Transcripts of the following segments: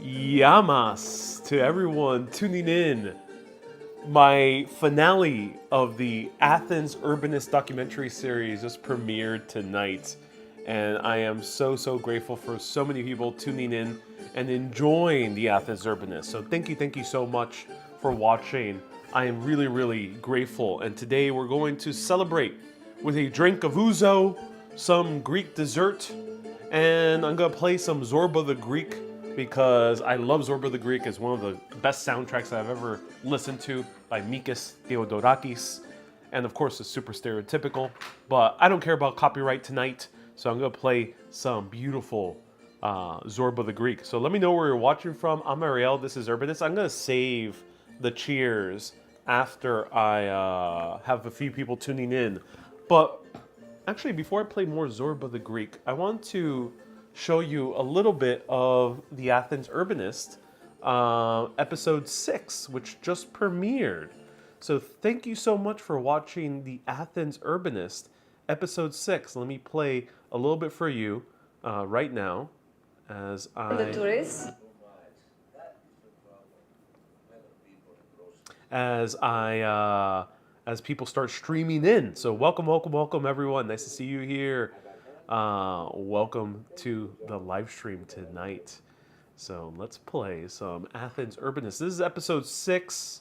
Yamas to everyone tuning in. My finale of the Athens Urbanist documentary series just premiered tonight. And I am so grateful for so many people tuning in and enjoying the Athens Urbanist. So thank you so much for watching. I am really grateful. And today we're going to celebrate with a drink of Ouzo, some Greek dessert, and I'm gonna play some Zorba the Greek because I love Zorba the Greek. It's one of the best soundtracks that I've ever listened to by Mikis Theodorakis. And of course, it's super stereotypical, but I don't care about copyright tonight, so I'm gonna play some beautiful Zorba the Greek. So let me know where you're watching from. I'm Ariel, this is Urbanist. I'm gonna save the cheers after I have a few people tuning in. But actually, before I play more Zorba the Greek, I want to show you a little bit of the Athens Urbanist, episode 6, which just premiered. So thank you so much for watching the Athens Urbanist, episode 6. Let me play a little bit for you right now as The tourists. As people start streaming in. So welcome everyone. Nice to see you here. Welcome to the live stream tonight. So let's play some Athens Urbanist. This is episode 6.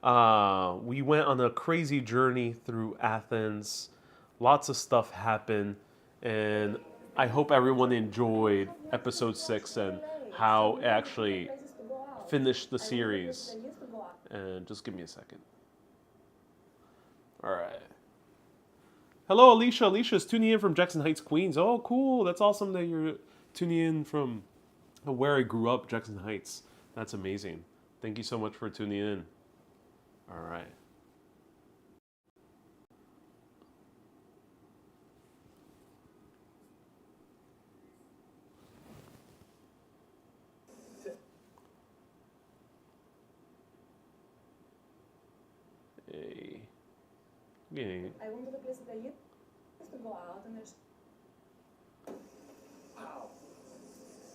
We went on a crazy journey through Athens. Lots of stuff happened, and I hope everyone enjoyed episode 6 and how it actually finished the series. And just give me a second. All right. Hello, Alicia. Alicia's tuning in from Jackson Heights, Queens. Oh, cool. That's awesome that you're tuning in from where I grew up, Jackson Heights. That's amazing. Thank you so much for tuning in. All right. Hey. Yeah. I went to the place that I used to go out and there's Wow.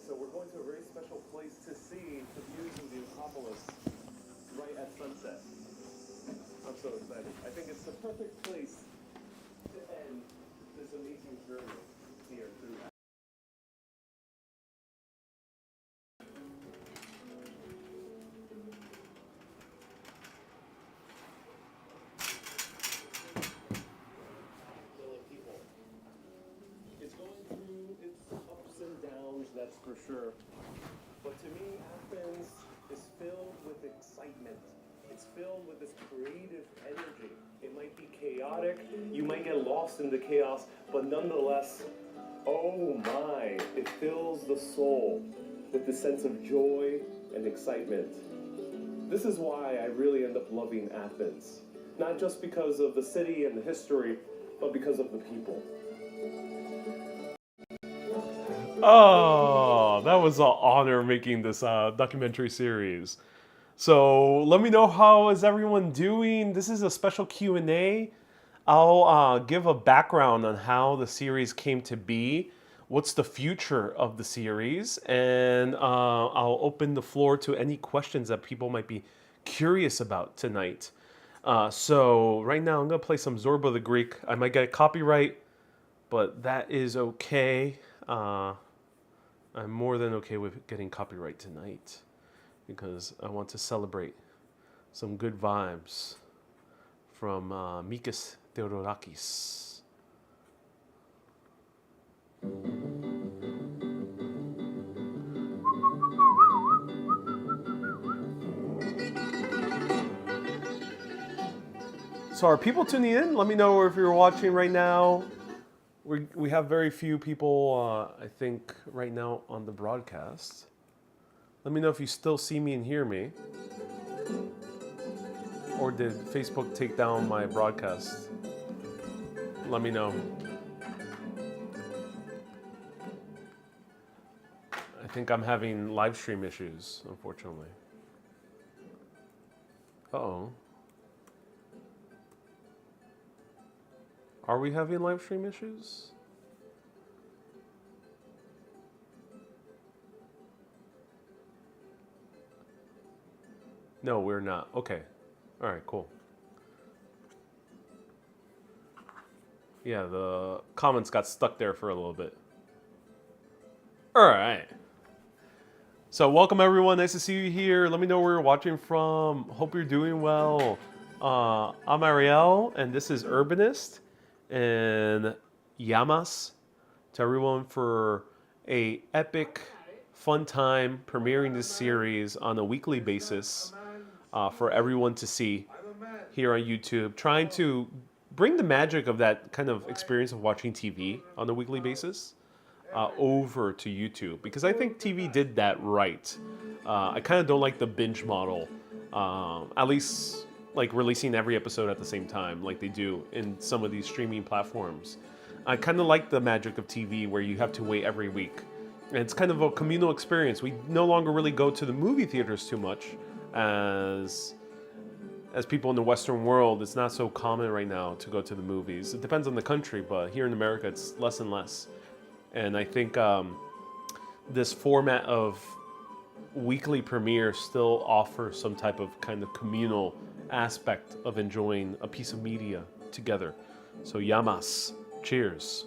So we're going to a very special place to see the views of the Acropolis right at sunset. I'm so excited. I think it's the perfect place to end this amazing journey here through Athens. People. It's going through its ups and downs, that's for sure. But to me, Athens is filled with excitement. It's filled with this creative energy. It might be chaotic, you might get lost in the chaos, but nonetheless, oh my, it fills the soul with the sense of joy and excitement. This is why I really end up loving Athens. Not just because of the city and the history, but because of the people. Oh, that was an honor making this documentary series. So let me know how is everyone doing. This is a special Q&A. I'll give a background on how the series came to be, what's the future of the series, and I'll open the floor to any questions that people might be curious about tonight. So right now I'm gonna play some Zorba the Greek. I might get a copyright, but that is okay. I'm more than okay with getting copyright tonight because I want to celebrate some good vibes from Mikis Theodorakis. So are people tuning in? Let me know if you're watching right now. We have very few people, I think, right now on the broadcast. Let me know if you still see me and hear me. Or did Facebook take down my broadcast? Let me know. I think I'm having live stream issues, unfortunately. Uh-oh. Are we having live stream issues? No, we're not. Okay. All right, cool. Yeah, the comments got stuck there for a little bit. All right. So, welcome everyone. Nice to see you here. Let me know where you're watching from. Hope you're doing well. I'm Ariel, and this is Urbanist. And Yamas to everyone for a epic, fun time premiering this series on a weekly basis for everyone to see here on YouTube. Trying to bring the magic of that kind of experience of watching TV on a weekly basis over to YouTube, because I think TV did that right. I kind of don't like the binge model, at least like releasing every episode at the same time like they do in some of these streaming platforms. I kind of like the magic of TV where you have to wait every week. And it's kind of a communal experience. We no longer really go to the movie theaters too much as people in the Western world. It's not so common right now to go to the movies. It depends on the country, but here in America, it's less and less. And I think this format of weekly premiere still offers some type of kind of communal aspect of enjoying a piece of media together. So yamas, cheers.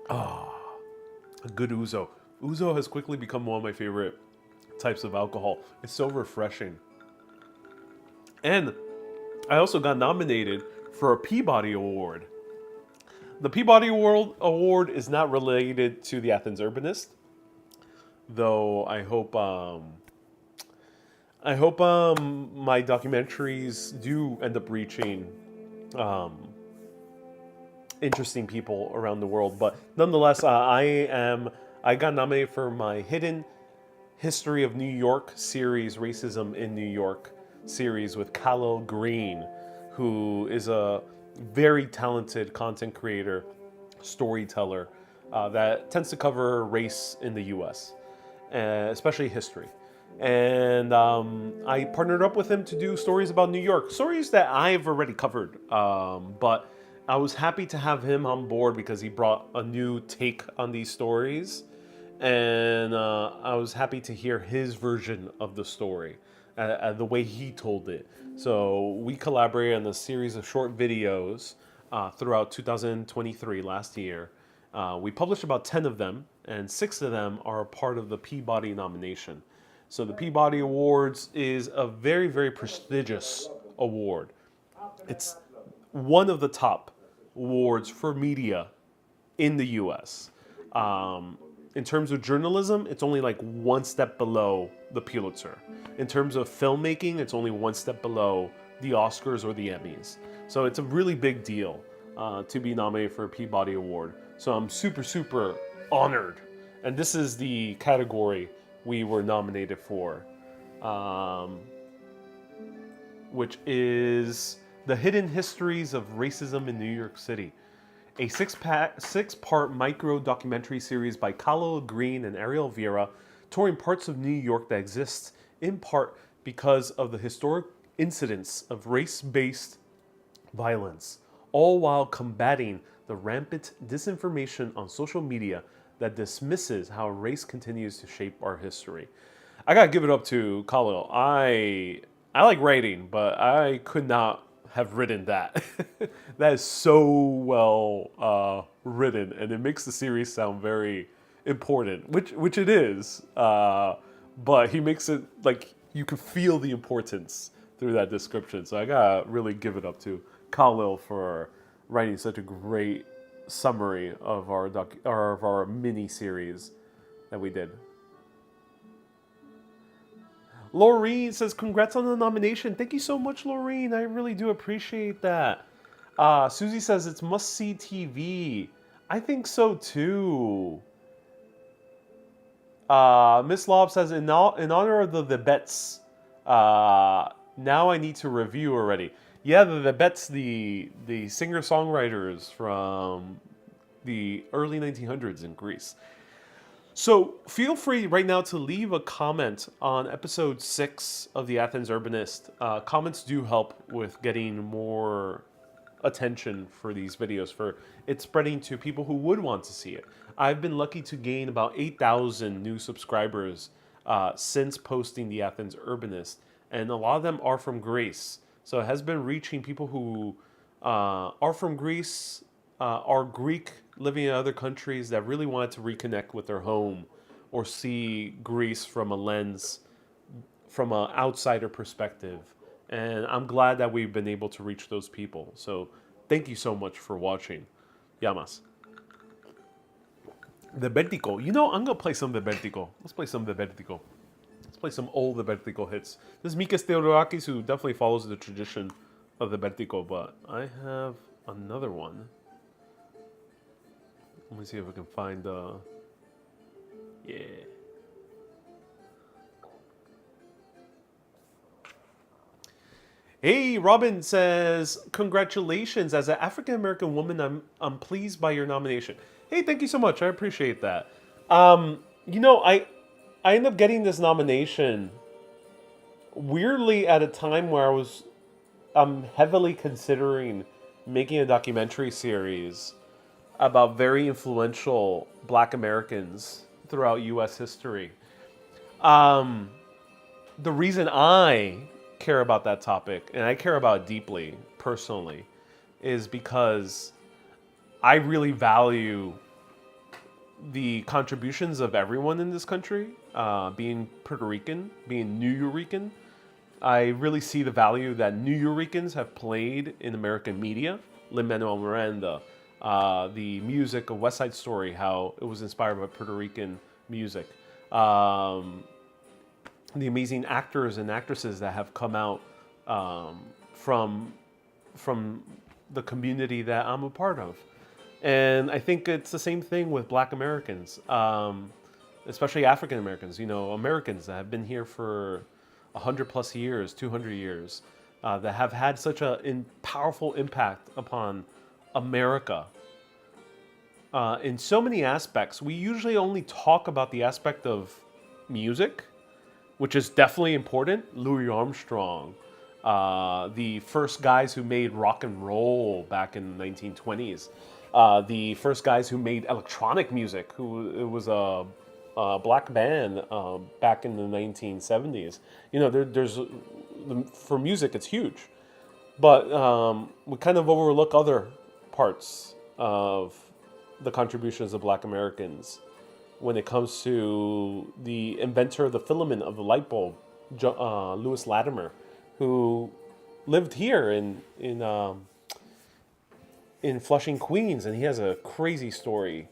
Ah, a good ouzo. Ouzo has quickly become one of my favorite types of alcohol. It's so refreshing. And I also got nominated for a Peabody Award. The Peabody Award is not related to the Athens Urbanist, though I hope my documentaries do end up reaching interesting people around the world. But nonetheless, I got nominated for my Hidden History of New York series, Racism in New York series with Khalil Green, who is a very talented content creator, storyteller that tends to cover race in the U.S., especially history. And I partnered up with him to do stories about New York, stories that I've already covered. But I was happy to have him on board because he brought a new take on these stories. And I was happy to hear his version of the story, the way he told it. So we collaborated on a series of short videos throughout 2023, last year. We published about 10 of them, and 6 of them are a part of the Peabody nomination. So the Peabody Awards is a very, very prestigious award. It's one of the top awards for media in the U.S. In terms of journalism, it's only like one step below the Pulitzer. In terms of filmmaking, it's only one step below the Oscars or the Emmys. So it's a really big deal to be nominated for a Peabody Award. So I'm super, super honored. And this is the category we were nominated for, which is The Hidden Histories of Racism in New York City. A six-part micro-documentary series by Khalil Green and Ariel Vieira, touring parts of New York that exist in part because of the historic incidents of race-based violence, all while combating the rampant disinformation on social media that dismisses how race continues to shape our history. I gotta give it up to Khalil. I like writing, but I could not have written that. That is so well written, and it makes the series sound very important, which it is. But he makes it like you can feel the importance through that description. So I gotta really give it up to Khalil for writing such a great summary of our mini series that we did. Laureen says, congrats on the nomination. Thank you so much, Laureen. I really do appreciate that. Susie says, it's must-see TV. I think so, too. Miss Lob says, in honor of the Vebettes, now I need to review already. Yeah, the Vebettes, the singer-songwriters from the early 1900s in Greece. So feel free right now to leave a comment on episode 6 of the Athens Urbanist. Comments do help with getting more attention for these videos, for it spreading to people who would want to see it. I've been lucky to gain about 8,000 new subscribers since posting the Athens Urbanist, and a lot of them are from Greece. So it has been reaching people who are from Greece, are Greek, living in other countries that really wanted to reconnect with their home or see Greece from a lens, from an outsider perspective. And I'm glad that we've been able to reach those people. So thank you so much for watching. Yamas. The Vertigo. You know, I'm going to play some of the Vertigo. Let's play some of the Vertigo. Let's play some old the Vertigo hits. This is Mikis Theodorakis, who definitely follows the tradition of the Vertigo, but I have another one. Let me see if I can find yeah. Hey, Robin says, congratulations. As an African American woman, I'm pleased by your nomination. Hey, thank you so much. I appreciate that. You know, I ended up getting this nomination weirdly at a time where I'm heavily considering making a documentary series about very influential Black Americans throughout U.S. history. The reason I care about that topic, and I care about it deeply, personally, is because I really value the contributions of everyone in this country, being Puerto Rican, being New Yorican. I really see the value that New Yorkers have played in American media. Lin-Manuel Miranda, the music of West Side Story, how it was inspired by Puerto Rican music. The amazing actors and actresses that have come out from the community that I'm a part of. And I think it's the same thing with Black Americans, especially African Americans, you know, Americans that have been here for 100 plus years, 200 years, that have had such a powerful impact upon America in so many aspects. We usually only talk about the aspect of music, which is definitely important. Louis Armstrong, the first guys who made rock and roll back in the 1920s, the first guys who made electronic music, it was a black band back in the 1970s. You know, for music, it's huge. But we kind of overlook other parts of the contributions of Black Americans when it comes to the inventor of the filament of the light bulb, Lewis Latimer, who lived here in Flushing, Queens, and he has a crazy story.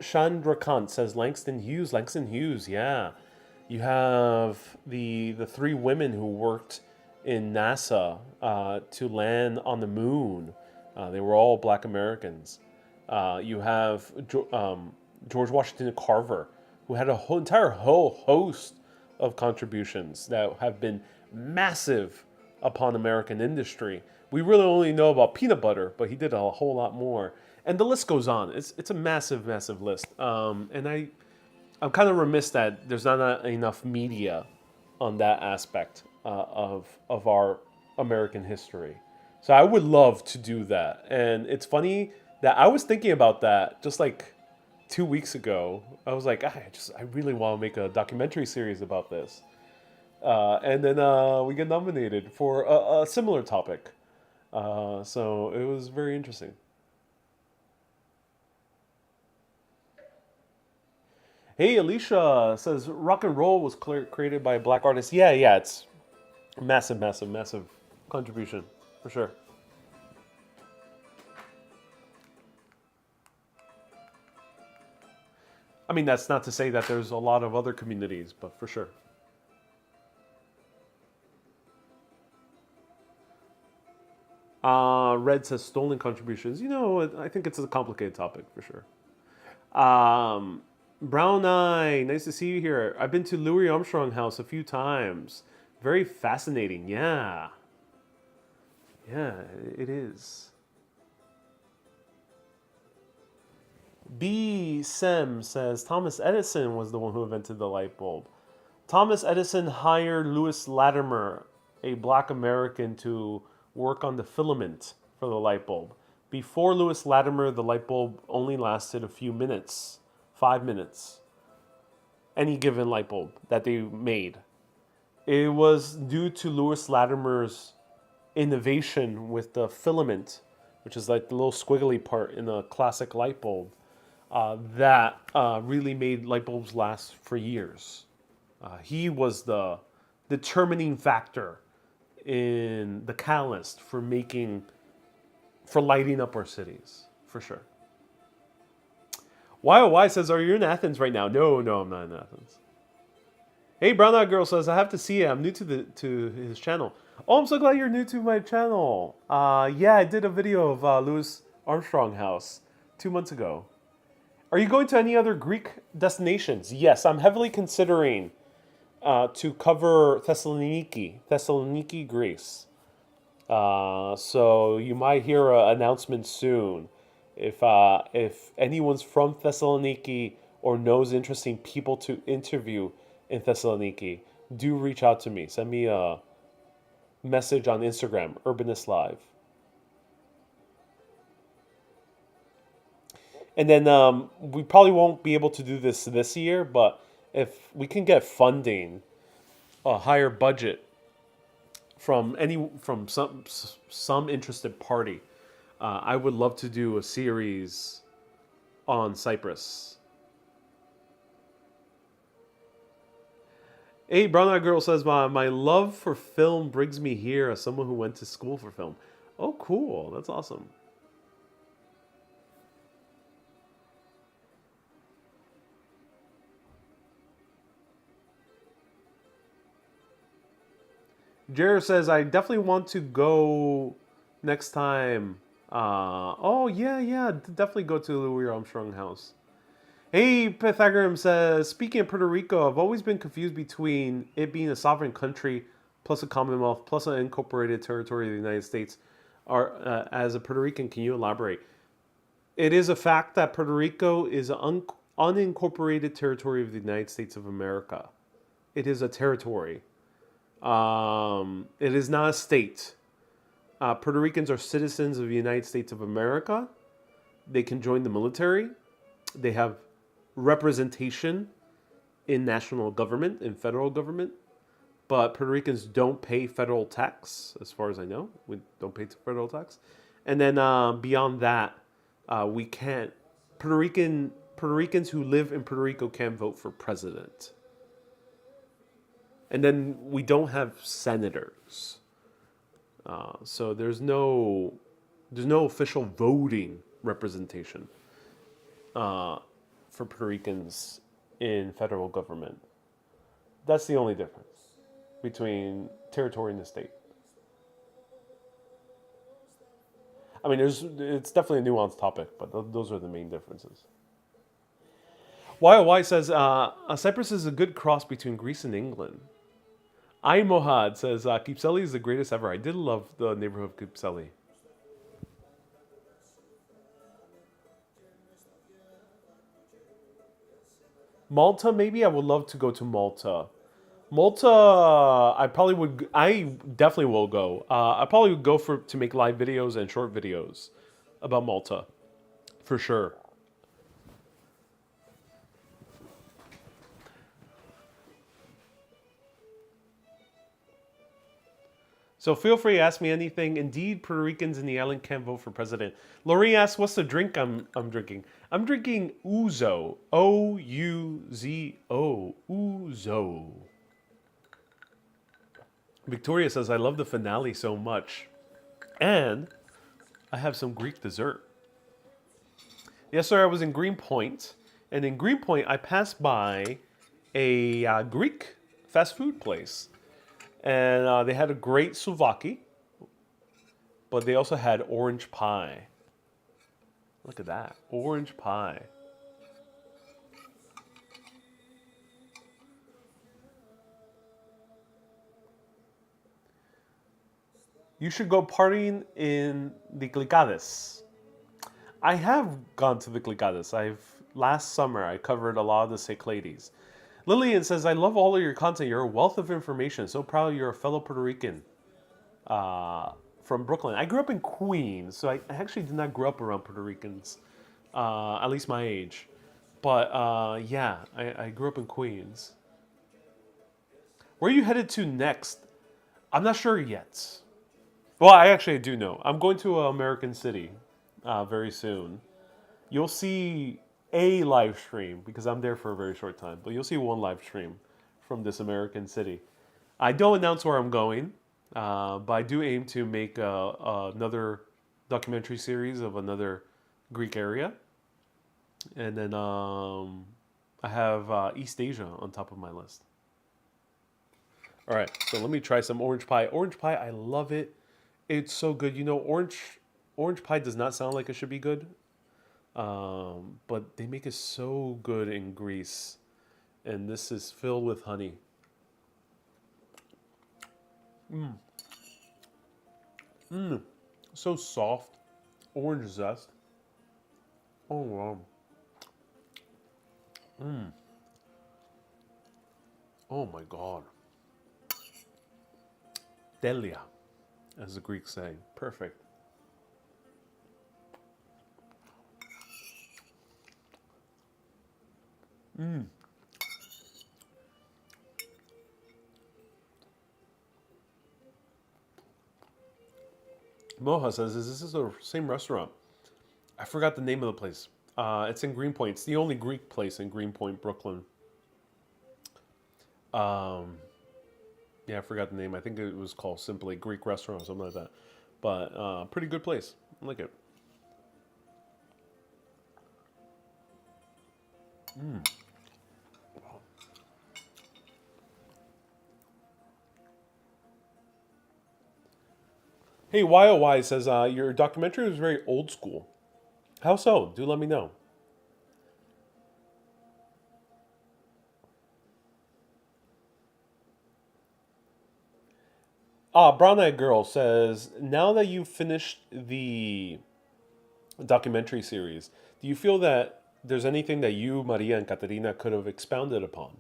Chandra Kant says Langston Hughes, yeah. You have the three women who worked in NASA to land on the moon. They were all Black Americans. You have George Washington Carver, who had a entire host of contributions that have been massive upon American industry. We really only know about peanut butter, but he did a whole lot more. And the list goes on. It's a massive, massive list. And I'm kind of remiss that there's not enough media on that aspect of our American history. So I would love to do that. And it's funny that I was thinking about that just like 2 weeks ago. I was like, I really want to make a documentary series about this. And then we get nominated for a similar topic. So it was very interesting. Hey, Alicia says rock and roll was created by a Black artist. Yeah, it's massive, massive, massive contribution for sure. I mean, that's not to say that there's a lot of other communities, but for sure. Red says stolen contributions. You know, I think it's a complicated topic for sure. Brown Eye, nice to see you here. I've been to Louis Armstrong House a few times. Very fascinating. Yeah, it is. B. Sem says Thomas Edison was the one who invented the light bulb. Thomas Edison hired Lewis Latimer, a Black American, to work on the filament for the light bulb. Before Lewis Latimer, the light bulb only lasted a few minutes, 5 minutes. any given light bulb that they made. It was due to Lewis Latimer's innovation with the filament, which is like the little squiggly part in a classic light bulb, that really made light bulbs last for years. He was the determining factor in the catalyst for lighting up our cities, for sure. YOY says, "Are you in Athens right now?" No, I'm not in Athens. Hey, Brown Eyed Girl says, "I have to see it. I'm new to his channel." Oh, I'm so glad you're new to my channel. Yeah, I did a video of Louis Armstrong House 2 months ago. Are you going to any other Greek destinations? Yes, I'm heavily considering to cover Thessaloniki, Greece. So you might hear an announcement soon. If anyone's from Thessaloniki or knows interesting people to interview in Thessaloniki, do reach out to me. Send me a message on Instagram, Urbanist Live. And then we probably won't be able to do this year, but if we can get funding, a higher budget from some interested party, I would love to do a series on Cyprus. Hey, Brown Eyed Girl says, my love for film brings me here as someone who went to school for film. Oh, cool. That's awesome. Jared says, "I definitely want to go next time." Oh, yeah. Definitely go to the Louis Armstrong House. Hey, Pythagorean says, "Speaking of Puerto Rico, I've always been confused between it being a sovereign country plus a commonwealth plus an incorporated territory of the United States. As a Puerto Rican, can you elaborate?" It is a fact that Puerto Rico is an unincorporated territory of the United States of America. It is a territory. It is not a state. Puerto Ricans are citizens of the United States of America. They can join the military. They have representation in national government, in federal government. But Puerto Ricans don't pay federal tax, as far as I know. We don't pay federal tax. And then beyond that, we can't. Puerto Ricans who live in Puerto Rico can't vote for president. And then we don't have senators. So there's no official voting representation for Puerto Ricans in federal government. That's the only difference between territory and the state. I mean, it's definitely a nuanced topic, but those are the main differences. YOY says, Cyprus is a good cross between Greece and England. Mohad says, Kypseli is the greatest ever. I did love the neighborhood of Kypseli. Malta, maybe? I would love to go to Malta. Malta, I definitely will go. I probably would go to make live videos and short videos about Malta, for sure. So feel free to ask me anything. Indeed, Puerto Ricans in the island can't vote for president. Lori asks, "What's the drink I'm drinking?" I'm drinking Ouzo. Ouzo. Ouzo. Victoria says, "I love the finale so much. And I have some Greek dessert." Yes, sir, I was in Greenpoint. And in Greenpoint, I passed by a Greek fast food place. And they had a great souvlaki, but they also had orange pie. Look at that, orange pie. You should go partying in the Glicades. I have gone to the Glicades. Last summer I covered a lot of the sick ladies. Lillian says, "I love all of your content. You're a wealth of information. So proud you're a fellow Puerto Rican from Brooklyn." I grew up in Queens, so I actually did not grow up around Puerto Ricans, at least my age. But yeah, I grew up in Queens. Where are you headed to next? I'm not sure yet. Well, I actually do know. I'm going to American City very soon. You'll see a live stream because I'm there for a very short time, but you'll see one live stream from this American City. I don't announce where I'm going, but I do aim to make another documentary series of another Greek area. And then I have East Asia on top of my list. All right, so let me try some orange pie. Orange pie, I love it. It's so good. You know, orange pie does not sound like it should be good, but they make it so good in Greece, and this is filled with honey. So soft, orange zest. Oh wow. Oh my God. Delia, as the Greeks say. Perfect. Moha says, "Is this the same restaurant?" I forgot the name of the place. It's in Greenpoint. It's the only Greek place in Greenpoint, Brooklyn. Yeah, I forgot the name. I think it was called simply Greek Restaurant or something like that. But pretty good place. I like it. Hey, YOY says, your documentary was very old school. How so? Do let me know. Brown Eyed Girl says, now that you've finished the documentary series, do you feel that there's anything that you, Maria, and Caterina could have expounded upon?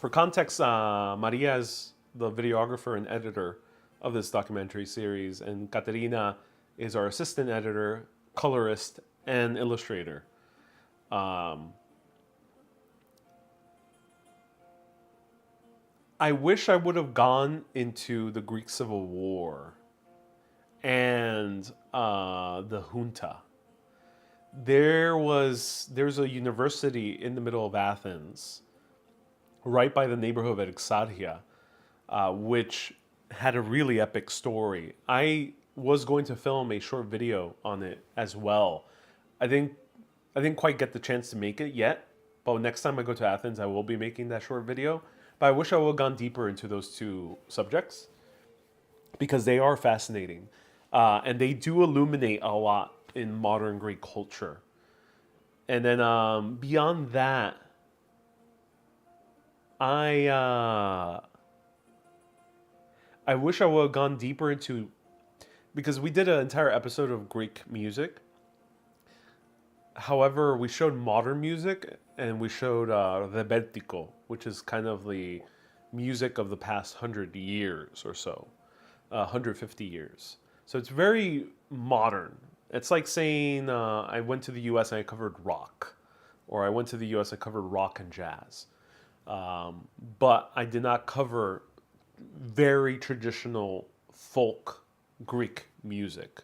For context, Maria is the videographer and editor of this documentary series, and Caterina is our assistant editor, colorist, and illustrator. I wish I would have gone into the Greek Civil War and the junta. There's a university in the middle of Athens, right by the neighborhood of Exarchia, which had a really epic story. I was going to film a short video on it as well. I didn't quite get the chance to make it yet, but next time I go to Athens, I will be making that short video. But I wish I would have gone deeper into those two subjects because they are fascinating. And they do illuminate a lot in modern Greek culture. And then beyond that, I wish I would have gone deeper into, because we did an entire episode of Greek music. However, we showed modern music and we showed rebetiko, which is kind of the music of the past 100 years or so, 150 years. So it's very modern. It's like saying I went to the US and I covered rock, or I went to the US and covered rock and jazz. But I did not cover very traditional folk Greek music,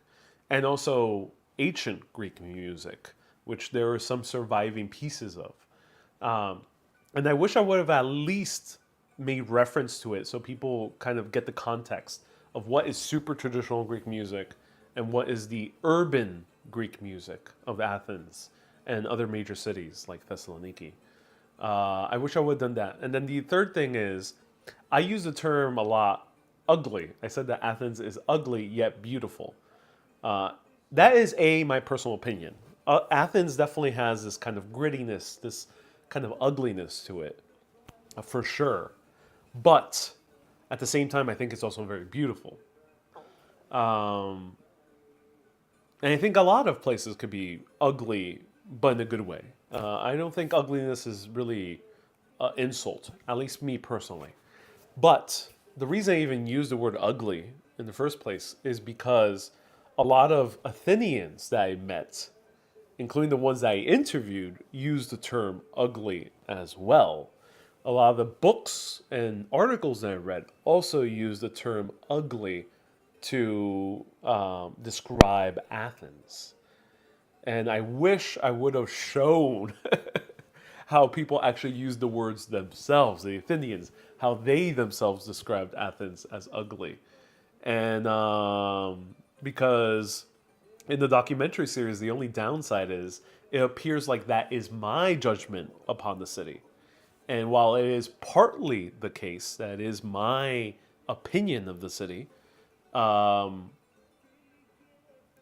and also ancient Greek music, which there are some surviving pieces of. And I wish I would have at least made reference to it so people kind of get the context of what is super traditional Greek music and what is the urban Greek music of Athens and other major cities like Thessaloniki. I wish I would have done that. And then the third thing is, I use the term a lot, ugly. I said that Athens is ugly yet beautiful. That is my personal opinion. Athens definitely has this kind of grittiness, this kind of ugliness to it, for sure. But at the same time, I think it's also very beautiful. And I think a lot of places could be ugly, but in a good way. I don't think ugliness is really an insult, at least me personally. But the reason I even use the word ugly in the first place is because a lot of Athenians that I met including the ones that I interviewed, use the term ugly as well. A lot of the books and articles that I read also use the term ugly to describe Athens. And I wish I would have shown how people actually used the words themselves, the Athenians, how they themselves described Athens as ugly. And because in the documentary series, the only downside is it appears like that is my judgment upon the city. And while it is partly the case that it is my opinion of the city, um,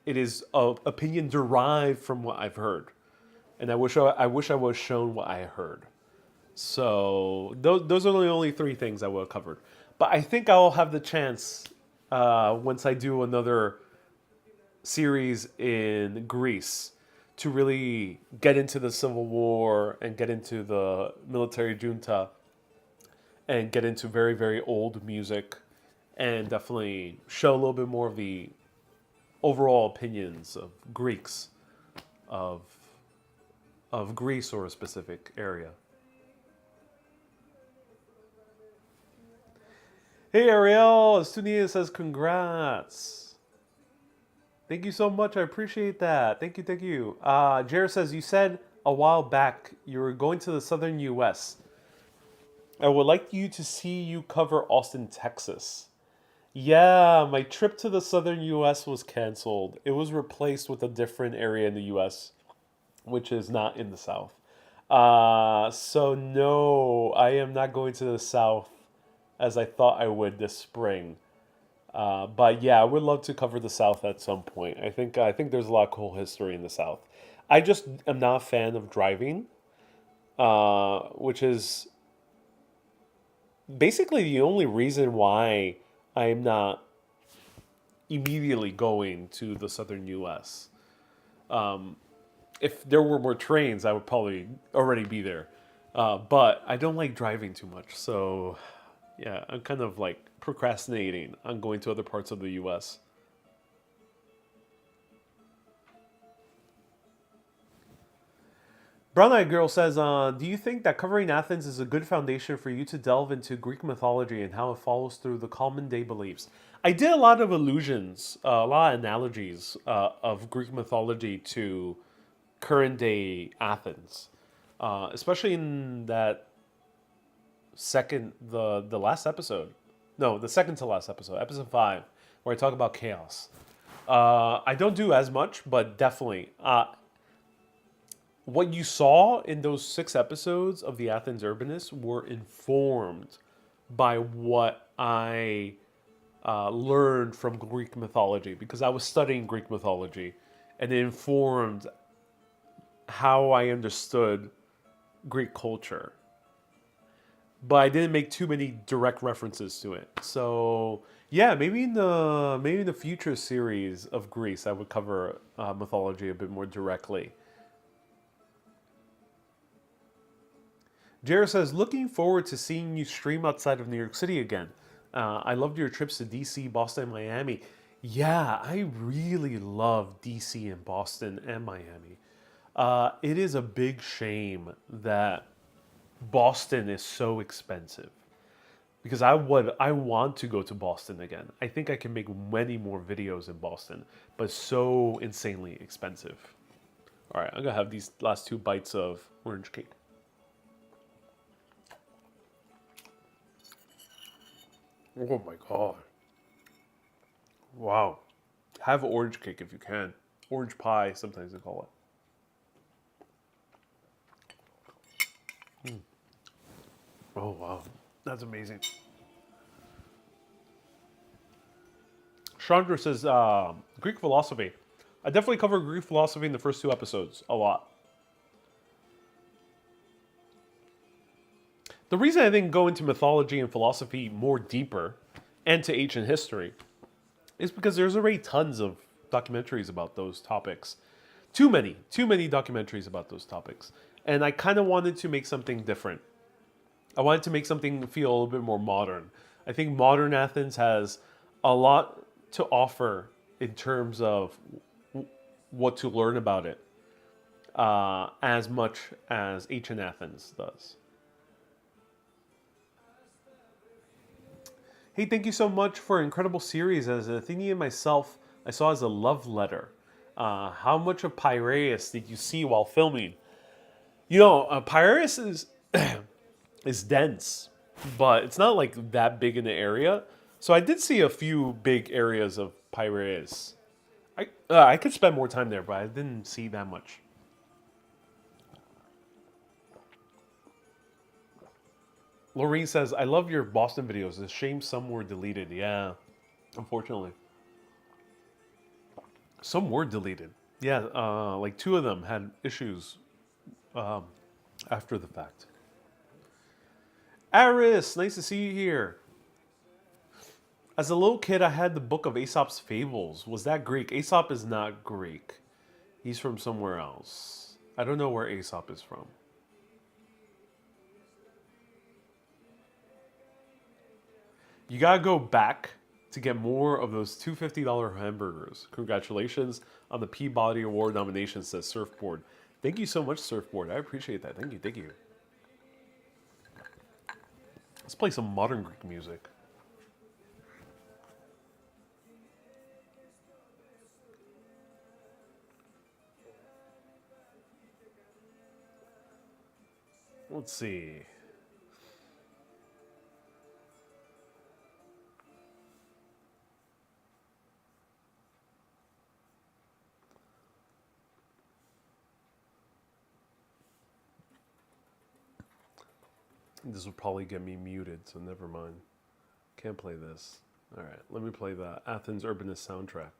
it is an opinion derived from what I've heard. And I wish I was shown what I heard. So those are the only three things I would have covered. But I think I'll have the chance once I do another series in Greece to really get into the Civil War and get into the military junta and get into very, very old music and definitely show a little bit more of the overall opinions of Greeks of Greece or a specific area. Hey Ariel, Estunia says congrats. Thank you so much. I appreciate that. Thank you, thank you. Jared says you said a while back you were going to the southern U.S. I would like you to see you cover Austin, Texas. Yeah, my trip to the southern U.S. was canceled. It was replaced with a different area in the U.S., which is not in the South. So no, I am not going to the South as I thought I would this spring. But yeah, I would love to cover the South at some point. I think there's a lot of cool history in the South. I just am not a fan of driving, which is basically the only reason why I am not immediately going to the southern U.S. If there were more trains, I would probably already be there. But I don't like driving too much, so yeah, I'm kind of like procrastinating on going to other parts of the U.S. Brown Eyed Girl says, do you think that covering Athens is a good foundation for you to delve into Greek mythology and how it follows through the common day beliefs? I did a lot of allusions, a lot of analogies of Greek mythology to current day Athens, especially in that the last episode. No, the second to last episode, episode 5, where I talk about chaos. I don't do as much, but definitely. What you saw in those 6 episodes of the Athens Urbanist were informed by what I learned from Greek mythology, because I was studying Greek mythology, and it informed how I understood Greek culture. But I didn't make too many direct references to it. So yeah, maybe in the future series of Greece, I would cover mythology a bit more directly. Jared says, looking forward to seeing you stream outside of New York City again. I loved your trips to DC, Boston, and Miami. Yeah, I really love DC and Boston and Miami. It is a big shame that Boston is so expensive, because I want to go to Boston again. I think I can make many more videos in Boston, but so insanely expensive. All right, I'm gonna have these last 2 bites of orange cake. Oh my god. Wow. Have orange cake if you can. Orange pie, sometimes they call it. Oh wow. That's amazing. Chandra says, Greek philosophy. I definitely covered Greek philosophy in the first 2 episodes a lot. The reason I didn't go into mythology and philosophy more deeper, and to ancient history, is because there's already tons of documentaries about those topics. Too many documentaries about those topics. And I kind of wanted to make something different. I wanted to make something feel a little bit more modern. I think modern Athens has a lot to offer in terms of what to learn about it. as much as Ancient Athens does. Hey, thank you so much for an incredible series. As an Athenian myself, I saw as a love letter. How much of Piraeus did you see while filming? Piraeus is dense, but it's not like that big in the area. So I did see a few big areas of Piraeus. I could spend more time there, but I didn't see that much. Lorene says, "I love your Boston videos. It's a shame some were deleted." Yeah, unfortunately, some were deleted. Yeah, like two of them had issues after the fact. Aris, nice to see you here. As a little kid, I had the book of Aesop's Fables. Was that Greek? Aesop is not Greek. He's from somewhere else. I don't know where Aesop is from. You gotta go back to get more of those $250 hamburgers. Congratulations on the Peabody Award nomination, says Surfboard. Thank you so much, Surfboard. I appreciate that. Thank you, thank you. Let's play some modern Greek music. Let's see. This will probably get me muted, so never mind. Can't play this. All right, let me play the Athens Urbanist soundtrack.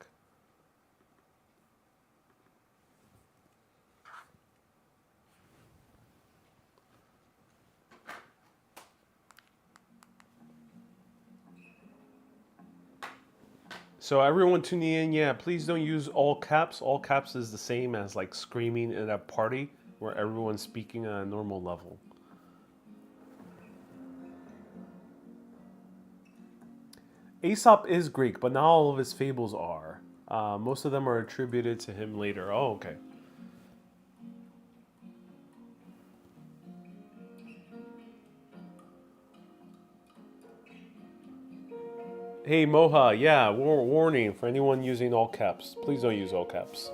So everyone tuning in, yeah, please don't use all caps. All caps is the same as like screaming at a party where everyone's speaking at a normal level. Aesop is Greek, but not all of his fables are. Most of them are attributed to him later. Oh, okay. Hey, Moha, yeah, warning for anyone using all caps. Please don't use all caps.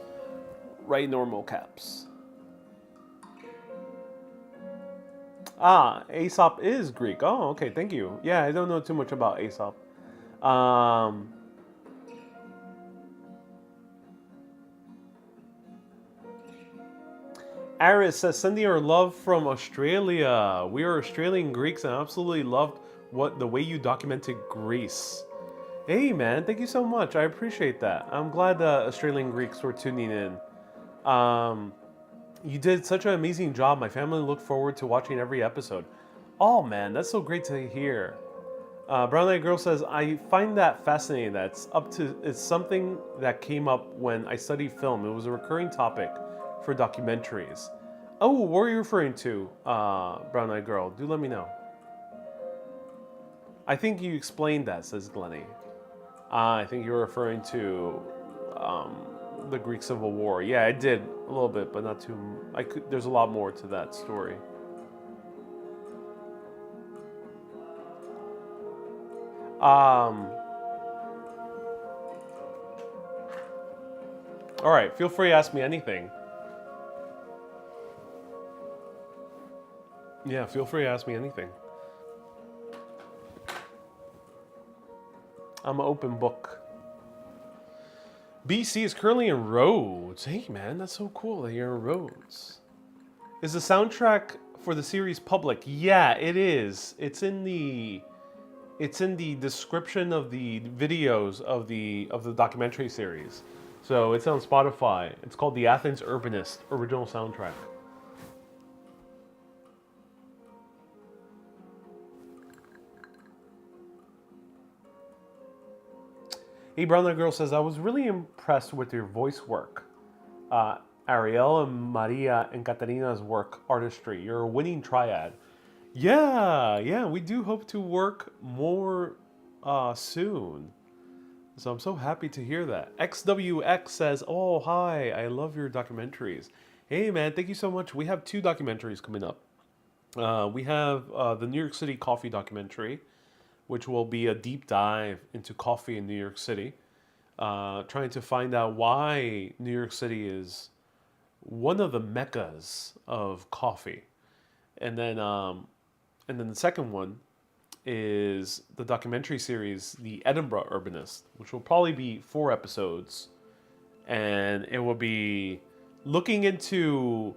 Write normal caps. Ah, Aesop is Greek. Oh, okay, thank you. Yeah, I don't know too much about Aesop. Aris says, sending our love from Australia. We are Australian Greeks and I absolutely loved the way you documented Greece. Hey man, thank you so much. I appreciate that. I'm glad the Australian Greeks were tuning in. You did such an amazing job. My family looked forward to watching every episode. Oh man, that's so great to hear. Brown Eyed Girl says, I find that fascinating. It's something that came up when I studied film. It was a recurring topic for documentaries. Oh, what are you referring to, Brown Eyed Girl? Do let me know. I think you explained that, says Glennie. I think you're referring to the Greek Civil War. Yeah, I did a little bit, but not too. There's a lot more to that story. All right, feel free to ask me anything. Yeah, feel free to ask me anything. I'm an open book. BC is currently in Rhodes. Hey man, that's so cool that you're in Rhodes. Is the soundtrack for the series public? Yeah, it is. It's in the description of the videos of the documentary series. So it's on Spotify. It's called the Athens Urbanist original soundtrack. Hey, Brown Eyed Girl says, I was really impressed with your voice work. Ariel and Maria and Catarina's work, artistry. You're a winning triad. Yeah, we do hope to work more soon. So I'm so happy to hear that. XWX says, oh, hi, I love your documentaries. Hey, man, thank you so much. We have two documentaries coming up. We have the New York City coffee documentary, which will be a deep dive into coffee in New York City, trying to find out why New York City is one of the meccas of coffee. And then, um, and then the second one is the documentary series, The Edinburgh Urbanist, which will probably be 4 episodes, and it will be looking into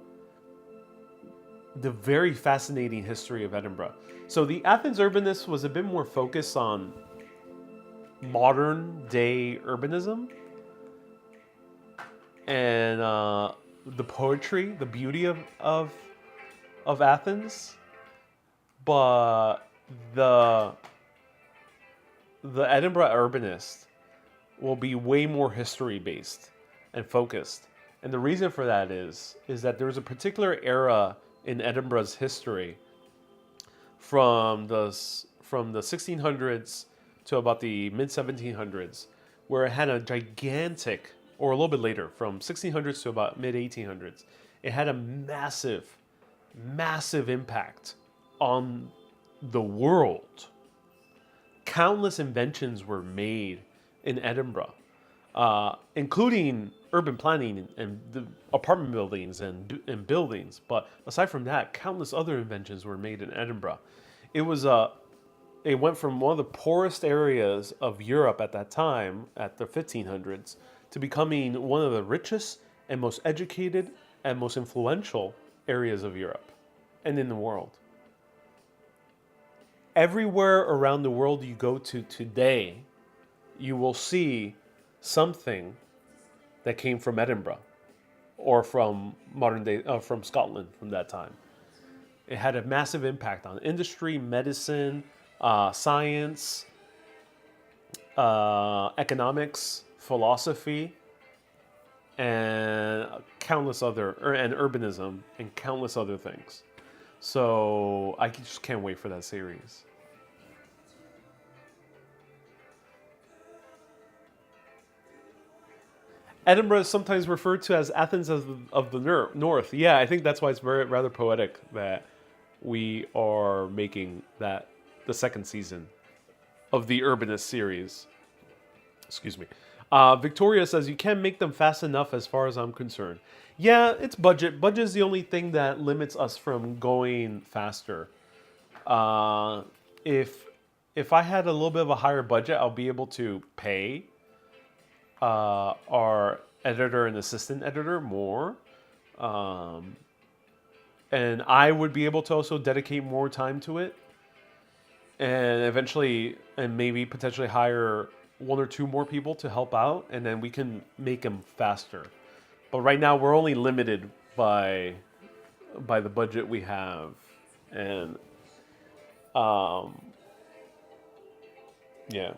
the very fascinating history of Edinburgh. So the Athens Urbanist was a bit more focused on modern day urbanism and the poetry, the beauty of Athens, but the the Edinburgh Urbanist will be way more history based and focused. And the reason for that is that there was a particular era in Edinburgh's history from the 1600s to about the mid 1700s, where it had a gigantic, or a little bit later, from 1600s to about mid 1800s, it had a massive impact on the world. Countless inventions were made in Edinburgh, including urban planning and the apartment buildings and buildings. But aside from that, countless other inventions were made in Edinburgh. It went from one of the poorest areas of Europe at that time, at the 1500s, to becoming one of the richest and most educated and most influential areas of Europe and in the world. Everywhere around the world you go to today, you will see something that came from Edinburgh or from modern day, from Scotland from that time. It had a massive impact on industry, medicine, science, economics, philosophy, and and urbanism, and countless other things. So I just can't wait for that series. Edinburgh is sometimes referred to as Athens of the North. Yeah, I think that's why it's rather poetic that we are making that the second season of the Urbanist series. Excuse me. Victoria says you can't make them fast enough as far as I'm concerned. Yeah, it's budget. Budget is the only thing that limits us from going faster. Uh, if if I had a little bit of a higher budget, I'll be able to pay our editor and assistant editor more, um, and I would be able to also dedicate more time to it, and eventually, and maybe potentially hire one or two more people to help out, and then we can make them faster. But right now, we're only limited by the budget we have, and um, yeah.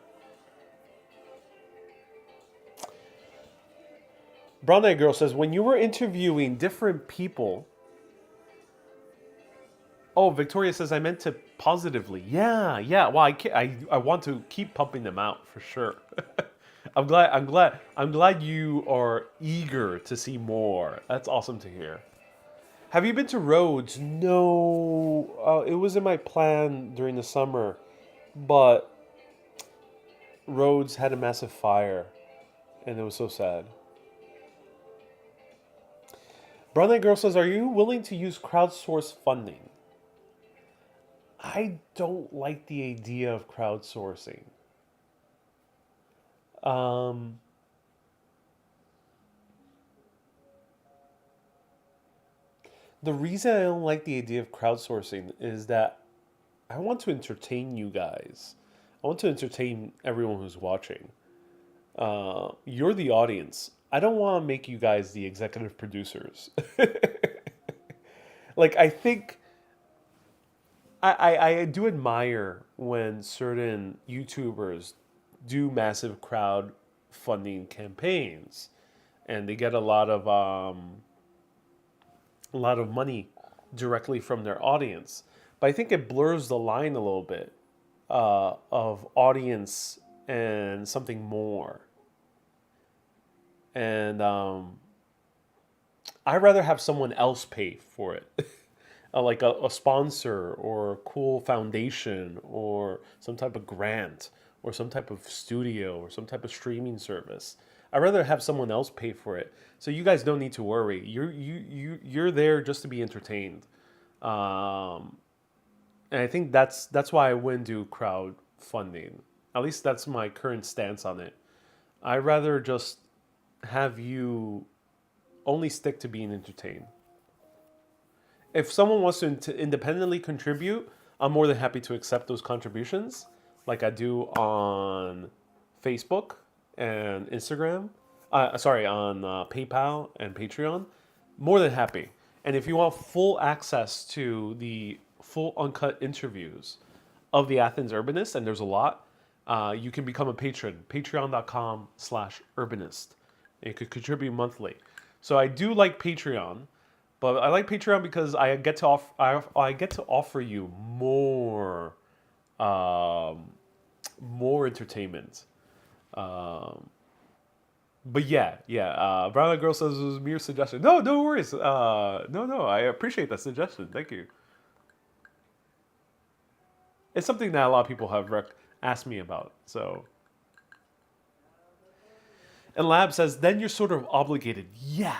Brown Eyed Girl says, when you were interviewing different people, oh, Victoria says I meant to positively. Yeah, yeah. Well, I want to keep pumping them out for sure. I'm glad you are eager to see more. That's awesome to hear. Have you been to Rhodes? No, it was in my plan during the summer, but Rhodes had a massive fire, and it was so sad. Brown Eyed Girl says, are you willing to use crowdsource funding? I don't like the idea of crowdsourcing. Um, the reason I don't like the idea of crowdsourcing is that I want to entertain you guys. I want to entertain everyone who's watching. You're the audience. I don't want to make you guys the executive producers. Like, I think I do admire when certain YouTubers do massive crowdfunding campaigns, and they get a lot of money directly from their audience. But I think it blurs the line a little bit of audience and something more. And I'd rather have someone else pay for it. Like a sponsor or a cool foundation or some type of grant or some type of studio or some type of streaming service. I'd rather have someone else pay for it. So you guys don't need to worry. You're there just to be entertained. Um, and I think that's why I wouldn't do crowdfunding. At least that's my current stance on it. I'd rather just have you only stick to being entertained. If someone wants to independently contribute, I'm more than happy to accept those contributions, like I do on Facebook and Instagram. Sorry, on PayPal and Patreon. More than happy. And if you want full access to the full uncut interviews of the Athens Urbanist, and there's a lot, you can become a patron. Patreon.com/urbanist. And you could contribute monthly. So I do like Patreon, but I like Patreon because I get to offer you um, more entertainment. Um, but yeah. Brown Eyed Girl says it was a mere suggestion. No, no worries. No. I appreciate that suggestion. Thank you. It's something that a lot of people have asked me about. So, and Lab says, then you're sort of obligated. Yeah,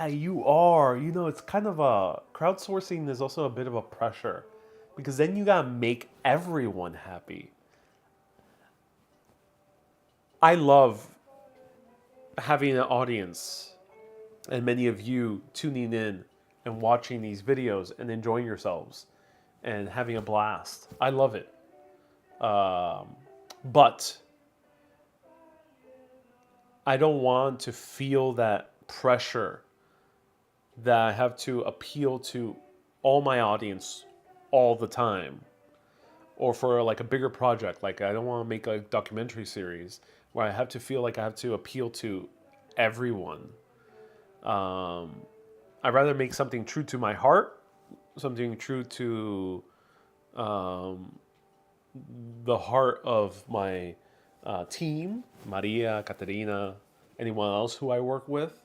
you are. You know, it's kind of a crowdsourcing is also a bit of a pressure because then you gotta make everyone happy. I love having an audience and many of you tuning in and watching these videos and enjoying yourselves and having a blast. I love it. But I don't want to feel that pressure that I have to appeal to all my audience all the time. Or for like a bigger project, like I don't want to make a documentary series where I have to feel like I have to appeal to everyone. I'd rather make something true to my heart, something true to the heart of my team, Maria, Caterina, anyone else who I work with.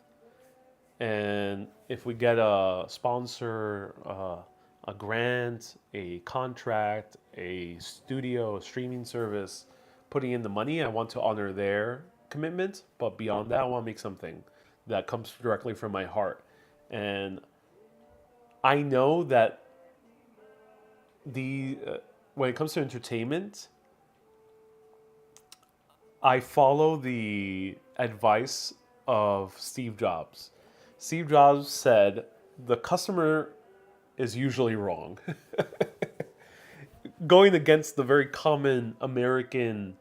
And if we get a sponsor, a grant, a contract, a studio, a streaming service, putting in the money, I want to honor their commitment. But beyond that, I want to make something that comes directly from my heart. And I know that when it comes to entertainment, I follow the advice of Steve Jobs. Steve Jobs said, the customer is usually wrong. Going against the very common American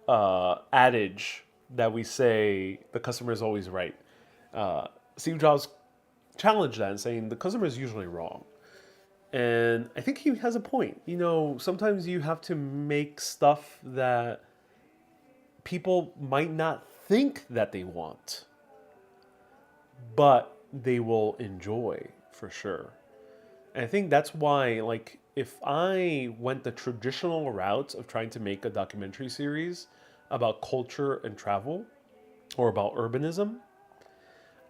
adage that we say the customer is always right. Steve Jobs challenged that and saying the customer is usually wrong. And I think he has a point. You know, sometimes you have to make stuff that people might not think that they want, but they will enjoy for sure. And I think that's why, like, if I went the traditional route of trying to make a documentary series about culture and travel or about urbanism,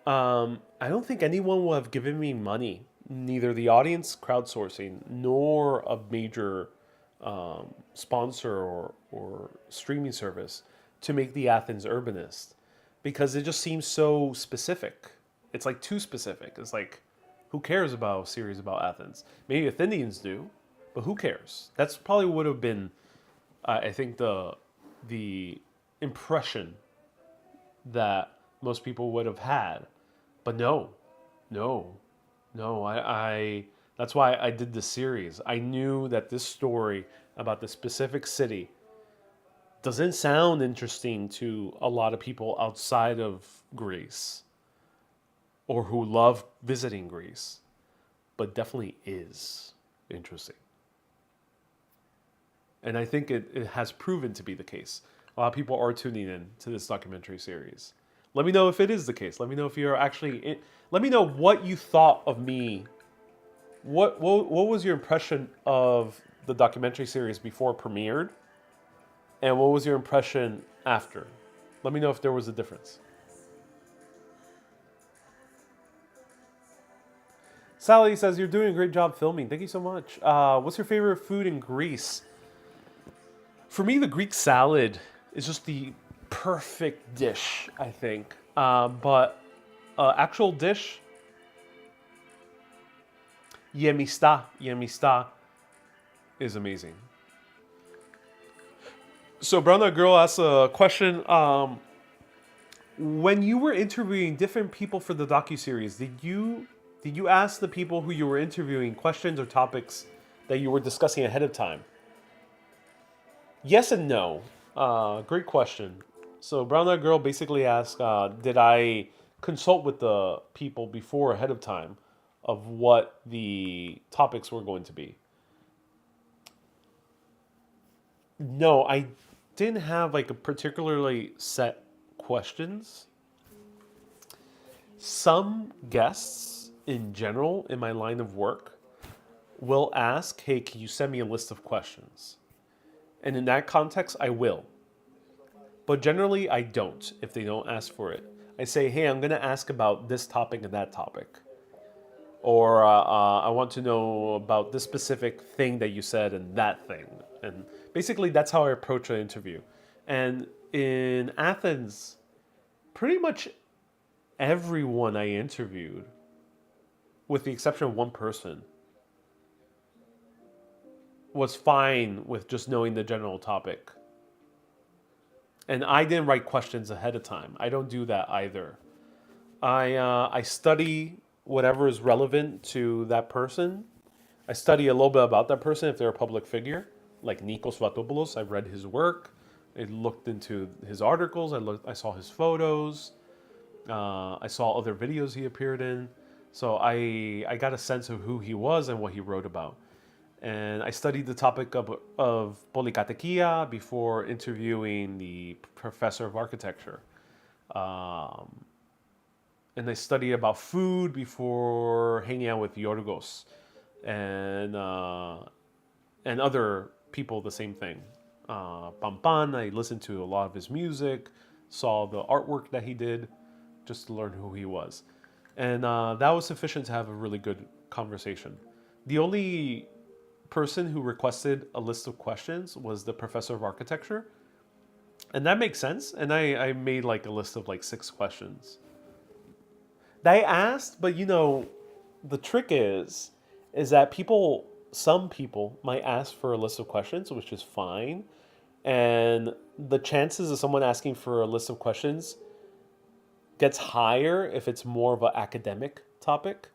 I don't think anyone will have given me money, neither the audience crowdsourcing nor a major sponsor or streaming service to make the Athens Urbanist, because it just seems so specific. It's like too specific. It's like, who cares about a series about Athens? Maybe Athenians do, but who cares? That's probably would have been, I think, the impression that most people would have had. But no. I that's why I did this series. I knew that this story about the specific city doesn't sound interesting to a lot of people outside of Greece or who love visiting Greece, but definitely is interesting. And I think it has proven to be the case. A lot of people are tuning in to this documentary series. Let me know if it is the case. Let me know if you're actually let me know what you thought of me. What was your impression of the documentary series before it premiered? And what was your impression after? Let me know if there was a difference. Sally says, you're doing a great job filming. Thank you so much. What's your favorite food in Greece? For me, the Greek salad is just the perfect dish, I think. But actual dish, yemista is amazing. So Brown Eyed Girl asks a question. When you were interviewing different people for the docuseries, did you ask the people who you were interviewing questions or topics that you were discussing ahead of time? Yes and no. Great question. So Brown Eyed Girl basically asked, did I consult with the people before ahead of time of what the topics were going to be? No, I didn't have like a particularly set questions. Some guests in general in my line of work will ask, hey, can you send me a list of questions? And in that context, I will. But generally, I don't if they don't ask for it. I say, hey, I'm going to ask about this topic and that topic. Or I want to know about this specific thing that you said and that thing. And basically, that's how I approach an interview. And in Athens, pretty much everyone I interviewed, with the exception of one person, was fine with just knowing the general topic. And I didn't write questions ahead of time. I don't do that either. I study whatever is relevant to that person. I study a little bit about that person if they're a public figure, like Nikos Vatopoulos. I read his work. I looked into his articles. I saw his photos. I saw other videos he appeared in. So I got a sense of who he was and what he wrote about. And I studied the topic of polykatekia before interviewing the professor of architecture. And I studied about food before hanging out with Yorgos and other people the same thing. Pampan, I listened to a lot of his music, saw the artwork that he did, just to learn who he was. And that was sufficient to have a really good conversation. The only person who requested a list of questions was the professor of architecture. And that makes sense. And I made like a list of like 6 questions. They asked, but the trick is that some people might ask for a list of questions, which is fine. And the chances of someone asking for a list of questions gets higher if it's more of an academic topic.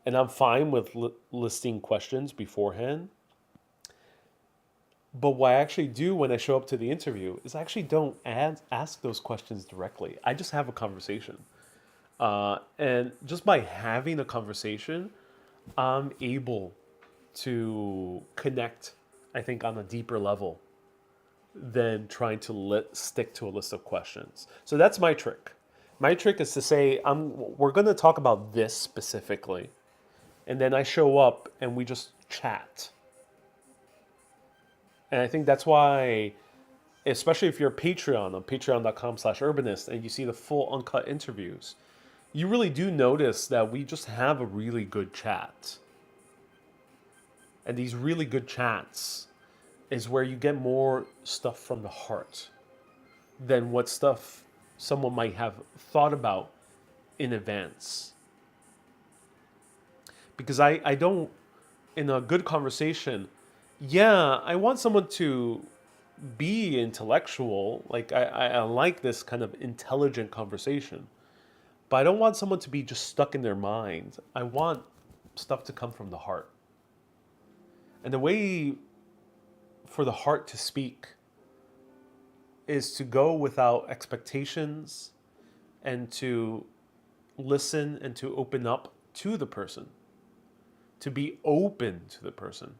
And I'm fine with listing questions beforehand. But what I actually do when I show up to the interview is I actually don't ask those questions directly. I just have a conversation. And just by having a conversation, I'm able to connect, I think, on a deeper level than trying to stick to a list of questions. So that's my trick. My trick is to say, we're going to talk about this specifically. And then I show up and we just chat. And I think that's why, especially if you're a Patreon on patreon.com/urbanist and you see the full uncut interviews, you really do notice that we just have a really good chat. And these really good chats is where you get more stuff from the heart than what stuff someone might have thought about in advance. Because I don't, in a good conversation, I want someone to be intellectual. Like, I like this kind of intelligent conversation. But I don't want someone to be just stuck in their mind. I want stuff to come from the heart. And the way for the heart to speak is to go without expectations and to listen and to open up to the person. To be open to the person,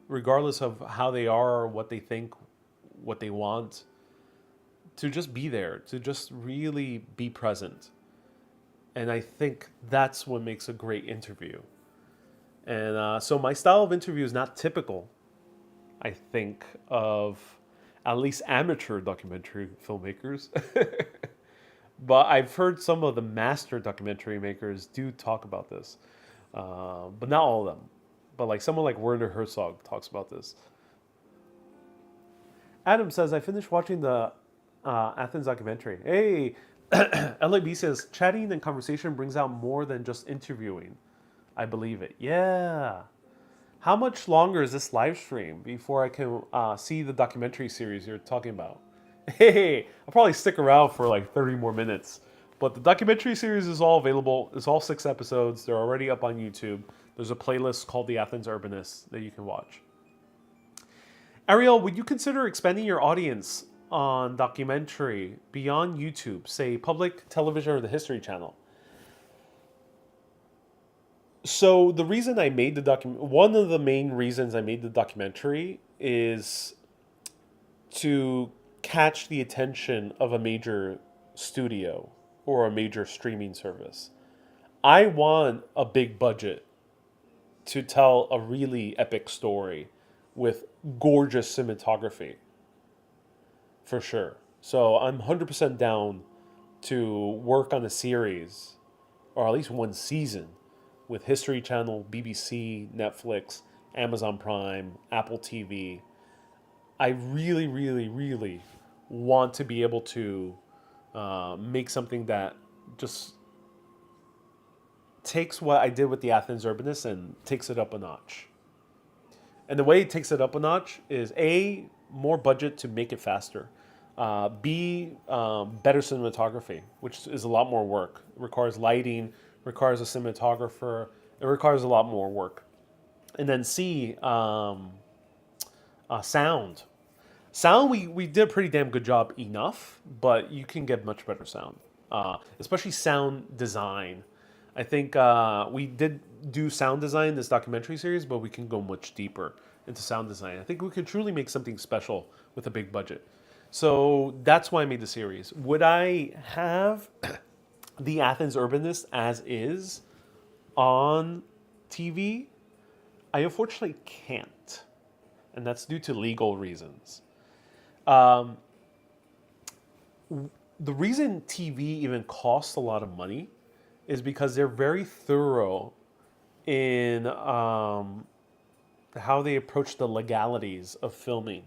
regardless of how they are, what they think, what they want. To just be there, to just really be present. And I think that's what makes a great interview. And so my style of interview is not typical, I think, of at least amateur documentary filmmakers. But I've heard some of the master documentary makers do talk about this. but not all of them. But like someone like Werner Herzog talks about this. Adam says, I finished watching the Athens documentary. Hey, LAB says, chatting and conversation brings out more than just interviewing. I believe it. Yeah. How much longer is this live stream before I can see the documentary series you're talking about? Hey, I'll probably stick around for like 30 more minutes. But the documentary series is all available. It's all 6 episodes. They're already up on YouTube. There's a playlist called The Athens Urbanist that you can watch. Ariel, would you consider expanding your audience on documentary beyond YouTube, say public television or the History Channel? So the reason I made one of the main reasons I made the documentary is to catch the attention of a major studio or a major streaming service. I want a big budget to tell a really epic story with gorgeous cinematography, for sure. So I'm 100% down to work on a series, or at least one season, with History Channel, BBC, Netflix, Amazon Prime, Apple TV. I really, really, really want to be able to make something that just takes what I did with the Athens Urbanist and takes it up a notch. And the way it takes it up a notch is A, more budget to make it faster. B, better cinematography, which is a lot more work. It requires lighting, requires a cinematographer. It requires a lot more work. And then C, sound. Sound, we did a pretty damn good job enough, but you can get much better sound, especially sound design. I think we did do sound design in this documentary series, but we can go much deeper into sound design. I think we could truly make something special with a big budget. So that's why I made the series. Would I have the Athens Urbanist as is on TV? I unfortunately can't. And that's due to legal reasons. The reason TV even costs a lot of money is because they're very thorough in how they approach the legalities of filming.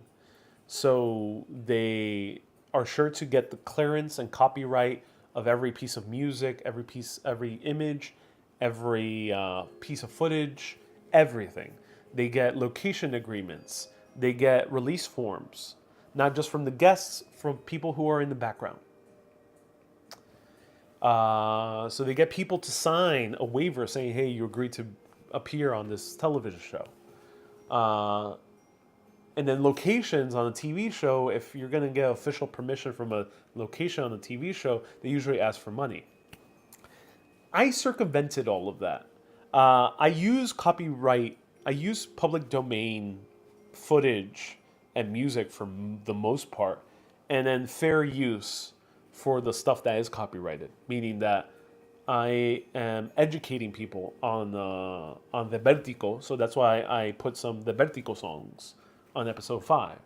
So they are sure to get the clearance and copyright of every piece of music, every image, every piece of footage, everything. They get location agreements. They get release forms, not just from the guests, from people who are in the background. So they get people to sign a waiver saying, hey, you agreed to appear on this television show. And then locations on a TV show, if you're going to get official permission from a location on a TV show, they usually ask for money. I circumvented all of that. I use public domain footage and music for the most part, and then fair use for the stuff that is copyrighted, meaning that I am educating people on the Vertigo, so that's why I put some the Vertigo songs on episode 5.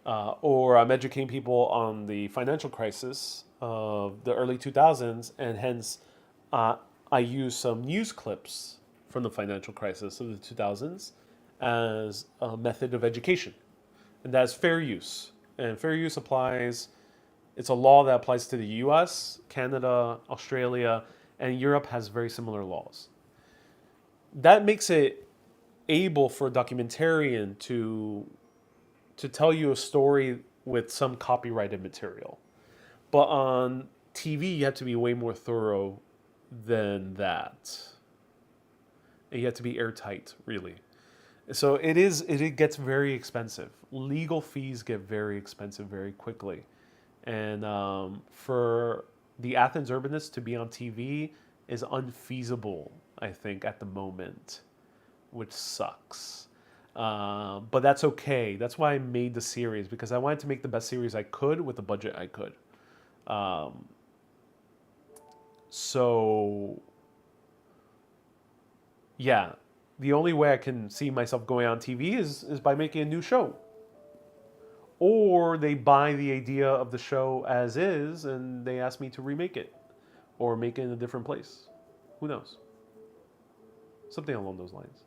Or I'm educating people on the financial crisis of the early 2000s, and hence I use some news clips from the financial crisis of the 2000s as a method of education. And that's fair use. And fair use applies, it's a law that applies to the US, Canada, Australia, and Europe has very similar laws. That makes it able for a documentarian to tell you a story with some copyrighted material. But on TV, you have to be way more thorough than that. And you have to be airtight, really. So it gets very expensive. Legal fees get very expensive very quickly. And for the Athens Urbanist to be on TV is unfeasible, I think, at the moment, which sucks. But that's okay. That's why I made the series, because I wanted to make the best series I could with the budget I could. So, yeah, the only way I can see myself going on TV is by making a new show. Or they buy the idea of the show as is and they ask me to remake it or make it in a different place. Who knows? Something along those lines.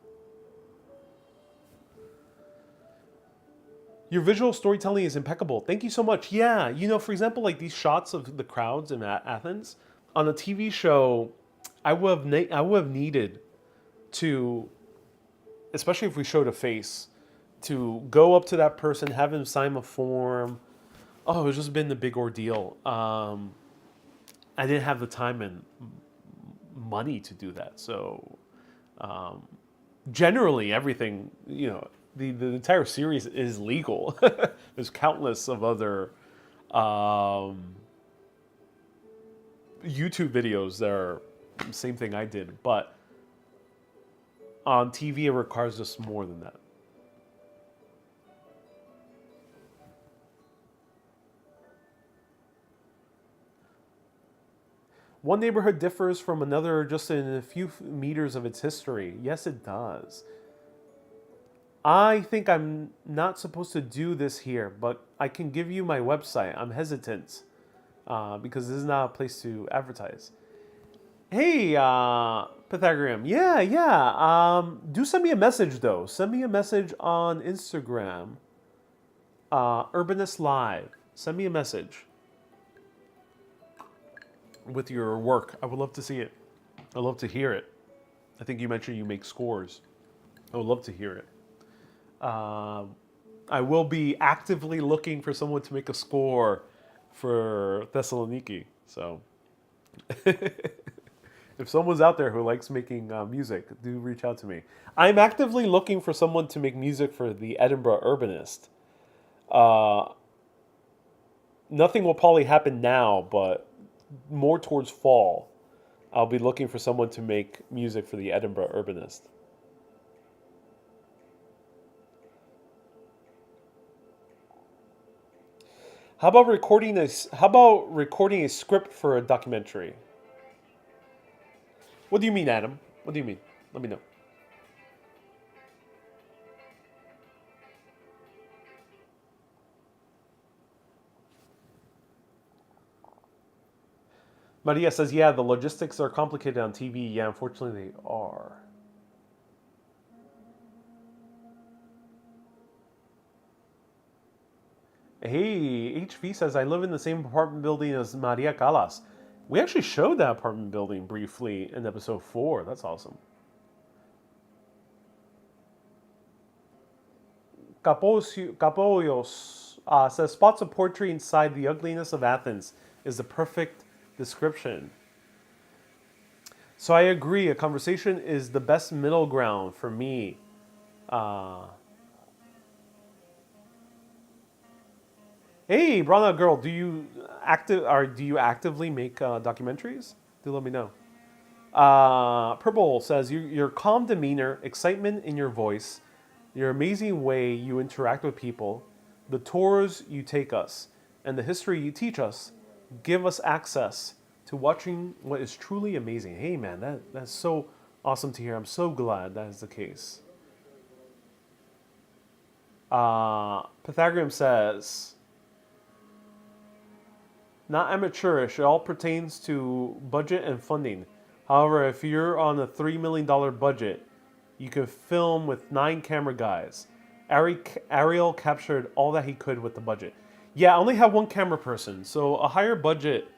Your visual storytelling is impeccable. Thank you so much. Yeah, for example, like these shots of the crowds in Athens on a TV show, I would have needed to, especially if we showed a face, to go up to that person, have him sign a form. Oh, it's just been a big ordeal. I didn't have the time and money to do that. So generally, everything, the entire series is legal. There's countless of other YouTube videos that are the same thing I did, but on TV it requires us more than that. One neighborhood differs from another just in a few meters of its history. Yes, it does. I think I'm not supposed to do this here, but I can give you my website. I'm hesitant because this is not a place to advertise. Hey, Pythagorean. Yeah. Do send me a message, though. Send me a message on Instagram. Urbanist Live. Send me a message with your work. I would love to see it. I'd love to hear it. I think you mentioned you make scores. I would love to hear it. I will be actively looking for someone to make a score for Thessaloniki. So, if someone's out there who likes making music, do reach out to me. I'm actively looking for someone to make music for the Edinburgh Urbanist. Nothing will probably happen now, but more towards fall, I'll be looking for someone to make music for the Edinburgh Urbanist. How about recording a script for a documentary? What do you mean, Adam? What do you mean? Let me know. Maria says, yeah, the logistics are complicated on TV. Yeah, unfortunately they are. Hey, HV says, I live in the same apartment building as Maria Callas. We actually showed that apartment building briefly in episode 4. That's awesome. Capollos says, spots of poetry inside the ugliness of Athens is the perfect description. So I agree. A conversation is the best middle ground for me. Hey, Brana girl, do you actively make documentaries? Do let me know. Purple says your calm demeanor, excitement in your voice, your amazing way you interact with people, the tours you take us, and the history you teach us give us access to watching what is truly amazing. Hey man, that's so awesome to hear. I'm so glad that is the case. Pythagorean says, not amateurish, it all pertains to budget and funding. However, if you're on a $3 million budget, you can film with 9 camera guys. Ariel captured all that he could with the budget. Yeah, I only have 1 camera person, so a higher budget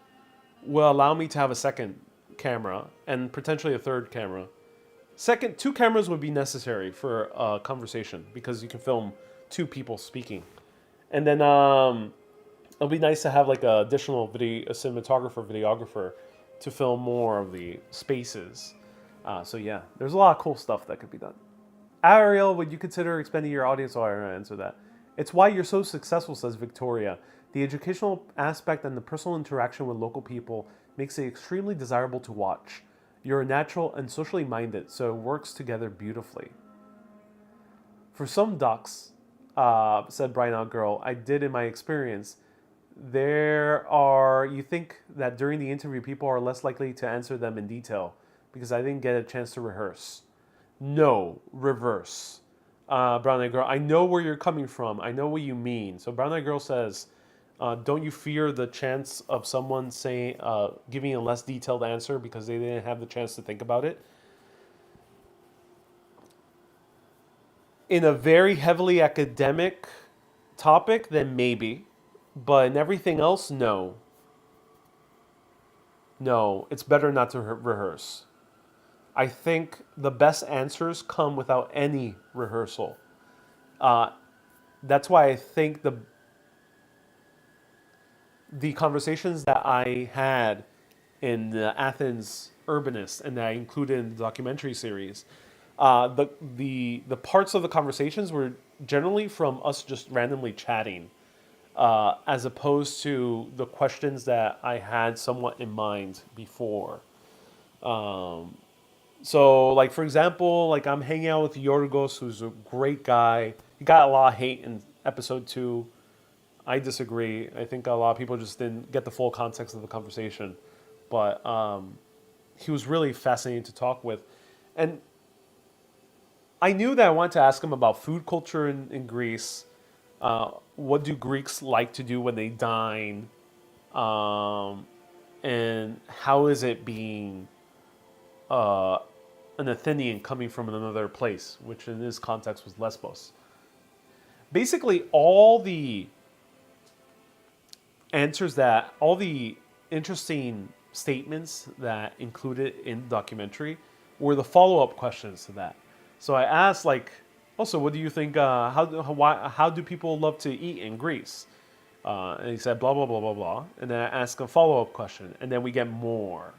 will allow me to have a second camera and potentially a third camera. 2 cameras would be necessary for a conversation because you can film 2 people speaking. And then it'll be nice to have like a additional cinematographer, videographer to film more of the spaces. So yeah, there's a lot of cool stuff that could be done. Ariel, would you consider expanding your audience? Oh, I already answered that. It's why you're so successful, says Victoria. The educational aspect and the personal interaction with local people makes it extremely desirable to watch. You're natural and socially minded, so it works together beautifully. For some docs, said Brian Out Girl, I did in my experience, you think that during the interview people are less likely to answer them in detail because I didn't get a chance to rehearse. No, reverse. Brown Eyed Girl, I know where you're coming from. I know what you mean. So Brown Eyed Girl says, don't you fear the chance of someone giving a less detailed answer because they didn't have the chance to think about it? In a very heavily academic topic, then maybe. But in everything else, no. No, it's better not to rehearse. I think the best answers come without any rehearsal. Uh, that's why I think the conversations that I had in the Athens Urbanist and that I included in the documentary series, the parts of the conversations were generally from us just randomly chatting, as opposed to the questions that I had somewhat in mind before. So, like for example, like I'm hanging out with Yorgos, who's a great guy. He got a lot of hate in episode 2. I disagree. I think a lot of people just didn't get the full context of the conversation, but he was really fascinating to talk with, and I knew that I wanted to ask him about food culture in Greece. What do Greeks like to do when they dine, um, and how is it being uh, an Athenian coming from another place, which in this context was Lesbos. Basically, all the interesting statements that included in the documentary were the follow-up questions to that. So I asked, like, also, what do you think? How do people love to eat in Greece? And he said blah blah blah blah blah. And then I asked a follow-up question, and then we get more.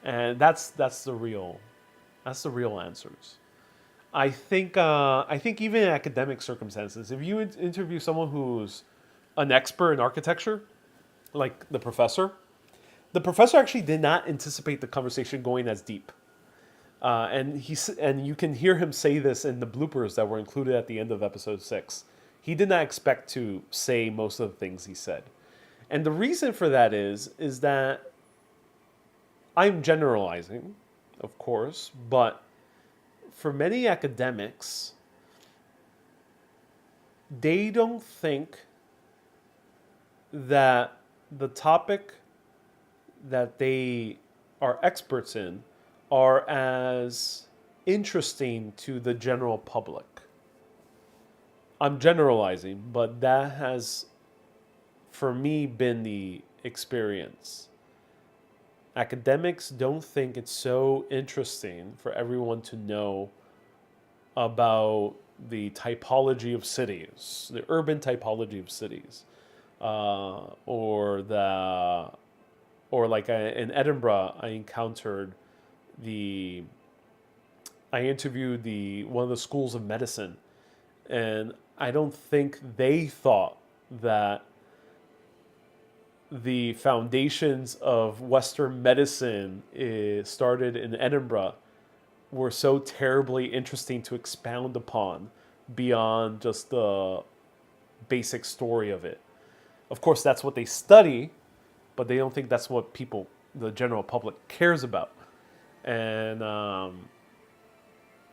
And that's the real answers. I think even in academic circumstances, if you interview someone who's an expert in architecture, like the professor actually did not anticipate the conversation going as deep. And you can hear him say this in the bloopers that were included at the end of episode 6. He did not expect to say most of the things he said, and the reason for that is that I'm generalizing, of course, but for many academics, they don't think that the topic that they are experts in are as interesting to the general public. I'm generalizing, but that has, for me, been the experience. Academics don't think it's so interesting for everyone to know about the typology of cities, the urban typology of cities, or like in Edinburgh, I interviewed the one of the schools of medicine, and I don't think they thought that the foundations of Western medicine started in Edinburgh were so terribly interesting to expound upon beyond just the basic story of it. Of course, that's what they study, but they don't think that's what the general public, cares about. And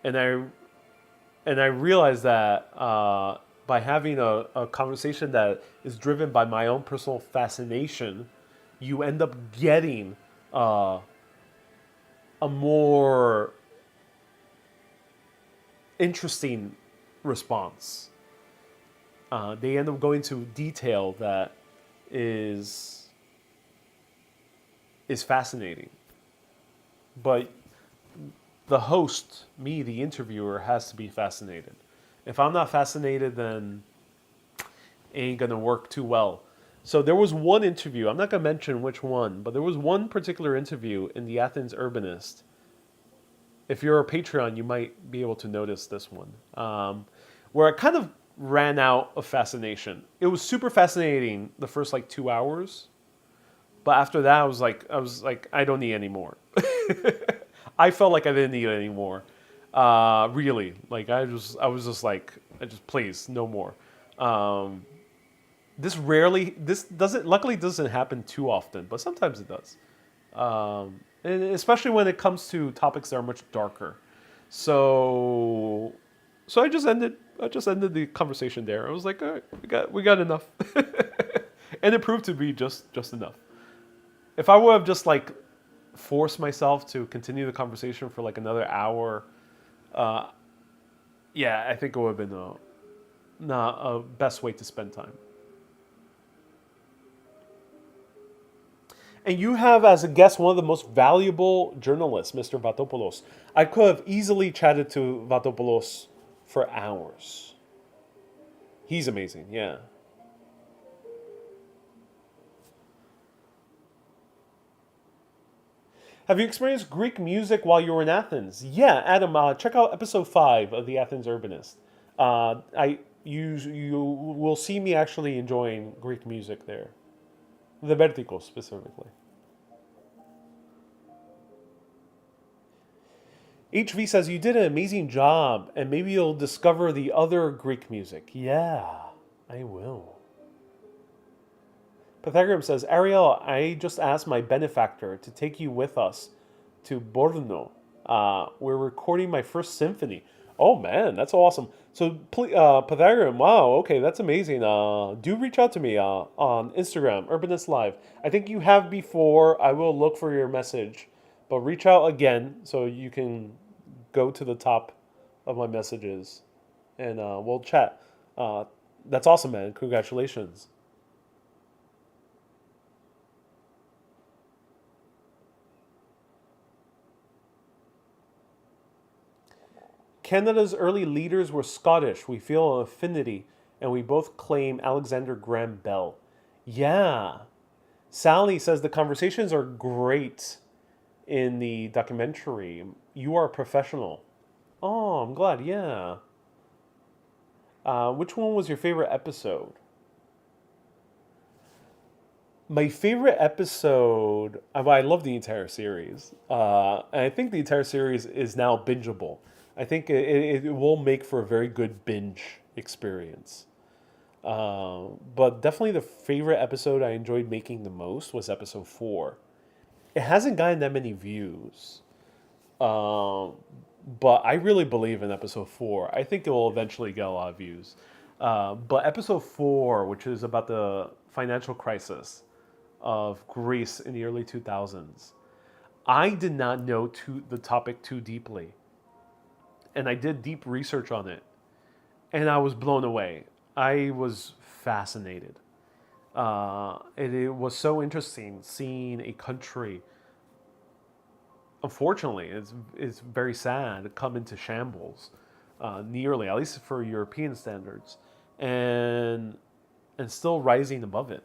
and I realized that by having a conversation that is driven by my own personal fascination, you end up getting a more interesting response. They end up going to detail that is fascinating. But the host, me, the interviewer, has to be fascinated. If I'm not fascinated, then it ain't gonna work too well. So there was one interview, I'm not gonna mention which one, but there was one particular interview in the Athens Urbanist. If you're a Patreon, you might be able to notice this one, where I kind of ran out of fascination. It was super fascinating the first like 2 hours, but after that, I was like, I don't need any more. I felt like I didn't need any more. Really, like I was just like, please, no more. Luckily doesn't happen too often, but sometimes it does. And especially when it comes to topics that are much darker. So I just ended the conversation there. I was like, all right, we got enough. And it proved to be just enough. If I would have just like forced myself to continue the conversation for like another hour, Yeah, I think it would have been not a best way to spend time. And you have as a guest one of the most valuable journalists, Mr. Vatopoulos. I could have easily chatted to Vatopoulos for hours. He's amazing, yeah. Have you experienced Greek music while you were in Athens? Yeah, Adam, check out episode 5 of the Athens Urbanist. You will see me actually enjoying Greek music there. The Verticos specifically. HV says you did an amazing job, and maybe you'll discover the other Greek music. Yeah, I will. Pythagoras says, Ariel, I just asked my benefactor to take you with us to Borno. We're recording my first symphony. Oh man, that's awesome. So, Pythagoras, wow, okay, that's amazing. Do reach out to me on Instagram, Urbanist Live. I think you have before. I will look for your message, but reach out again so you can go to the top of my messages, and we'll chat. That's awesome, man. Congratulations. Canada's early leaders were Scottish. We feel an affinity, and we both claim Alexander Graham Bell. Yeah. Sally says the conversations are great in the documentary. You are a professional. Oh, I'm glad. Yeah. Which one was your favorite episode? My favorite episode. I love the entire series. And I think the entire series is now bingeable. I think it will make for a very good binge experience. But definitely the favorite episode I enjoyed making the most was episode 4. It hasn't gotten that many views. Um, but I really believe in episode 4. I think it will eventually get a lot of views. But episode 4, which is about the financial crisis of Greece in the early 2000s, I did not know the topic too deeply. And I did deep research on it. And I was blown away. I was fascinated. It was so interesting seeing a country, unfortunately, it's very sad, come into shambles, nearly, at least for European standards, and still rising above it,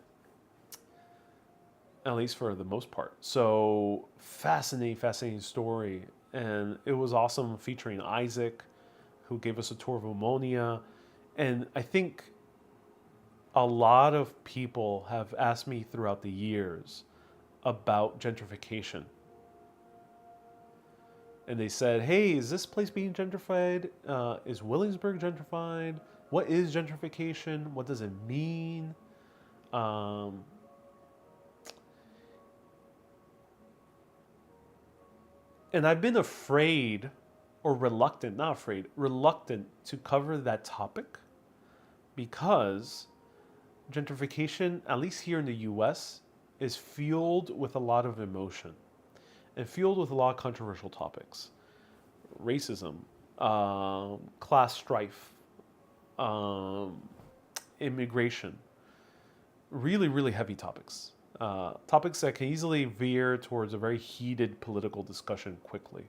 at least for the most part. So fascinating story, and it was awesome featuring Isaac, who gave us a tour of Omonia, and I think a lot of people have asked me throughout the years about gentrification. And they said, hey, is this place being gentrified? Is Williamsburg gentrified? What is gentrification? What does it mean? Um, and I've been afraid, or reluctant, not afraid, reluctant to cover that topic because gentrification, at least here in the US, is fueled with a lot of emotion and fueled with a lot of controversial topics. Racism, class strife, um, immigration. Really, really heavy topics. Topics that can easily veer towards a very heated political discussion quickly.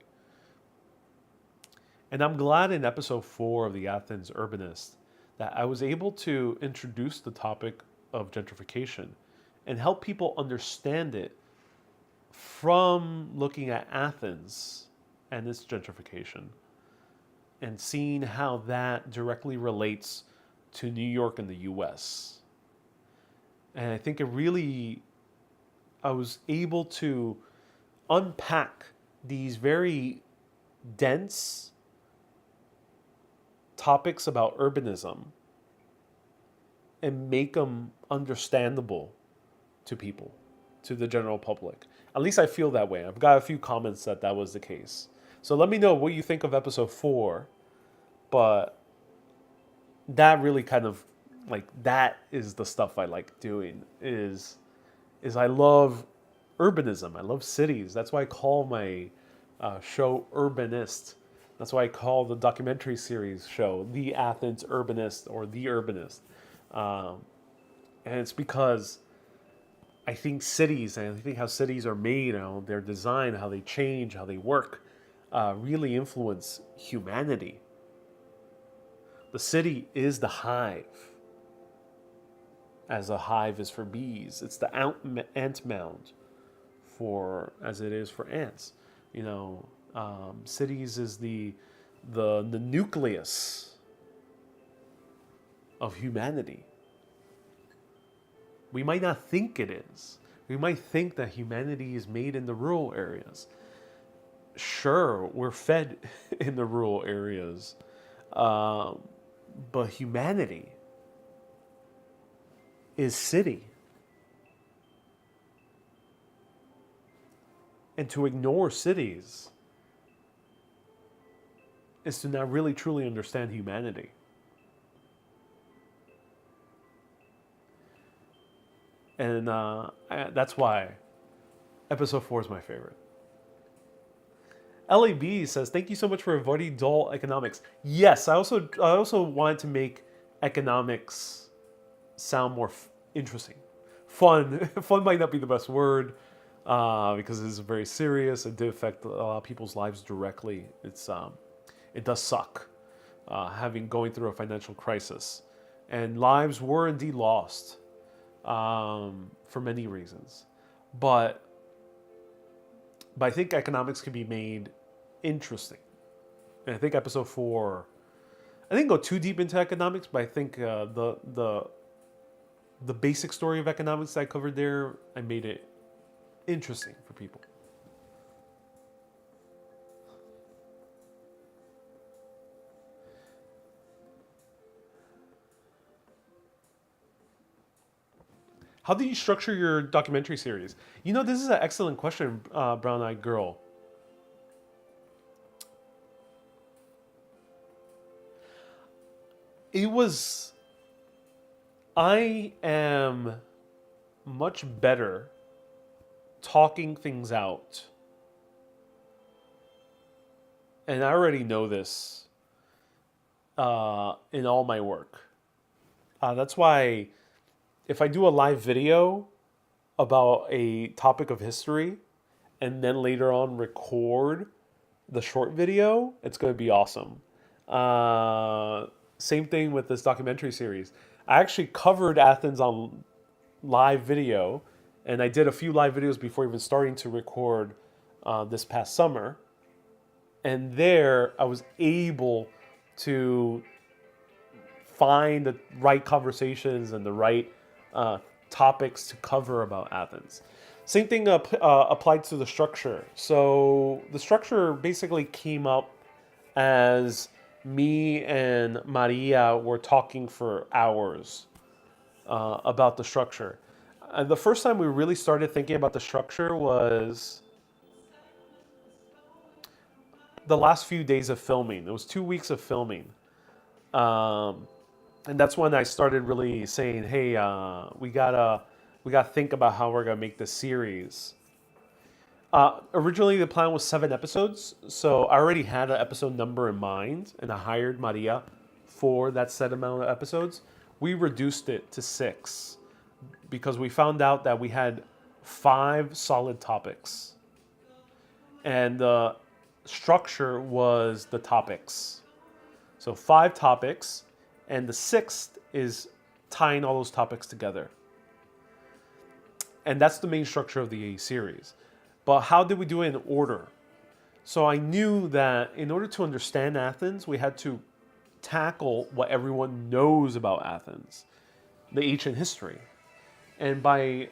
And I'm glad in episode 4 of the Athens Urbanist that I was able to introduce the topic of gentrification and help people understand it from looking at Athens and its gentrification and seeing how that directly relates to New York and the US. And I think I was able to unpack these very dense topics about urbanism and make them understandable to people, to the general public. At least I feel that way. I've got a few comments that was the case. So let me know what you think of episode 4. But that really kind of that is the stuff I like doing is I love urbanism. I love cities. That's why I call my show Urbanist. That's why I call the documentary series show The Athens Urbanist or The Urbanist. Um, and it's because I think cities, and I think how cities are made, how they're designed, how they change, how they work, really influence humanity. The city is the hive, as a hive is for bees. It's the ant mound for as it is for ants. You know, cities is the nucleus of humanity. We might not think it is. We might think that humanity is made in the rural areas. Sure, we're fed in the rural areas, um, but humanity is city. And to ignore cities is to not really truly understand humanity. And that's why episode 4 is my favorite. LAB says, "Thank you so much for avoiding dull economics." Yes, I also wanted to make economics sound more interesting, fun. Fun might not be the best word because it's very serious. It did affect a lot of people's lives directly. It does suck having going through a financial crisis, and lives were indeed lost for many reasons, but I think economics can be made interesting. And I think episode 4, I didn't go too deep into economics, but I think the basic story of economics that I covered there, I made it interesting for people. How do you structure your documentary series? You know, this is an excellent question, Brown Eyed Girl. I am much better talking things out. And I already know this in all my work. That's why if I do a live video about a topic of history and then later on record the short video, it's going to be awesome. Same thing with this documentary series. I actually covered Athens on live video, and I did a few live videos before even starting to record this past summer. And there I was able to find the right conversations and the right topics to cover about Athens. Same thing applied to the structure. So the structure basically came up as me and Maria were talking for hours about the structure. The first time we really started thinking about the structure was the last few days of filming. It was 2 weeks of filming. And that's when I started really saying, "Hey, we gotta think about how we're gonna make this series." Originally, the plan was 7 episodes, so I already had an episode number in mind, and I hired Maria for that set amount of episodes. We reduced it to 6 because we found out that we had 5 solid topics, and the structure was the topics. So 5 topics, and the 6th is tying all those topics together. And that's the main structure of the series. But how did we do it in order? So I knew that in order to understand Athens, we had to tackle what everyone knows about Athens, the ancient history. And by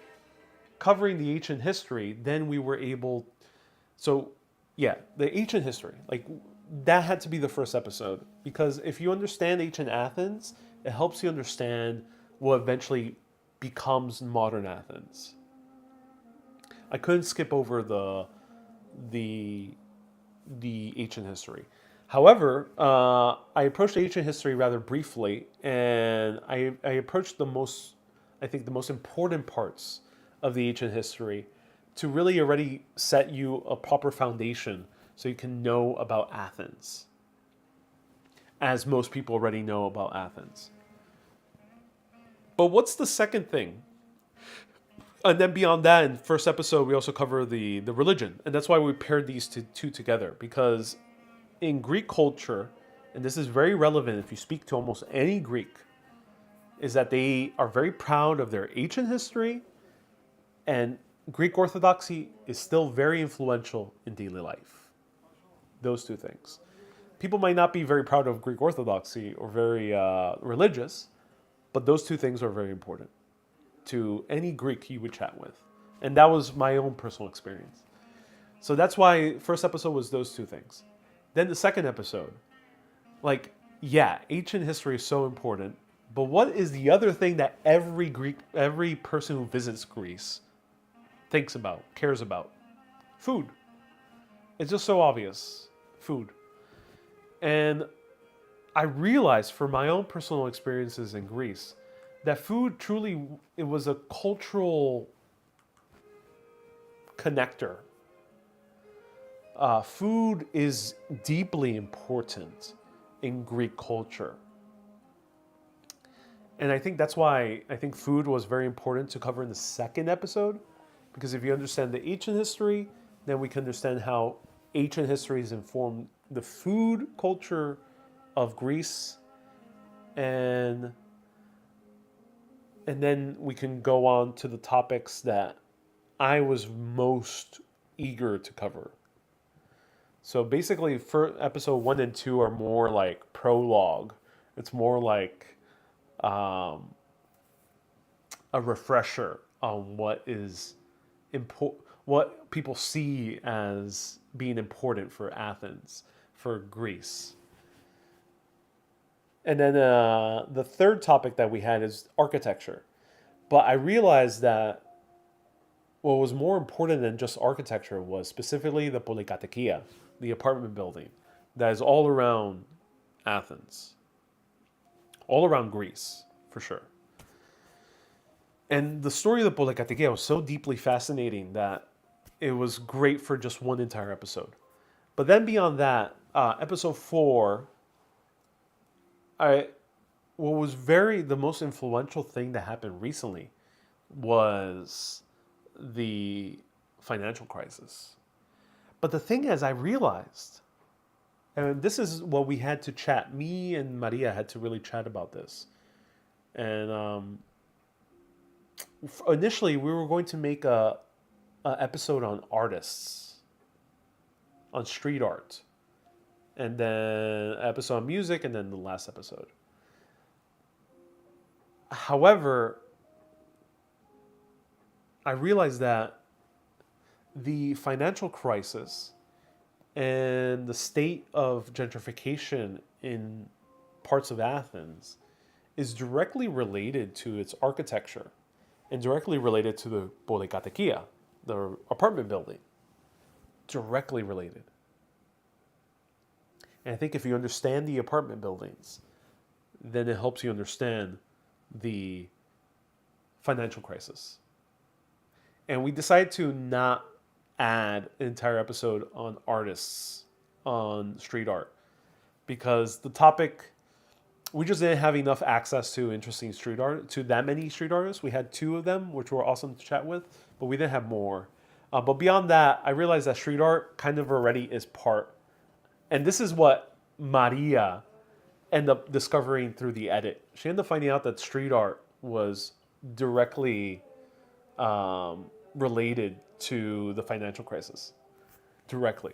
covering the ancient history, then we were able. So, yeah, the ancient history, like that had to be the first episode, because if you understand ancient Athens, it helps you understand what eventually becomes modern Athens. I couldn't skip over the ancient history. However, I approached ancient history rather briefly, and I approached the most important parts of the ancient history to really already set you a proper foundation so you can know about Athens. as most people already know about Athens. But what's the second thing? And then beyond that, in the first episode, we also cover the religion. And that's why we paired these two together. Because in Greek culture, and this is very relevant if you speak to almost any Greek, is that they are very proud of their ancient history, and Greek Orthodoxy is still very influential in daily life. Those two things. People might not be very proud of Greek Orthodoxy or very religious, but those two things are very important to any Greek you would chat with. And that was my own personal experience. So that's why first episode was those two things. Then the second episode, like, yeah, ancient history is so important, but what is the other thing that every person who visits Greece thinks about, cares about? Food. It's just so obvious. Food. And I realized from my own personal experiences in Greece that food truly, it was a cultural connector. Food is deeply important in Greek culture. And I think that's why I think food was very important to cover in the second episode. Because if you understand the ancient history, then we can understand how ancient history has informed the food culture of Greece. And then we can go on to the topics that I was most eager to cover. So basically, for episode 1 and 2 are more like prologue. It's more like a refresher on what is what people see as being important for Athens, for Greece. And then the third topic that we had is architecture. But I realized that what was more important than just architecture was specifically the polykatechia, the apartment building that is all around Athens, all around Greece, for sure. And the story of the polykatechia was so deeply fascinating that it was great for just one entire episode. But then beyond that, episode 4, what was the most influential thing that happened recently was the financial crisis. But the thing is, I realized, and this is what we had to chat, me and Maria had to really chat about this. And initially, we were going to make a episode on artists, on street art, and then an episode on music, and then the last episode. However, I realized that the financial crisis and the state of gentrification in parts of Athens is directly related to its architecture and directly related to the polykatechia, the apartment building. Directly related. And I think if you understand the apartment buildings, then it helps you understand the financial crisis. And we decided to not add an entire episode on artists, on street art, because the topic, we just didn't have enough access to interesting street art, to that many street artists. We had 2 of them, which were awesome to chat with, but we didn't have more. But beyond that, I realized that street art kind of already is part. And this is what Maria ended up discovering through the edit. She ended up finding out that street art was directly related to the financial crisis. Directly.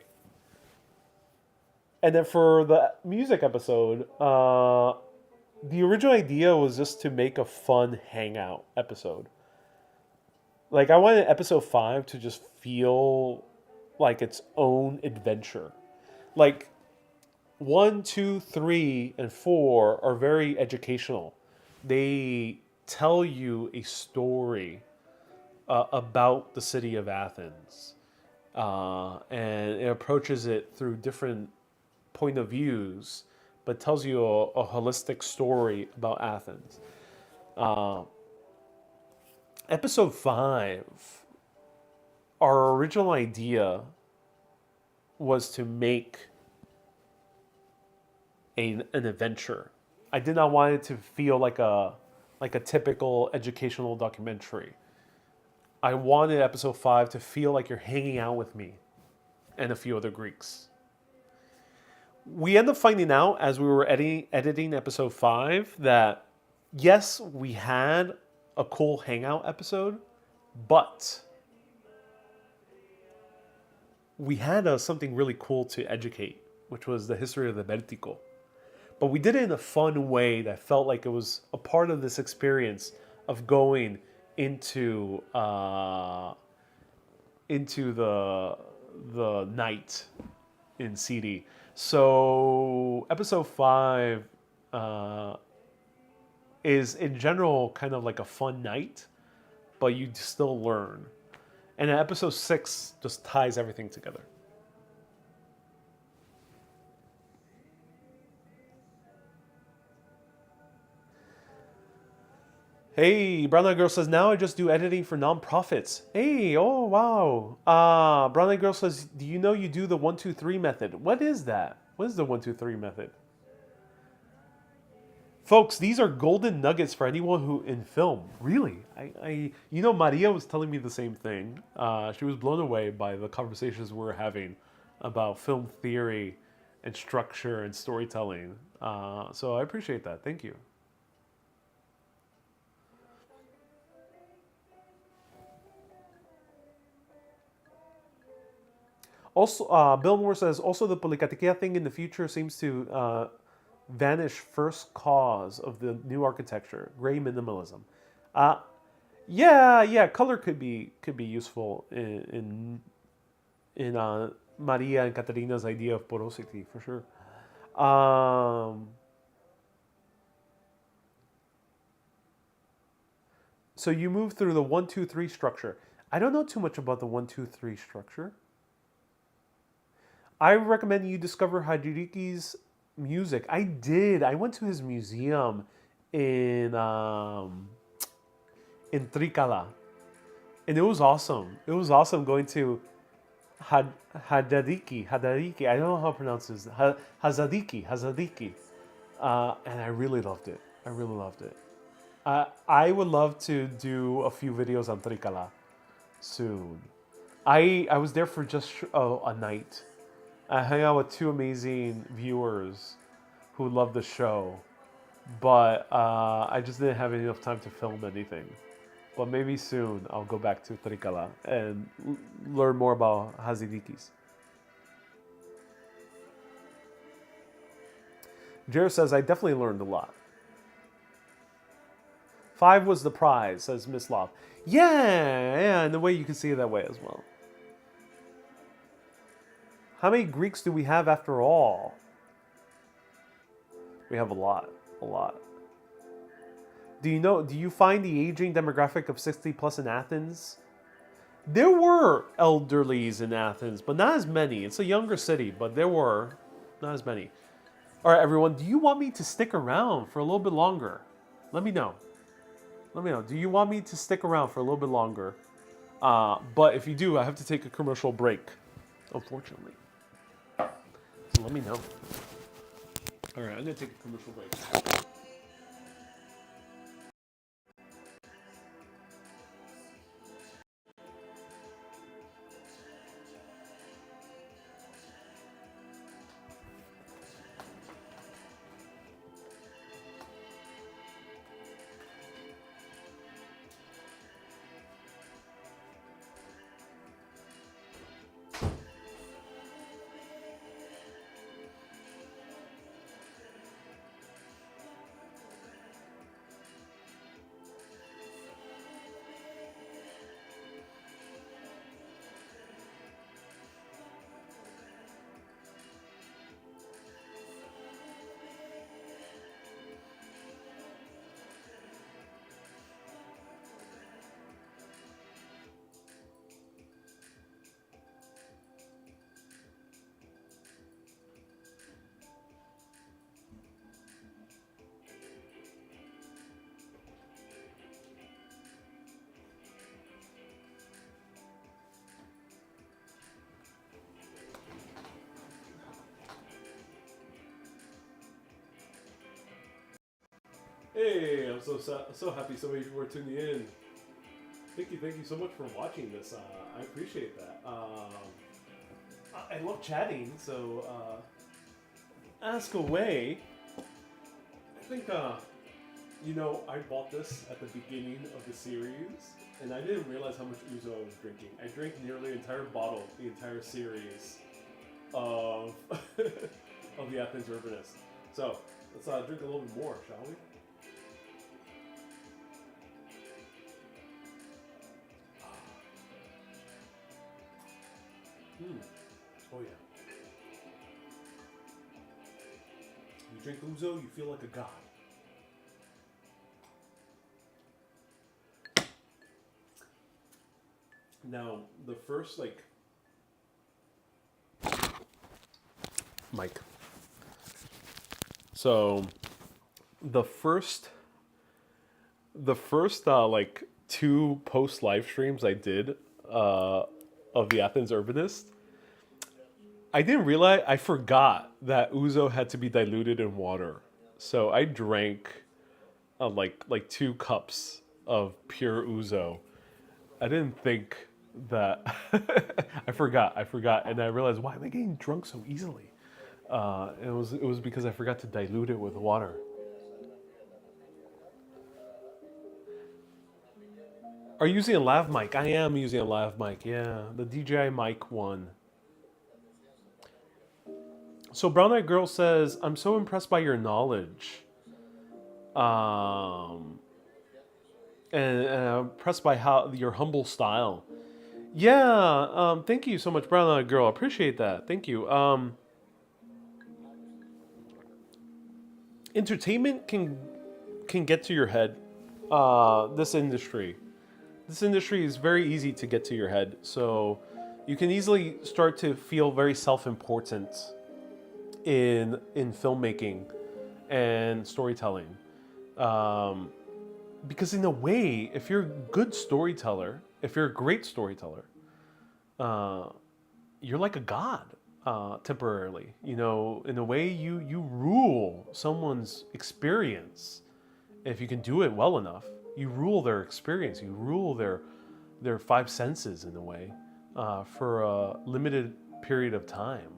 And then for the music episode, the original idea was just to make a fun hangout episode. Like, I wanted episode 5 to just feel like its own adventure. Like, 1, 2, 3, and 4 are very educational. They tell you a story about the city of Athens. And it approaches it through different point of views, but tells you a holistic story about Athens. Episode 5, our original idea was to make an adventure. I did not want it to feel like a typical educational documentary. I wanted episode 5 to feel like you're hanging out with me and a few other Greeks. We end up finding out as we were editing episode 5 that yes, we had a cool hangout episode, but we had something really cool to educate, which was the history of the Vertigo. But we did it in a fun way that felt like it was a part of this experience of going into the night in CD. So episode 5 is in general kind of like a fun night, but you still learn. And episode 6 just ties everything together. Hey, Brown Eyed Girl says, now I just do editing for nonprofits. Hey, oh, wow. Brown Eyed Girl says, do you know you do the 1, 2, 3 method? What is that? What is the 1, 2, 3 method? Folks, these are golden nuggets for anyone who in film. Really? Maria was telling me the same thing. She was blown away by the conversations we were having about film theory and structure and storytelling. So I appreciate that. Thank you. Also, Bill Moore says, also the Polikatekia thing in the future seems to vanish first cause of the new architecture, gray minimalism. Yeah, color could be useful in Maria and Katerina's idea of porosity, for sure. So you move through the 1, 2, 3 structure. I don't know too much about the 1, 2, 3 structure. I recommend you discover Hajiriki's music. I did. I went to his museum in Trikala, and it was awesome. It was awesome going to Hadariki. I don't know how to pronounce this. Hazadiki. And I really loved it. I would love to do a few videos on Trikala soon. I was there for just a night. I hung out with 2 amazing viewers who loved the show, but I just didn't have enough time to film anything. But maybe soon I'll go back to Trikala and learn more about Hazidikis. Jared says, I definitely learned a lot. 5 was the prize, says Miss Love. Yeah, in a way you can see it that way as well. How many Greeks do we have after all? We have a lot. Do you find the aging demographic of 60 plus in Athens? There were elderlies in Athens, but not as many. It's a younger city, but there were not as many. All right, everyone, do you want me to stick around for a little bit longer? Let me know. Do you want me to stick around for a little bit longer? But if you do, I have to take a commercial break, unfortunately. So let me know. All right, I'm going to take a commercial break. Hey, I'm so happy so many people are tuning in. Thank you so much for watching this. I appreciate that. I love chatting, so ask away. I think I bought this at the beginning of the series, and I didn't realize how much Ouzo I was drinking. I drank nearly an entire bottle, the entire series of of the Athens Urbanist. So let's drink a little bit more, shall we? Oh yeah. You drink Ouzo, you feel like a god. Now, the first Mike. So, the first two post live streams I did of the Athens Urbanist, I didn't realize, I forgot that Ouzo had to be diluted in water. So I drank like 2 cups of pure Ouzo. I didn't think that I forgot, and I realized, why am I getting drunk so easily? It was because I forgot to dilute it with water. Are you using a lav mic? I am using a lav mic. Yeah, the DJI Mic 1. So Brown Eyed Girl says, "I'm so impressed by your knowledge, and I'm impressed by how your humble style." Yeah, thank you so much, Brown Eyed Girl. I appreciate that. Thank you. Entertainment can get to your head. This industry is very easy to get to your head. So you can easily start to feel very self-important in filmmaking and storytelling. Because in a way, if you're a good storyteller, if you're a great storyteller, you're like a god temporarily. You know, in a way, you rule someone's experience. If you can do it well enough, you rule their experience. You rule their 5 senses in a way for a limited period of time.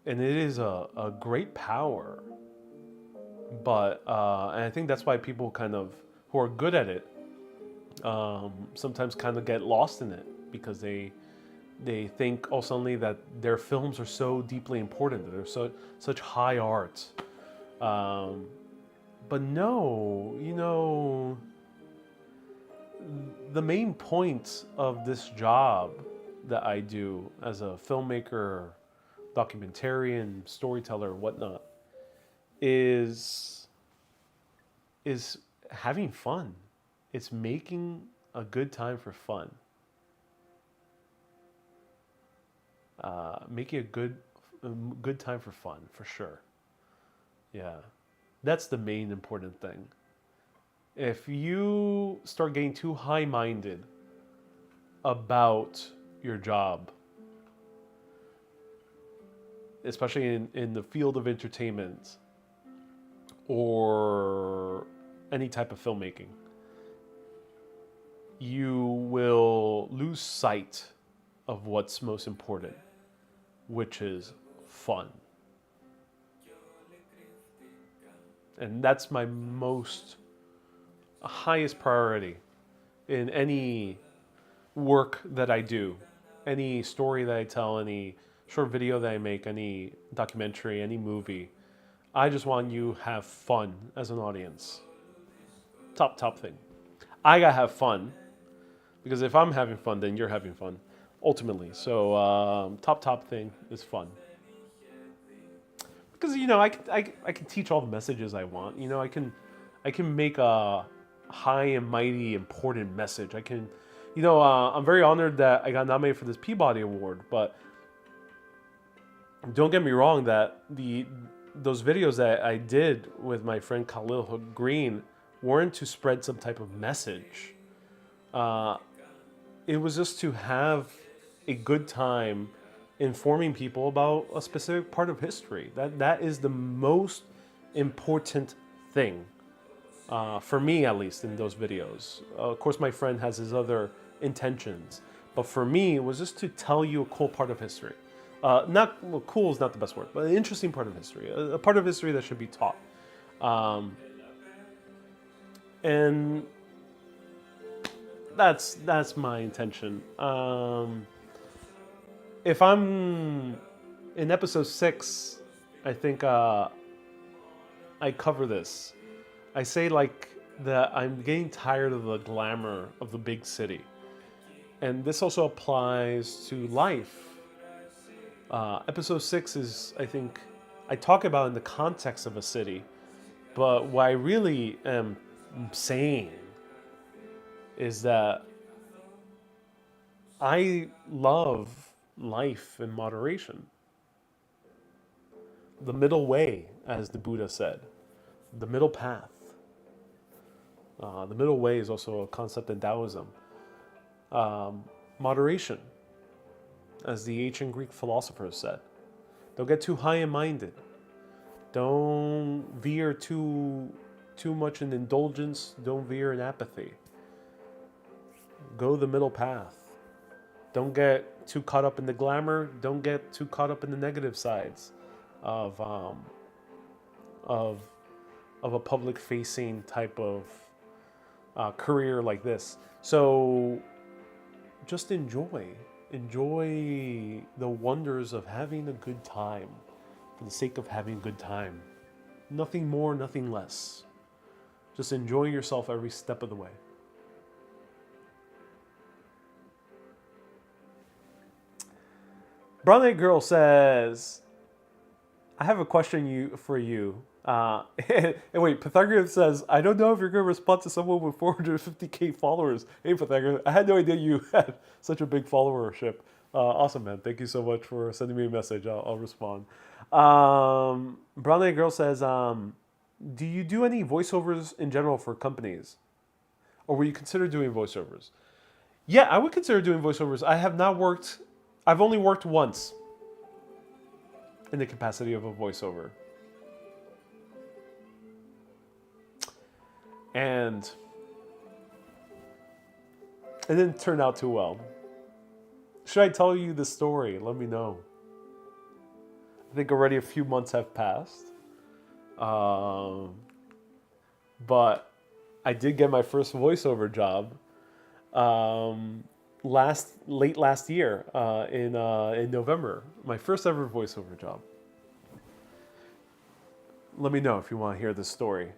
And it is a great power. But and I think that's why people kind of who are good at it sometimes kind of get lost in it, because they think suddenly that their films are so deeply important, that they're such high art. But no, the main point of this job that I do as a filmmaker, documentarian, storyteller, whatnot, is having fun. It's making a good time for fun. Making a good time for fun, for sure. Yeah, that's the main important thing. If you start getting too high-minded about your job, especially in the field of entertainment or any type of filmmaking, you will lose sight of what's most important, which is fun. And that's my highest priority in any work that I do, any story that I tell, any short video that I make, any documentary, any movie. I just want you to have fun as an audience. Top thing. I gotta have fun, because if I'm having fun, then you're having fun, ultimately. So top thing is fun. Because I can teach all the messages I want. I can make a high and mighty important message. I can, I'm very honored that I got nominated for this Peabody Award. But don't get me wrong, that those videos that I did with my friend Khalil Green weren't to spread some type of message. It was just to have a good time informing people about a specific part of history. That is the most important thing for me at least in those videos. Of course, my friend has his other intentions, but for me, it was just to tell you a cool part of history. Not well, cool is not the best word, but an interesting part of history, a part of history that should be taught. And that's my intention. If I'm in episode 6, I think I cover this. I say like that I'm getting tired of the glamour of the big city, and this also applies to life. Episode 6 is, I think, I talk about in the context of a city, but what I really am saying is that I love life in moderation. The middle way, as the Buddha said, the middle path. The middle way is also a concept in Taoism. Moderation, as the ancient Greek philosophers said. Don't get too high and minded. Don't veer too much in indulgence. Don't veer in apathy. Go the middle path. Don't get too caught up in the glamour. Don't get too caught up in the negative sides of a public-facing type of career like this. So just enjoy the wonders of having a good time for the sake of having a good time. Nothing more, nothing less. Just enjoy yourself every step of the way. Brown Eyed Girl says, I have a question for you. And wait, Pythagoras says, I don't know if you're going to respond to someone with 450k followers. Hey, Pythagoras, I had no idea you had such a big followership. Awesome, man. Thank you so much for sending me a message. I'll respond. Brown Eyed Girl says, do you do any voiceovers in general for companies? Or will you consider doing voiceovers? Yeah, I would consider doing voiceovers. I've only worked once in the capacity of a voiceover. And it didn't turn out too well. Should I tell you the story? Let me know. I think already a few months have passed. But I did get my first voiceover job late last year in November. My first ever voiceover job. Let me know if you want to hear this story.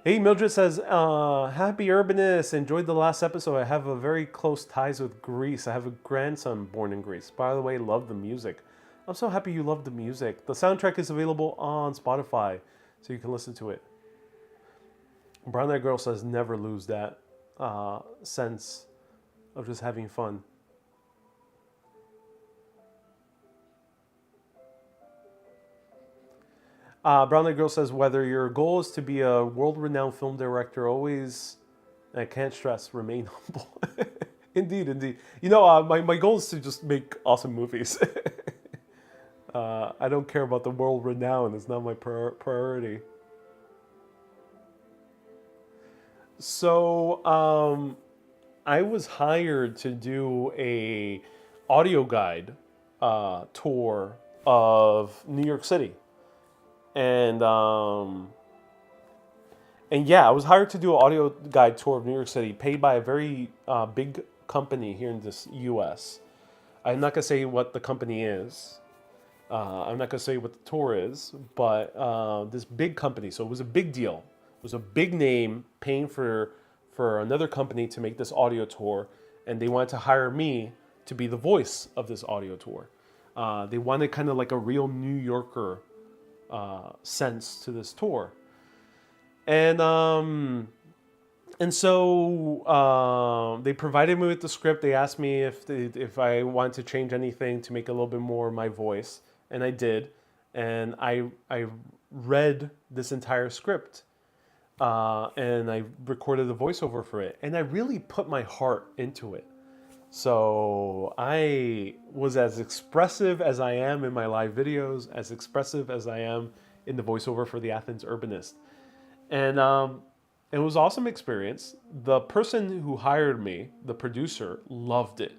Hey, Mildred says, happy Urbanist. Enjoyed the last episode. I have a very close ties with Greece. I have a grandson born in Greece. By the way, love the music. I'm so happy you love the music. The soundtrack is available on Spotify, so you can listen to it. Brown Eyed Girl says, never lose that sense of just having fun. Brown Eyed Girl says, whether your goal is to be a world-renowned film director, always, I can't stress, remain humble. Indeed. You know, my goal is to just make awesome movies. I don't care about the world renown. It's not my priority. So I was hired to do a audio guide tour of New York City. And yeah, I was hired to do an audio guide tour of New York City, paid by a very big company here in this U.S. I'm not going to say what the company is. I'm not going to say what the tour is, but this big company, so it was a big deal. It was a big name paying for another company to make this audio tour, and they wanted to hire me to be the voice of this audio tour. They wanted kind of like a real New Yorker sense to this tour. And so they provided me with the script. They asked me if I wanted to change anything to make a little bit more of my voice, and I did. And I read this entire script, and I recorded a voiceover for it, and I really put my heart into it. So I was as expressive as I am in my live videos, as expressive as I am in the voiceover for the Athens Urbanist. And it was an awesome experience. The person who hired me, the producer, loved it.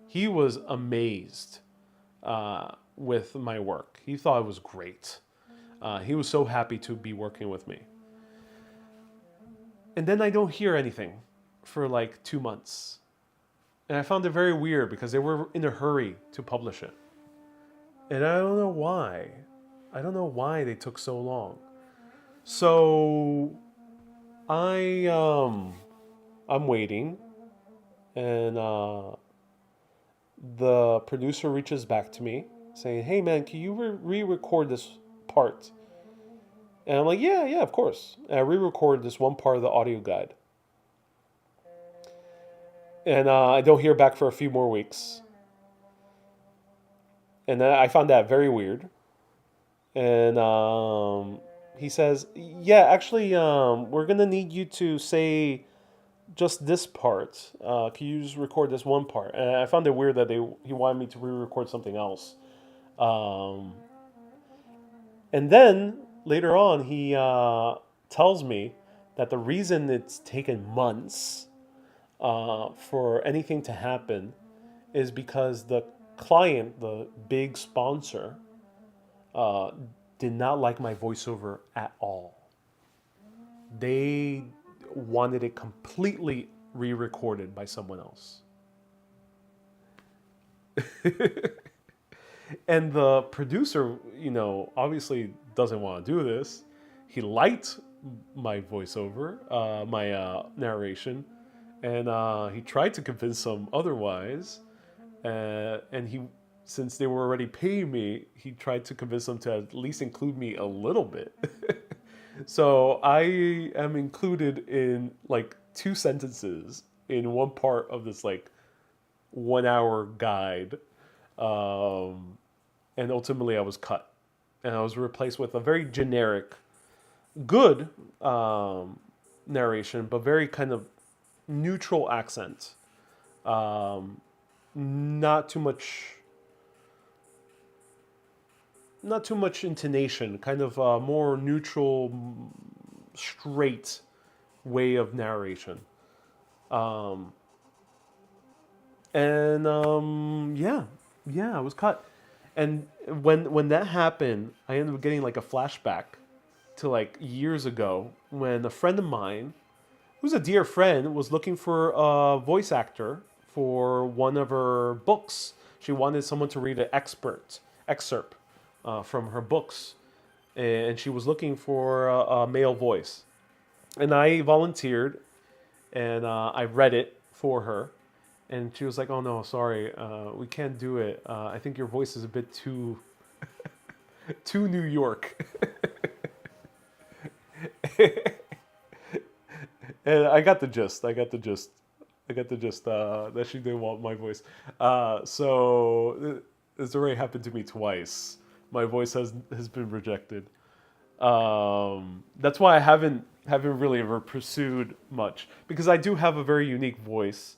He was amazed with my work. He thought it was great. He was so happy to be working with me. And then I don't hear anything for like 2 months. And I found it very weird because they were in a hurry to publish it. And I don't know why. I don't know why they took so long. So I'm waiting, and the producer reaches back to me saying, "Hey man, can you re-record this part?" And I'm like, "Yeah, of course." And I re-record this one part of the audio guide, and I don't hear back for a few more weeks, and then I found that very weird. And he says, "Yeah, actually, we're gonna need you to say just this part. Can you just record this one part?" And I found it weird that he wanted me to re-record something else. Um, and then later on, he tells me that the reason it's taken months for anything to happen is because the client, the big sponsor, uh, did not like my voiceover at all. They wanted it completely re-recorded by someone else. And the producer, obviously doesn't want to do this. He liked my voiceover, my narration, and he tried to convince them otherwise. And since they were already paying me, he tried to convince them to at least include me a little bit. So I am included in like 2 sentences in one part of this like 1 hour guide. Um, and ultimately I was cut. And I was replaced with a very generic, good narration, but very kind of neutral accent. Um, not too much. Not too much intonation, kind of more neutral, straight way of narration. Um, and yeah, I was cut. And when that happened, I ended up getting like a flashback to like years ago when a friend of mine, who's a dear friend, was looking for a voice actor for one of her books. She wanted someone to read an excerpt from her books, and she was looking for a male voice. And I volunteered, and I read it for her. And she was like, "Oh no, sorry, we can't do it. I think your voice is a bit too too New York." And I got the gist. That she didn't want my voice. So it's already happened to me twice. My voice has been rejected. That's why I haven't really ever pursued much, because I do have a very unique voice,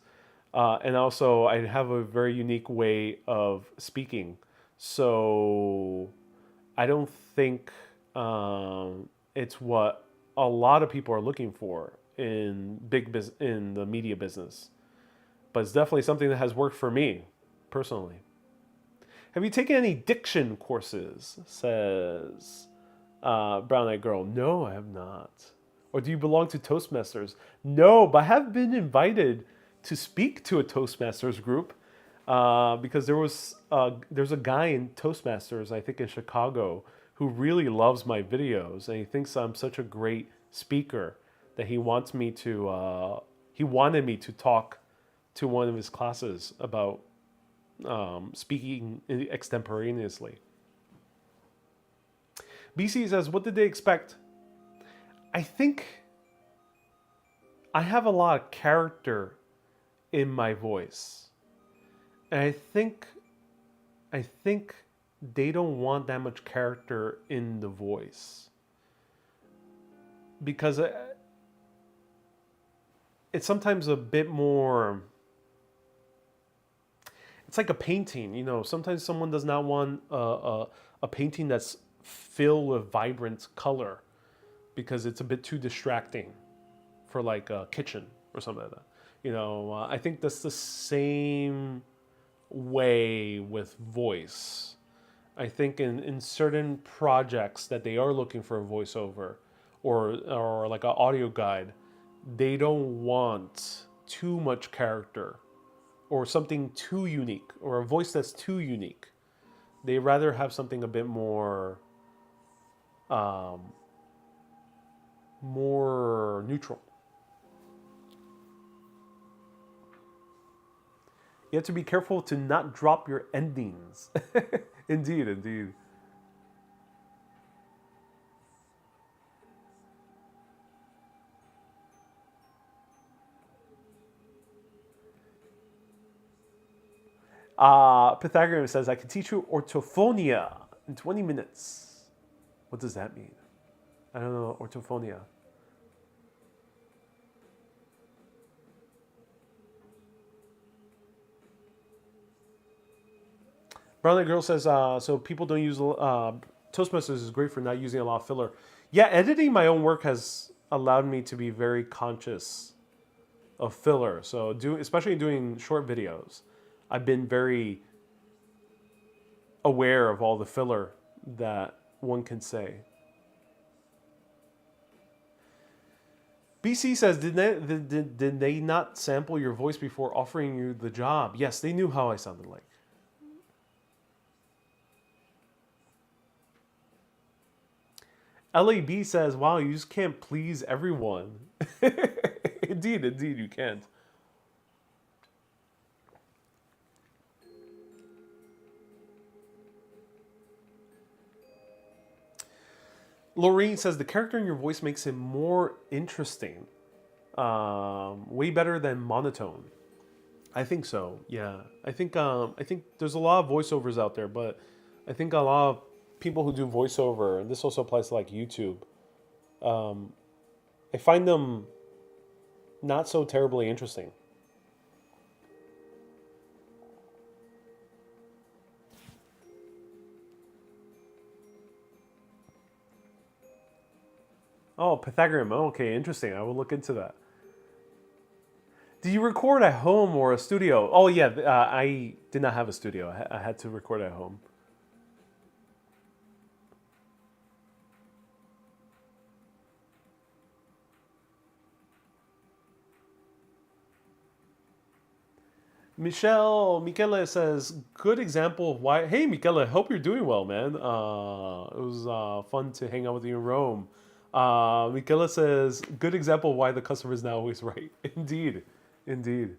and also I have a very unique way of speaking. So I don't think it's what a lot of people are looking for in the media business, but it's definitely something that has worked for me personally. Have you taken any diction courses? Says Brown Eyed Girl. No, I have not. Or do you belong to Toastmasters? No, but I have been invited to speak to a Toastmasters group because there's a guy in Toastmasters, I think in Chicago, who really loves my videos, and he thinks I'm such a great speaker that he wanted me to talk to one of his classes about speaking extemporaneously. BC says, "What did they expect?" I think I have a lot of character in my voice, and I think they don't want that much character in the voice because it's sometimes a bit more it's like a painting. You know, sometimes someone does not want a painting that's filled with vibrant color because it's a bit too distracting for like a kitchen or something like that. You know, I think that's the same way with voice. I think in certain projects that they are looking for a voiceover or like an audio guide, they don't want too much character or something too unique or a voice that's too unique. They rather have something a bit um, more neutral. You have to be careful to not drop your endings. Indeed, indeed. Pythagoras says, I can teach you orthophonia in 20 minutes. What does that mean? I don't know, orthophonia. Brownlee Girl says, so people don't use Toastmasters is great for not using a lot of filler. Yeah, editing my own work has allowed me to be very conscious of filler. So especially doing short videos, I've been very aware of all the filler that one can say. BC says, did they not sample your voice before offering you the job? Yes, they knew how I sounded like. LAB says, wow, you just can't please everyone. Indeed, indeed, you can't. Lorraine says, the character in your voice makes it more interesting. Way better than monotone. I think so, yeah. I think there's a lot of voiceovers out there, but I think a lot of people who do voiceover, and this also applies to like YouTube, I find them not so terribly interesting. Oh, Pythagorean. Okay, interesting. I will look into that. Do you record at home or a studio? Oh yeah, I did not have a studio. I had to record at home. Michele says, good example of why. Hey, Michele, hope you're doing well, man. It was fun to hang out with you in Rome. Michele says, good example of why the customer is not always right. Indeed, indeed.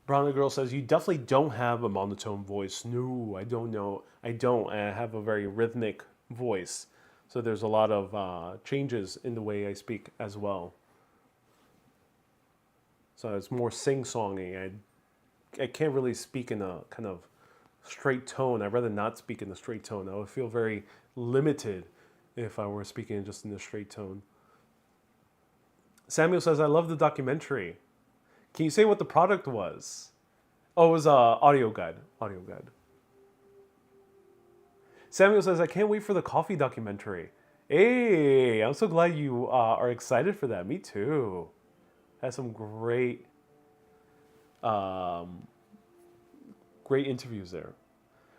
Brown Girl says, you definitely don't have a monotone voice. No, I don't know. I don't. I have a very rhythmic voice. So there's a lot of changes in the way I speak as well. So it's more sing-songy. I can't really speak in a kind of straight tone. I'd rather not speak in a straight tone. I would feel very limited if I were speaking just in a straight tone. Samuel says, I love the documentary. Can you say what the product was? Oh, it was audio guide. Audio guide. Samuel says, I can't wait for the coffee documentary. Hey, I'm so glad you are excited for that. Me too. Had some great, great interviews there.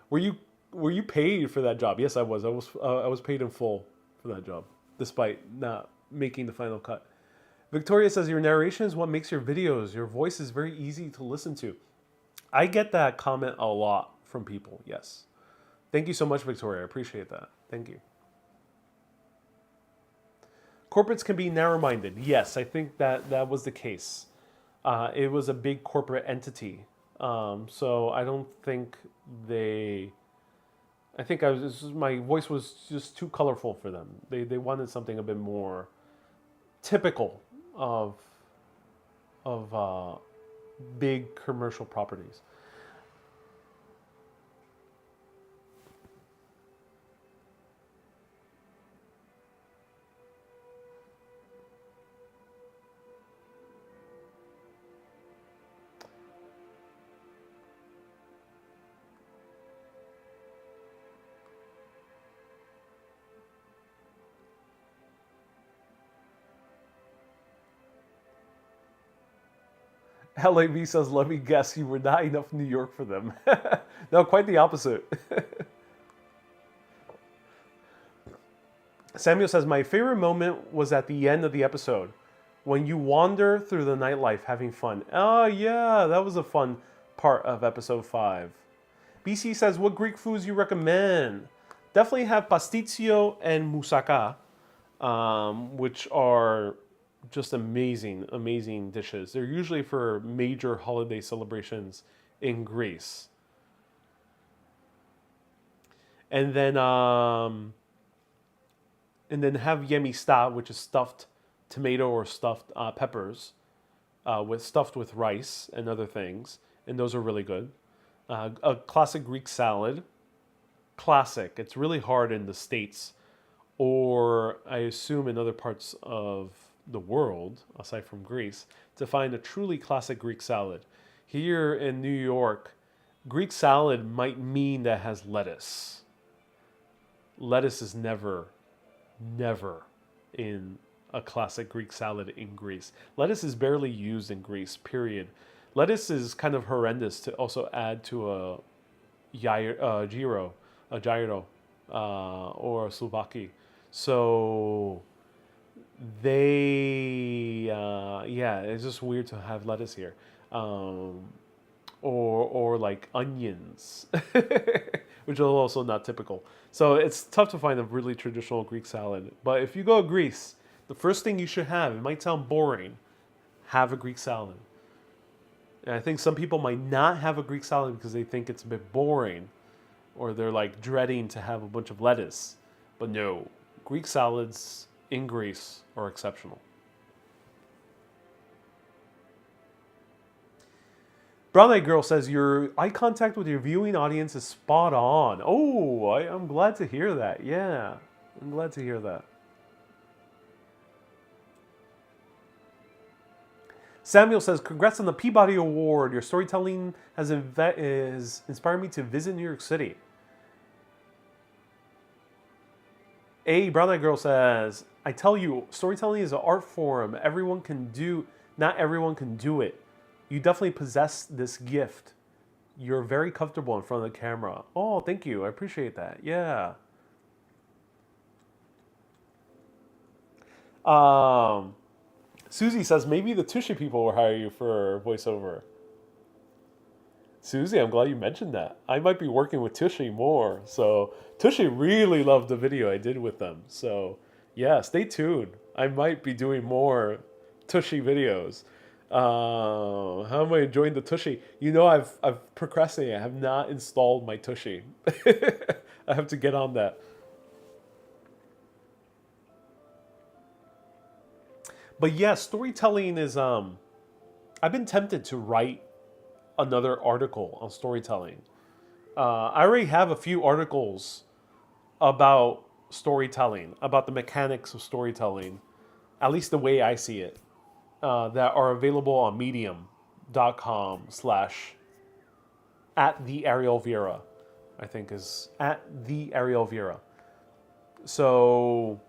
Were you paid for that job? Yes, I was. I was paid in full for that job, despite not making the final cut. Victoria says, your narration is what makes your videos. Your voice is very easy to listen to. I get that comment a lot from people, yes. Thank you so much, Victoria. I appreciate that. Thank you. Corporates can be narrow-minded. Yes, I think that was the case. It was a big corporate entity. So I don't think they... I think my voice was just too colorful for them. They wanted something a bit more typical of big commercial properties. LAV says, let me guess, you were not enough New York for them. No, quite the opposite. Samuel says, my favorite moment was at the end of the episode when you wander through the nightlife having fun. Oh, yeah, that was a fun part of episode 5. BC says, what Greek foods you recommend? Definitely have pasticcio and moussaka, which are just amazing, amazing dishes. They're usually for major holiday celebrations in Greece. And then have yemista, which is stuffed tomato or stuffed peppers, stuffed with rice and other things, and those are really good. A classic Greek salad, classic. It's really hard in the States, or I assume in other parts of the world, aside from Greece, to find a truly classic Greek salad. Here in New York, Greek salad might mean that it has lettuce. Lettuce is never in a classic Greek salad in Greece. Lettuce is barely used in Greece, period. Lettuce is kind of horrendous to also add to a gyro, or a souvlaki. So it's just weird to have lettuce here. Or like onions, which are also not typical. So it's tough to find a really traditional Greek salad. But if you go to Greece, the first thing you should have, it might sound boring, have a Greek salad. And I think some people might not have a Greek salad because they think it's a bit boring, or they're like dreading to have a bunch of lettuce. But no, Greek salads in Greece are exceptional. Brown Eyed Girl says, your eye contact with your viewing audience is spot on. Oh, I'm glad to hear that. Yeah, I'm glad to hear that. Samuel says, congrats on the Peabody Award. Your storytelling has inspired me to visit New York City. Brown Eyed Girl says, I tell you, storytelling is an art form. Not everyone can do it. You definitely possess this gift. You're very comfortable in front of the camera. Oh, thank you. I appreciate that. Yeah. Susie says, maybe the Tushy people will hire you for voiceover. Susie, I'm glad you mentioned that. I might be working with Tushy more. So Tushy really loved the video I did with them. So yeah, stay tuned. I might be doing more Tushy videos. How am I enjoying the Tushy? You know, I've procrastinated. I have not installed my Tushy. I have to get on that. But yeah, storytelling is I've been tempted to write another article on storytelling. I already have a few articles about storytelling, about the mechanics of storytelling, at least the way I see it, that are available on medium.com/ at the Ariel Vera, I think is at the Ariel Vera. So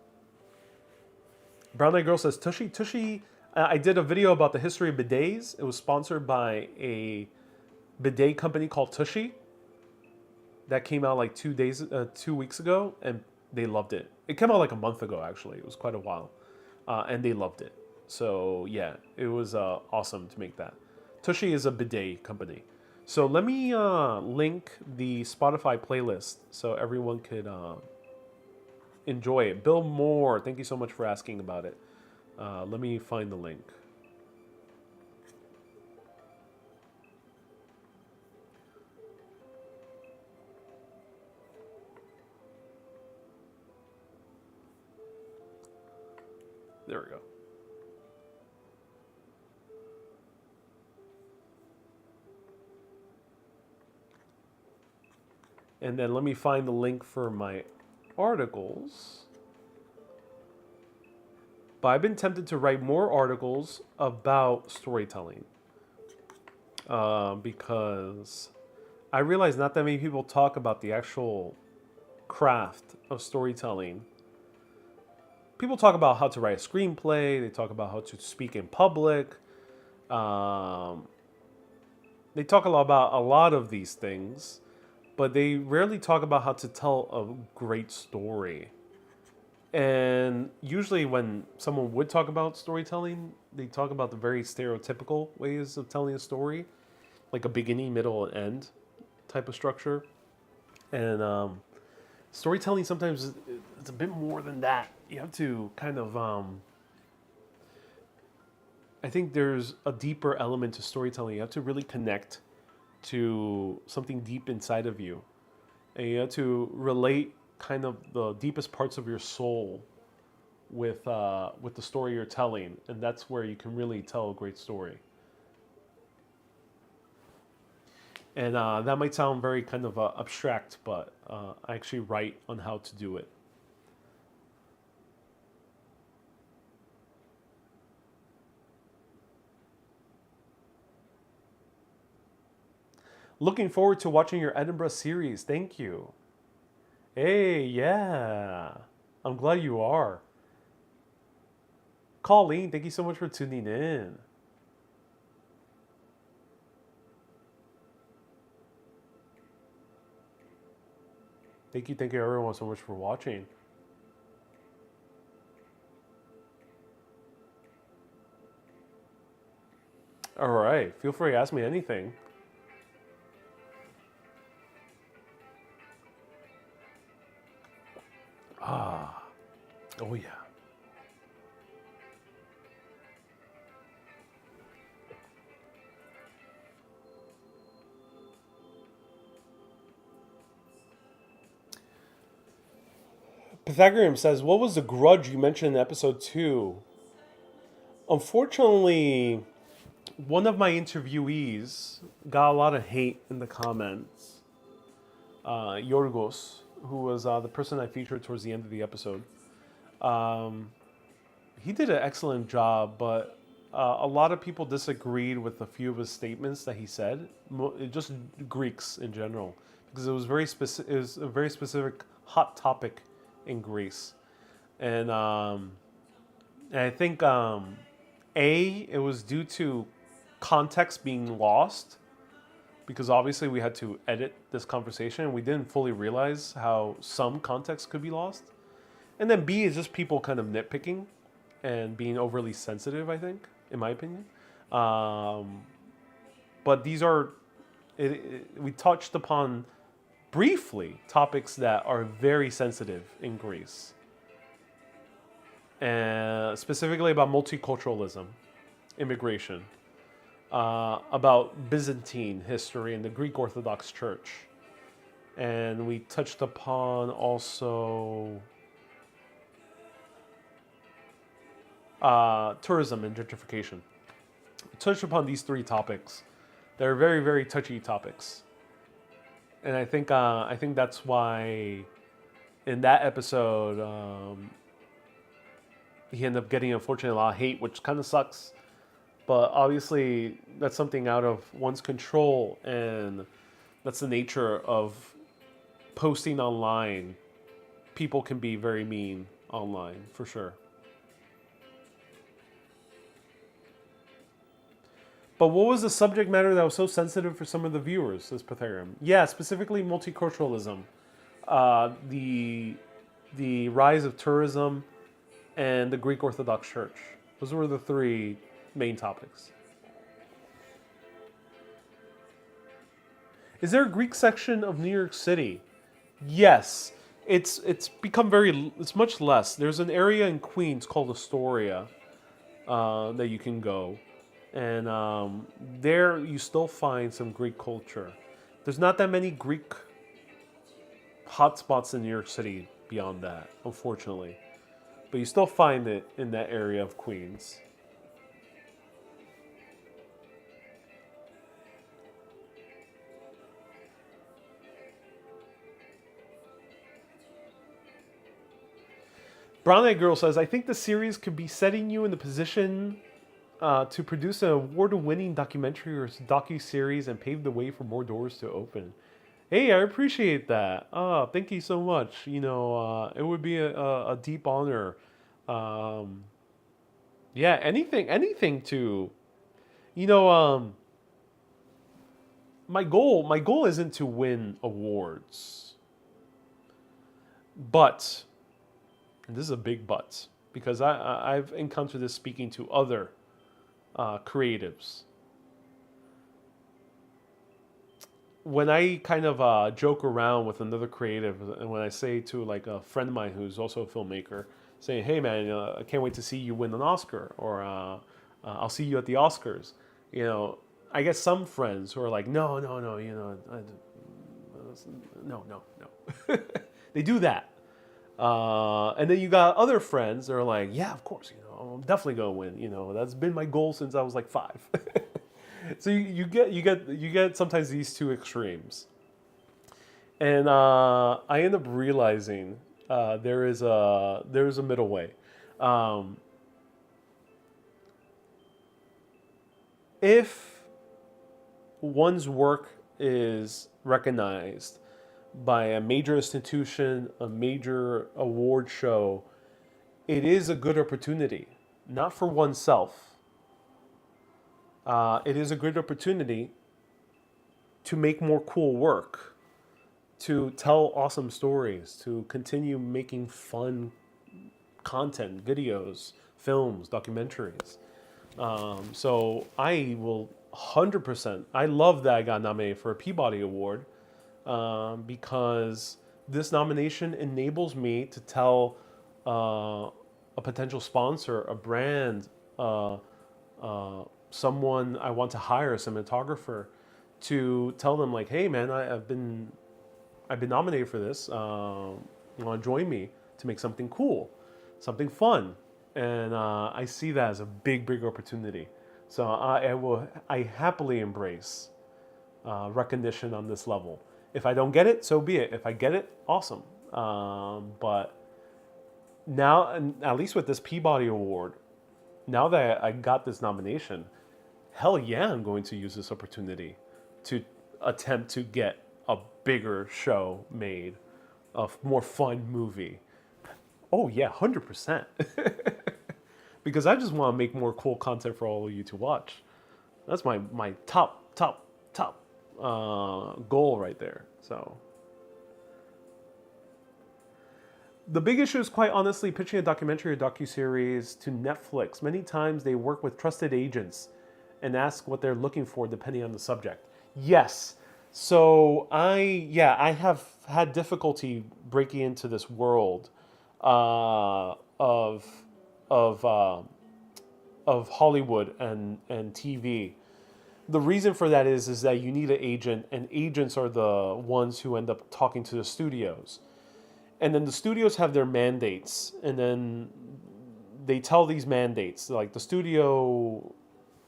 Brown Eyed Girl says, Tushy, I did a video about the history of bidets. It was sponsored by a bidet company called Tushy that came out like 2 weeks ago, and they loved it. It came out like a month ago, actually. It was quite a while, and they loved it. So yeah, it was awesome to make that. Tushy is a bidet company. So let me link the Spotify playlist so everyone could enjoy it. Bill Moore, thank you so much for asking about it. Let me find the link. There we go. And then let me find the link for my articles. But I've been tempted to write more articles about storytelling because I realize not that many people talk about the actual craft of storytelling. People talk about how to write a screenplay. They talk about how to speak in public. They talk a lot about a lot of these things, but they rarely talk about how to tell a great story. And usually, when someone would talk about storytelling, they talk about the very stereotypical ways of telling a story, like a beginning, middle, and end type of structure. And storytelling sometimes it's a bit more than that. You have to kind of I think there's a deeper element to storytelling. You have to really connect to something deep inside of you, and you have to relate kind of the deepest parts of your soul with the story you're telling, and that's where you can really tell a great story. And that might sound very kind of abstract, but I actually write on how to do it. Looking forward to watching your Edinburgh series. Thank you. Hey, yeah. I'm glad you are. Colleen, thank you so much for tuning in. Thank you everyone so much for watching. All right, feel free to ask me anything. Ah, oh yeah. Pythagorean says, "What was the grudge you mentioned in episode 2?" Unfortunately, one of my interviewees got a lot of hate in the comments. Yorgos, who was the person I featured towards the end of the episode, he did an excellent job, but a lot of people disagreed with a few of his statements that he said. Just Greeks in general, because it was very specific. It was a very specific hot topic in Greece, and I think it was due to context being lost, because obviously we had to edit this conversation and we didn't fully realize how some context could be lost. And then B is just people kind of nitpicking and being overly sensitive, I think, in my opinion. But these are, we touched upon briefly topics that are very sensitive in Greece. And specifically about multiculturalism, immigration, about Byzantine history and the Greek Orthodox Church. And we touched upon also tourism and gentrification. We touched upon these three topics. They're very, very touchy topics. And I think that's why in that episode, he ended up getting, unfortunately, a lot of hate, which kind of sucks. But obviously, that's something out of one's control, and that's the nature of posting online. People can be very mean online, for sure. But what was the subject matter that was so sensitive for some of the viewers, says Pythagorean? Yeah, specifically multiculturalism. The rise of tourism and the Greek Orthodox Church. Those were the three main topics. Is there a Greek section of New York City? Yes. It's become it's much less. There's an area in Queens called Astoria that you can go. And there you still find some Greek culture. There's not that many Greek hotspots in New York City beyond that, unfortunately. But you still find it in that area of Queens. Brown Eyed Girl says, I think the series could be setting you in the position to produce an award-winning documentary or docu-series and pave the way for more doors to open. Hey, I appreciate that. Thank you so much. It would be a deep honor. Um, yeah, anything to, you know, my goal isn't to win awards, but, and this is a big but, because I've encountered this speaking to other creatives. When I kind of joke around with another creative, and when I say to like a friend of mine who's also a filmmaker, saying, "Hey man, I can't wait to see you win an Oscar," or "I'll see you at the Oscars," you know, I get some friends who are like, "No, no, no, no, no, no." They do that, and then you got other friends that are like, "Yeah, of course, I'm definitely gonna win. That's been my goal since I was like 5." So you get sometimes these two extremes, and I end up realizing there is a middle way. Um, if one's work is recognized by a major institution, a major award show, it is a good opportunity, not for oneself. It is a good opportunity to make more cool work, to tell awesome stories, to continue making fun content, videos, films, documentaries. So I will 100%. I love that I got nominated for a Peabody Award because this nomination enables me to tell a potential sponsor, a brand, someone I want to hire, a cinematographer, to tell them like, hey man, I've been nominated for this. You want to join me to make something cool, something fun, and I see that as a big opportunity. So I happily embrace recognition on this level. If I don't get it, so be it. If I get it, awesome. But now, and at least with this Peabody Award, now that I got this nomination, hell yeah, I'm going to use this opportunity to attempt to get a bigger show made, a more fun movie. Oh yeah, 100%. Because I just want to make more cool content for all of you to watch. That's my top goal right there. So the big issue is quite honestly pitching a documentary or docuseries to Netflix. Many times they work with trusted agents and ask what they're looking for depending on the subject. Yes. So I have had difficulty breaking into this world of Hollywood and TV. The reason for that is that you need an agent, and agents are the ones who end up talking to the studios. And then the studios have their mandates, and then they tell these mandates. Like the studio,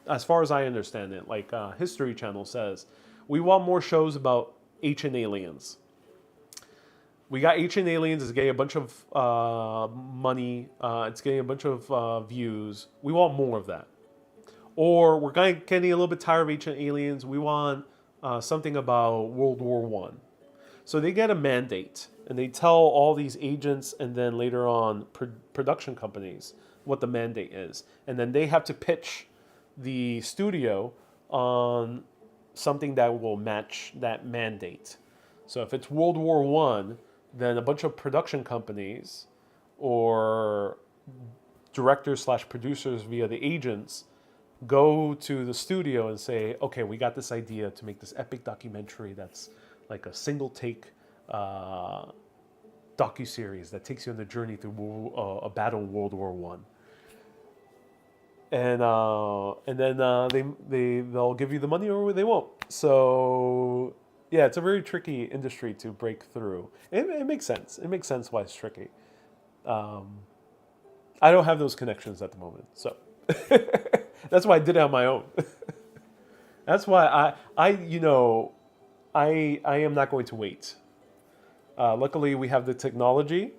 as far as I understand it, like History Channel says, we want more shows about ancient aliens. We got ancient aliens. It's getting a bunch of money. It's getting a bunch of views. We want more of that. Or we're getting a little bit tired of ancient aliens. We want something about World War One. So they get a mandate, and they tell all these agents and then later on production companies what the mandate is. And then they have to pitch the studio on something that will match that mandate. So if it's World War One, then a bunch of production companies or directors / producers via the agents go to the studio and say, okay, we got this idea to make this epic documentary that's like a single take docuseries that takes you on the journey through a battle in World War One. And then they'll give you the money or they won't. So yeah, it's a very tricky industry to break through. It makes sense. It makes sense why it's tricky. I don't have those connections at the moment, so that's why I did it on my own. That's why I am not going to wait. Luckily, we have the technology.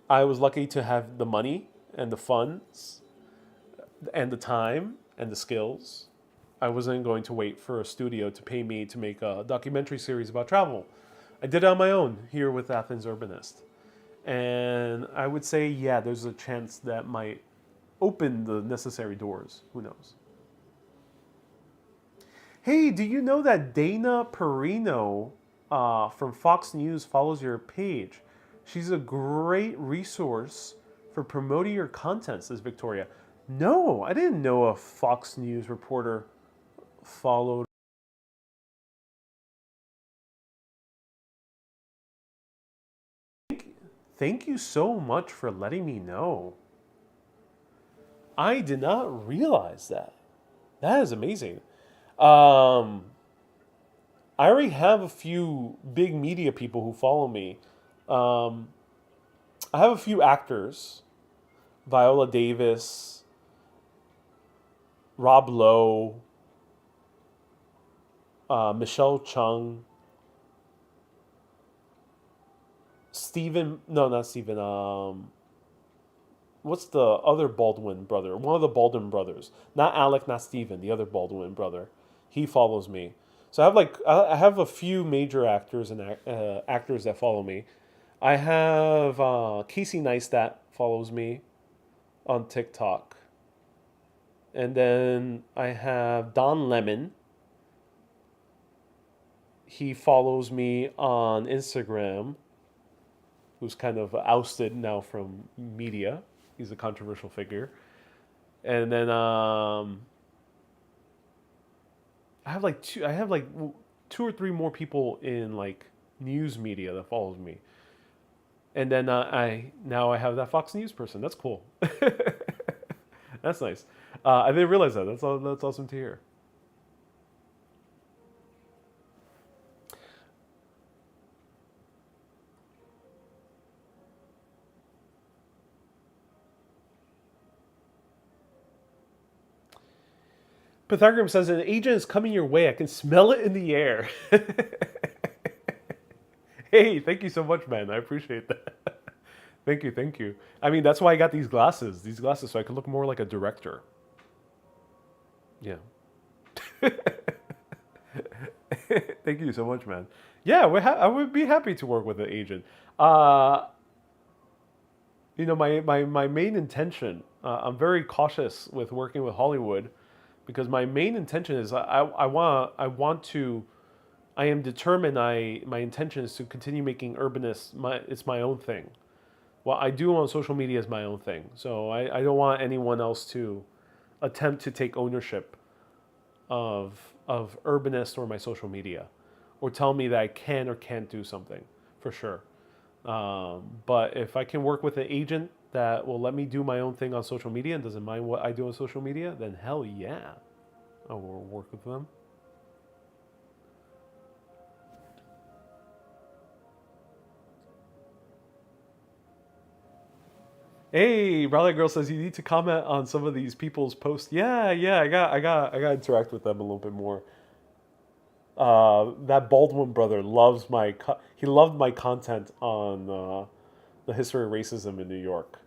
I was lucky to have the money and the funds and the time and the skills. I wasn't going to wait for a studio to pay me to make a documentary series about travel. I did it on my own here with Athens Urbanist. And I would say, yeah, there's a chance that might open the necessary doors. Who knows? Hey, do you know that Dana Perino from Fox News follows your page? She's a great resource for promoting your content, says Victoria. No, I didn't know a Fox News reporter followed. Thank you so much for letting me know. I did not realize that. That is amazing. Um, I already have a few big media people who follow me. Um, I have a few actors: Viola Davis, Rob Lowe, Michelle Chung, Stephen. No, not Stephen. What's the other Baldwin brother? One of the Baldwin brothers. Not Alec, not Stephen. The other Baldwin brother. He follows me. So I have I have a few major actors and actors that follow me. I have Casey Neistat follows me on TikTok, and then I have Don Lemon. He follows me on Instagram, who's kind of ousted now from media. He's a controversial figure. And then I have like two or three more people in like news media that follows me. And then I have that Fox News person. That's cool. That's nice. I didn't realize that. That's awesome to hear. Pythagoras says an agent is coming your way. I can smell it in the air. Hey, thank you so much, man. I appreciate that. Thank you, thank you. I mean, that's why I got these glasses. These glasses so I can look more like a director. Yeah. Thank you so much, man. Yeah, I would be happy to work with an agent. Uh, my main intention, I'm very cautious with working with Hollywood because my main intention is I am determined. My intention is to continue making Urbanist. It's my own thing. What I do on social media is my own thing. So I don't want anyone else to attempt to take ownership of Urbanist or my social media, or tell me that I can or can't do something, for sure. But if I can work with an agent that will let me do my own thing on social media and doesn't mind what I do on social media, then hell yeah, I will work with them. Hey, Raleigh Girl says you need to comment on some of these people's posts. Yeah, yeah, I got to interact with them a little bit more. That Baldwin brother loves he loved my content on the history of racism in New York.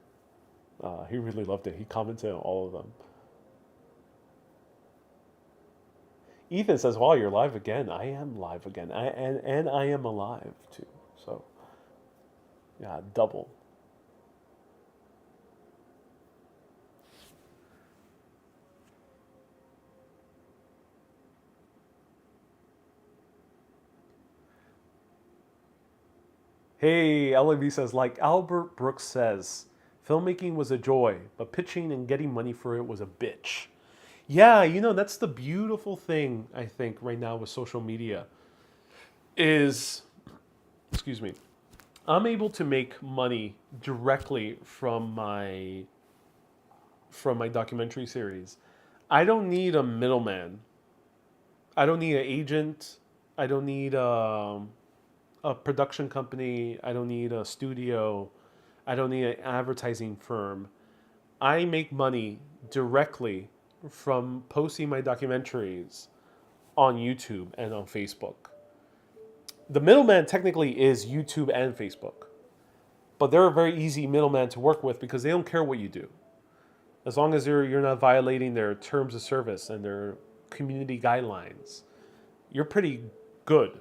He really loved it. He commented on all of them. Ethan says, "Wow, you're live again." I am live again. And I am alive too. So yeah, double. Hey, LAB says, like Albert Brooks says, filmmaking was a joy, but pitching and getting money for it was a bitch. Yeah, that's the beautiful thing, I think, right now with social media is, excuse me, I'm able to make money directly from my documentary series. I don't need a middleman. I don't need an agent. I don't need a production company. I don't need a studio. I don't need an advertising firm. I make money directly from posting my documentaries on YouTube and on Facebook. The middleman technically is YouTube and Facebook, But they're a very easy middleman to work with because they don't care what you do. As long as you're not violating their terms of service and their community guidelines, you're pretty good.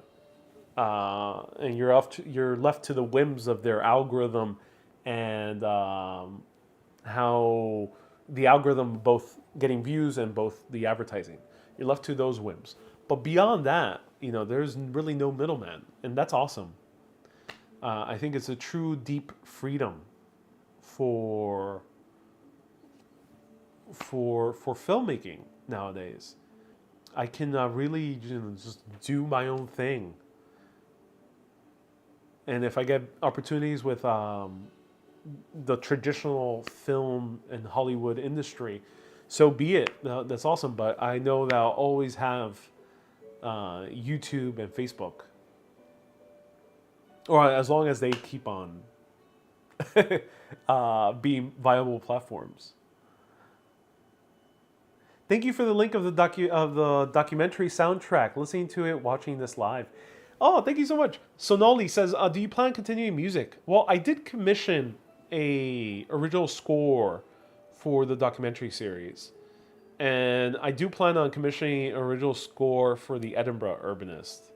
And you're left to the whims of their algorithm and how the algorithm both getting views and both the advertising. You're left to those whims. But beyond that, there's really no middleman, and that's awesome. I think it's a true deep freedom for filmmaking nowadays. I can really just do my own thing, and if I get opportunities with the traditional film and Hollywood industry, so be it. That's awesome. But I know that I'll always have YouTube and Facebook, or as long as they keep on being viable platforms. Thank you for the link of the documentary soundtrack. Listening to it, watching this live. Oh, thank you so much. Sonali says, "Do you plan on continuing music?" Well, I did commission a original score for the documentary series, and I do plan on commissioning an original score for the Edinburgh Urbanist.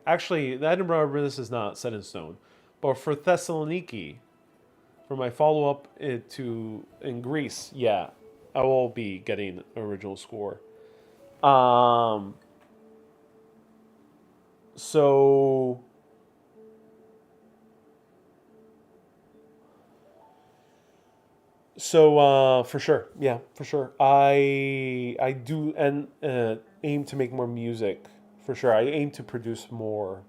Actually, the Edinburgh Urbanist is not set in stone, but for Thessaloniki, for my follow-up in Greece, yeah, I will be getting an original score. So for sure, yeah, for sure. I do and aim to make more music. For sure, I aim to produce more.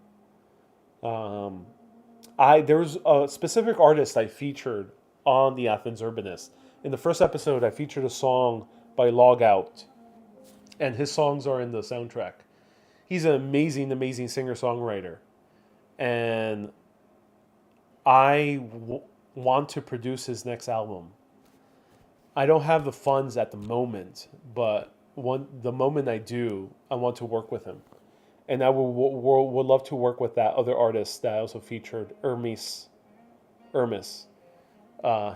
There's a specific artist I featured on the Athens Urbanist. In the first episode, I featured a song by Log Out, and his songs are in the soundtrack. He's an amazing, amazing singer-songwriter, and want to produce his next album. I don't have the funds at the moment, but the moment I do, I want to work with him. And I would love to work with that other artist that I also featured, Hermes.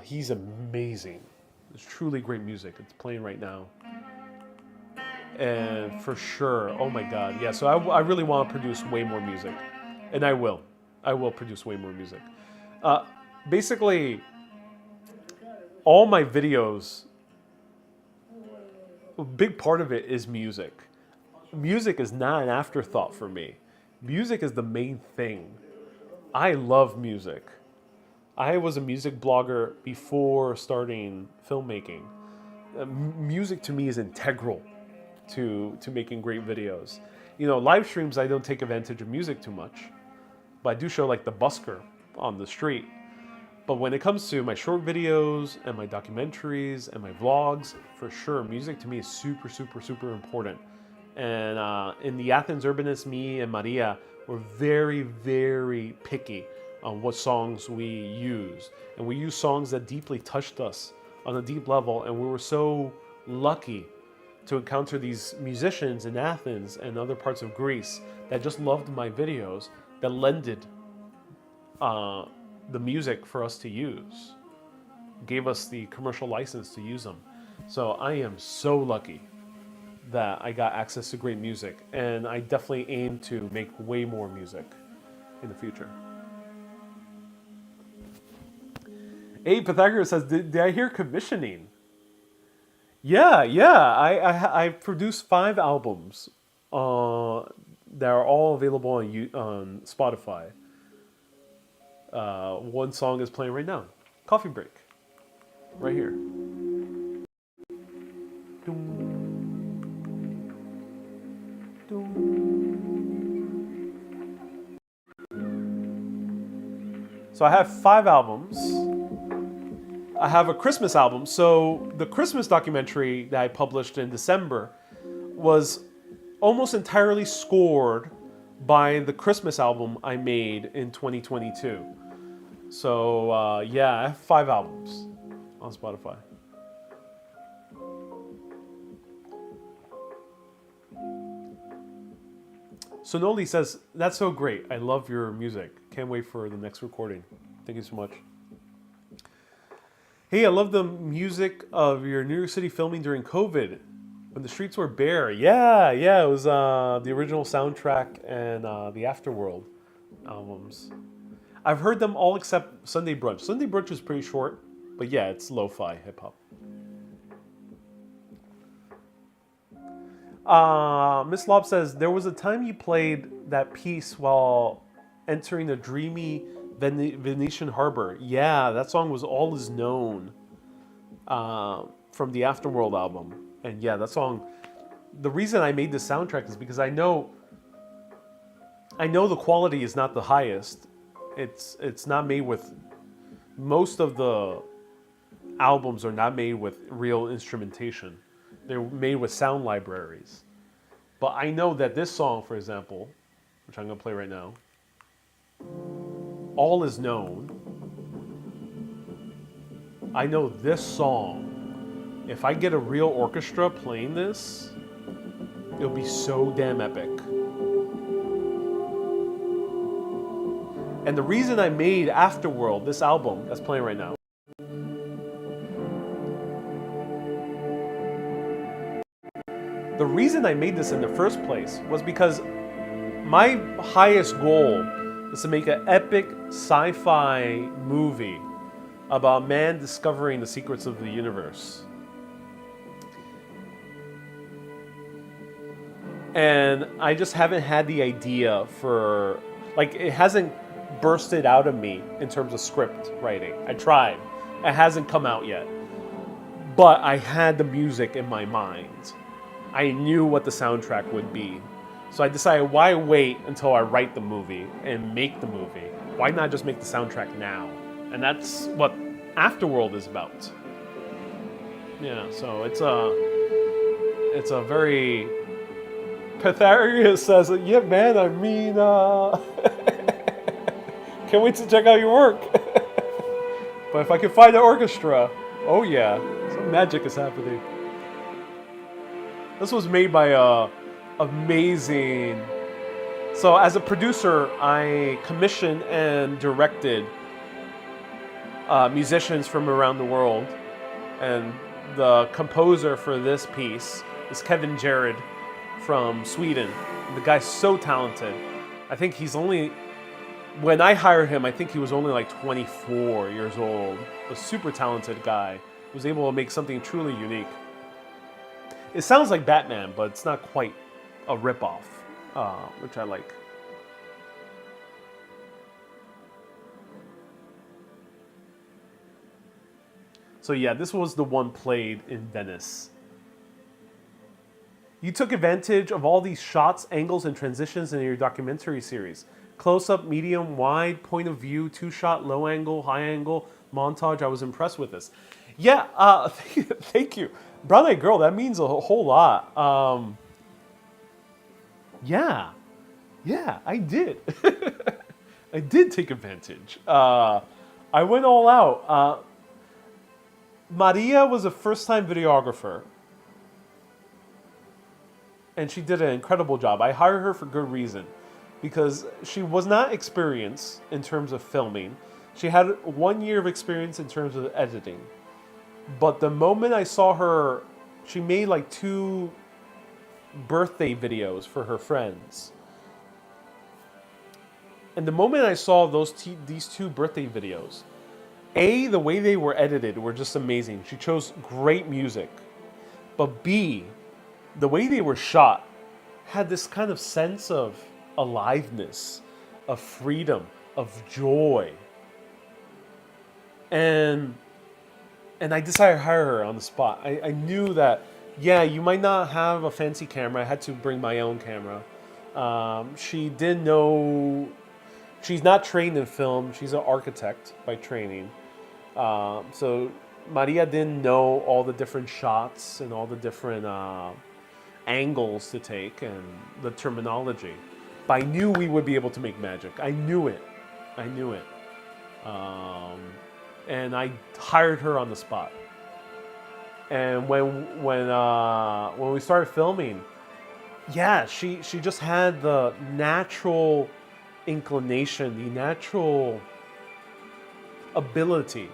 He's amazing. It's truly great music. It's playing right now. And for sure, oh my God, yeah. So I really want to produce way more music. And I will. I will produce way more music. Basically, all my videos, a big part of it is music. Music is not an afterthought for me. Music is the main thing. I love music. I was a music blogger before starting filmmaking. Music to me is integral to making great videos. Live streams, I don't take advantage of music too much, but I do show like the busker on the street. But when it comes to my short videos and my documentaries and my vlogs, for sure, music to me is super, super, super important. And in the Athens Urbanist, me and Maria were very, very picky on what songs we use. And we used songs that deeply touched us on a deep level. And we were so lucky to encounter these musicians in Athens and other parts of Greece that just loved my videos, that lended the music for us to use, gave us the commercial license to use them. So I am so lucky that I got access to great music, and I definitely aim to make way more music in the future. Hey, Pythagoras says, did I hear commissioning? Yeah. I produced 5 albums that are all available on Spotify. One song is playing right now. Coffee Break. Right here. So I have 5 albums. I have a Christmas album. So the Christmas documentary that I published in December was almost entirely scored by the Christmas album I made in 2022. So I have 5 albums on Spotify. Sonoli says, that's so great. I love your music. Can't wait for the next recording. Thank you so much. Hey, I love the music of your New York City filming during COVID when the streets were bare. Yeah, it was the original soundtrack and the Afterworld albums. I've heard them all except Sunday Brunch. Sunday Brunch is pretty short, but yeah, it's lo-fi hip-hop. Miss Lob says, there was a time you played that piece while entering the dreamy Venetian harbor. Yeah, that song was All Is Known from the Afterworld album. And yeah, that song, the reason I made this soundtrack is because I know the quality is not the highest. It's not made with, most of the albums are not made with real instrumentation. They're made with sound libraries. But I know that this song, for example, which I'm going to play right now, All Is Known, I know this song, if I get a real orchestra playing this, it'll be so damn epic. And the reason I made Afterworld, this album that's playing right now, the reason I made this in the first place was because my highest goal is to make an epic sci-fi movie about man discovering the secrets of the universe. And I just haven't had the idea for, like, it hasn't bursted out of me in terms of script writing. I tried. It hasn't come out yet. But I had the music in my mind. I knew what the soundtrack would be. So I decided, why wait until I write the movie and make the movie? Why not just make the soundtrack now? And that's what Afterworld is about. Yeah, so it's a very... Pythagoras says, yeah, man, I mean, can't wait to check out your work. But if I can find an orchestra, oh yeah, some magic is happening. This was made by amazing... So as a producer, I commissioned and directed musicians from around the world. And the composer for this piece is Kevin Jared from Sweden. The guy's so talented. I think he's only... When I hired him, I think he was only like 24 years old. A super talented guy. Was able to make something truly unique. It sounds like Batman, but it's not quite a ripoff, which I like. So yeah, this was the one played in Venice. You took advantage of all these shots, angles, and transitions in your documentary series. Close-up, medium, wide, point of view, two-shot, low angle, high angle, montage. I was impressed with this. Yeah, thank you. Brown Eyed Girl, that means a whole lot. Yeah, I did. I did take advantage. I went all out. Maria was a first-time videographer. And she did an incredible job. I hired her for good reason. Because she was not experienced in terms of filming. She had 1 year of experience in terms of editing. But the moment I saw her, she made like 2 birthday videos for her friends. And the moment I saw these 2 birthday videos, A, the way they were edited were just amazing. She chose great music. But B, the way they were shot had this kind of sense of aliveness, of freedom, of joy. And I decided to hire her on the spot. I knew that, yeah, you might not have a fancy camera. I had to bring my own camera. She didn't know... She's not trained in film. She's an architect by training. So Maria didn't know all the different shots and all the different angles to take and the terminology. But I knew we would be able to make magic. I knew it. And I hired her on the spot. And when we started filming, yeah, she just had the natural inclination, the natural ability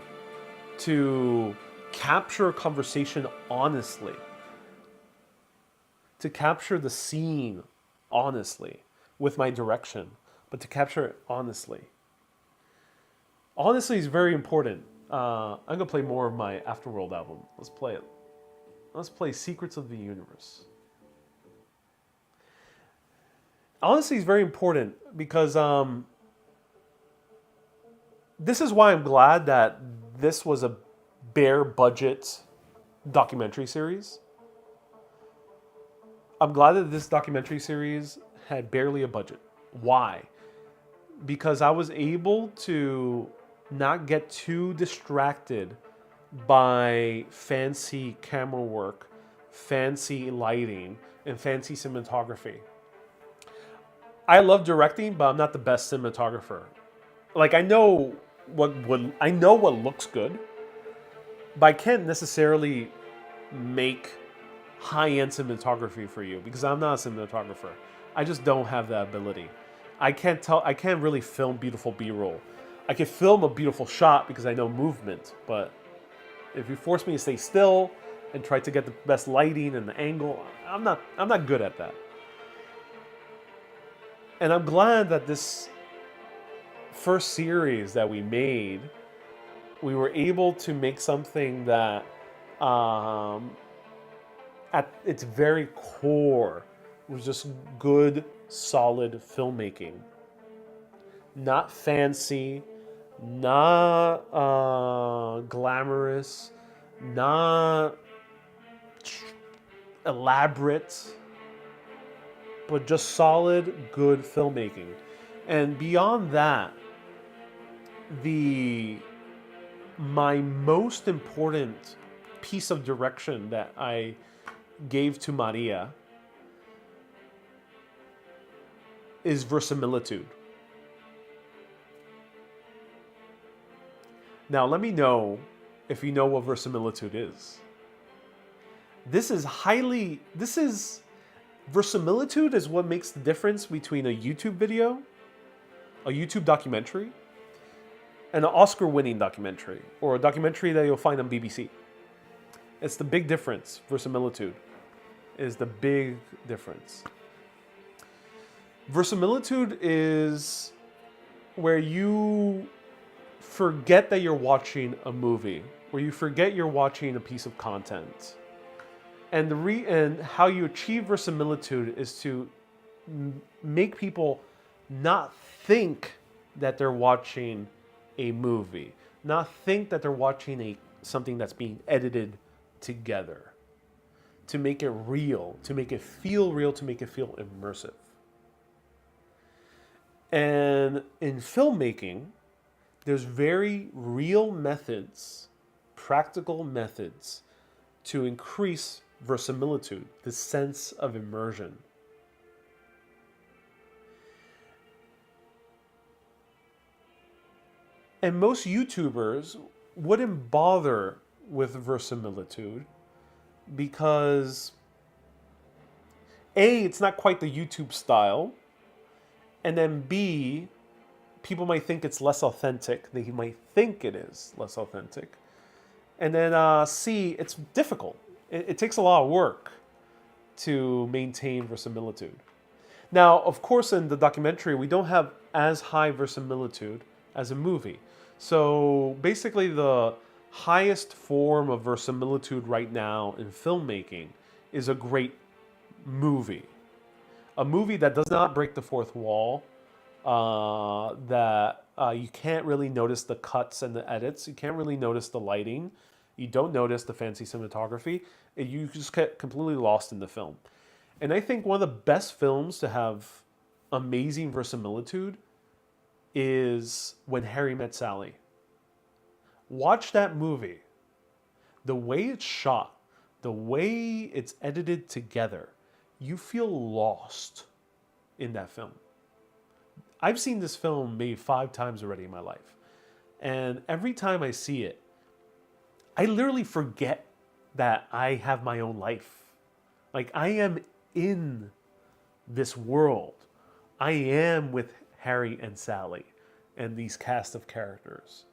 to capture a conversation honestly, to capture the scene honestly with my direction, but to capture it honestly. Honestly is very important. I'm gonna play more of my Afterworld album. Let's play it. Let's play Secrets of the Universe. Honesty is very important because this is why I'm glad that this was a bare budget documentary series. I'm glad that this documentary series had barely a budget. Why? Because I was able to not get too distracted by fancy camera work, fancy lighting, and fancy cinematography. I love directing, but I'm not the best cinematographer. Like I know what looks good, but I can't necessarily make high-end cinematography for you because I'm not a cinematographer. I just don't have that ability. I can't really film beautiful B-roll. I can film a beautiful shot because I know movement, but if you force me to stay still and try to get the best lighting and the angle, I'm not good at that. And I'm glad that this first series that we made, we were able to make something that at its very core was just good, solid filmmaking. Not fancy, not glamorous, not elaborate, but just solid, good filmmaking. And beyond that, my most important piece of direction that I gave to Maria is verisimilitude. Now, let me know if you know what verisimilitude is. Verisimilitude is what makes the difference between a YouTube video, a YouTube documentary, and an Oscar-winning documentary, or a documentary that you'll find on BBC. It's the big difference. Verisimilitude is the big difference. Verisimilitude is where you forget that you're watching a movie, where you forget you're watching a piece of content. And how you achieve verisimilitude is to make people not think that they're watching a movie, not think that they're watching something that's being edited together, to make it real, to make it feel immersive. And in filmmaking, there's very real methods, practical methods to increase verisimilitude, the sense of immersion. And most YouTubers wouldn't bother with verisimilitude because A, it's not quite the YouTube style, and then B, people might think it's less authentic. They might think it is less authentic. And then C, it's difficult. It takes a lot of work to maintain verisimilitude. Now, of course, in the documentary, we don't have as high verisimilitude as a movie. So basically the highest form of verisimilitude right now in filmmaking is a great movie. A movie that does not break the fourth wall, that you can't really notice the cuts and the edits. You can't really notice the lighting. You don't notice the fancy cinematography. You just get completely lost in the film. And I think one of the best films to have amazing verisimilitude is When Harry Met Sally. Watch that movie. The way it's shot, the way it's edited together, you feel lost in that film. I've seen this film maybe 5 times already in my life. And every time I see it, I literally forget that I have my own life. Like I am in this world. I am with Harry and Sally and these cast of characters.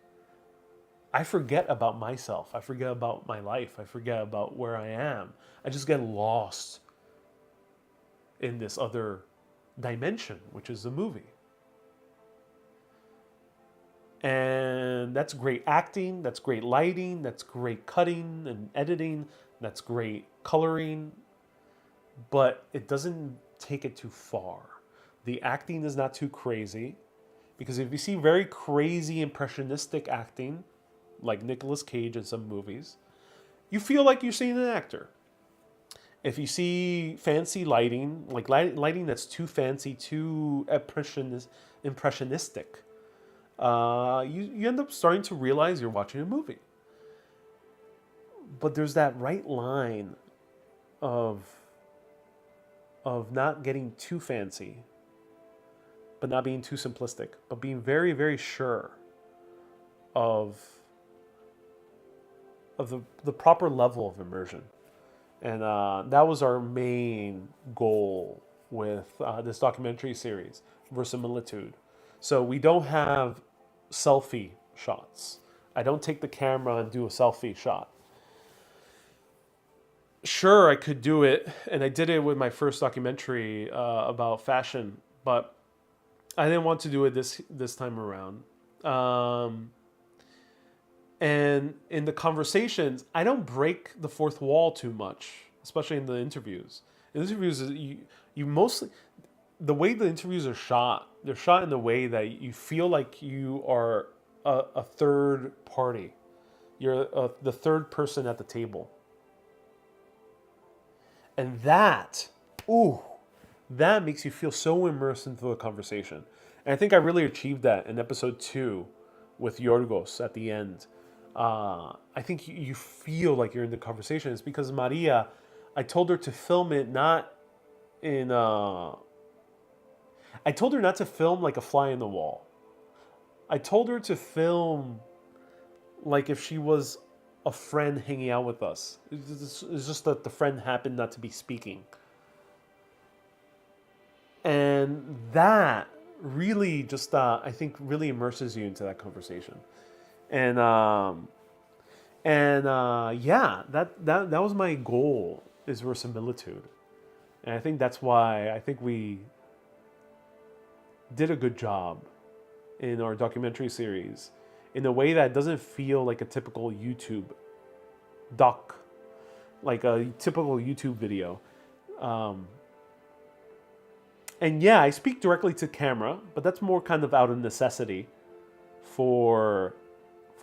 I forget about myself. I forget about my life. I forget about where I am. I just get lost in this other dimension, which is the movie. And that's great acting, that's great lighting, that's great cutting and editing, that's great coloring, but it doesn't take it too far. The acting is not too crazy, because if you see very crazy impressionistic acting, like Nicolas Cage in some movies, you feel like you're seeing an actor. If you see fancy lighting, like lighting that's too fancy, too impressionistic, you end up starting to realize you're watching a movie. But there's that right line of not getting too fancy, but not being too simplistic, but being very, very sure of the proper level of immersion. And that was our main goal with this documentary series, verisimilitude. So we don't have selfie shots. I don't take the camera and do a selfie shot. Sure, I could do it, and I did it with my first documentary about fashion, but I didn't want to do it this time around. And in the conversations, I don't break the fourth wall too much, especially in the interviews. In interviews, you mostly, the way the interviews are shot, they're shot in the way that you feel like you are a third party. You're the third person at the table. And that, ooh, that makes you feel so immersed into the conversation. And I think I really achieved that in episode 2 with Yorgos at the end. I think you feel like you're in the conversation. It's because Maria, I told her to film it not in. I told her not to film like a fly in the wall. I told her to film like if she was a friend hanging out with us. It's just that the friend happened not to be speaking. And that really just, I think, really immerses you into that conversation. And yeah, that was my goal, is verisimilitude. And I think that's why I think we did a good job in our documentary series in a way that doesn't feel like a typical YouTube doc, like a typical YouTube video. And yeah, I speak directly to camera, but that's more kind of out of necessity for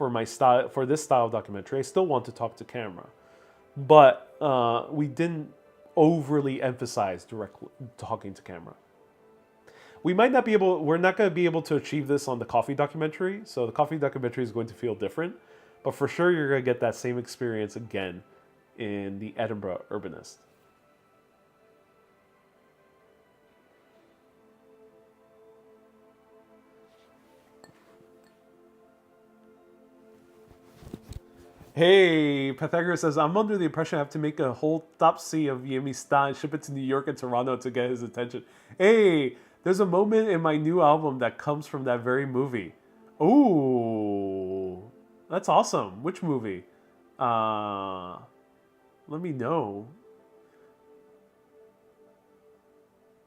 my style, for this style of documentary. I still want to talk to camera, but we didn't overly emphasize directly talking to camera. We're not going to be able to achieve this on the coffee documentary. So the coffee documentary is going to feel different, but for sure you're going to get that same experience again in the Edinburgh Urbanist. Hey, Pythagoras says, I'm under the impression I have to make a whole topsy of Yemi Stan, ship it to New York and Toronto to get his attention. Hey, there's a moment in my new album that comes from that very movie. Ooh, that's awesome. Which movie? Let me know.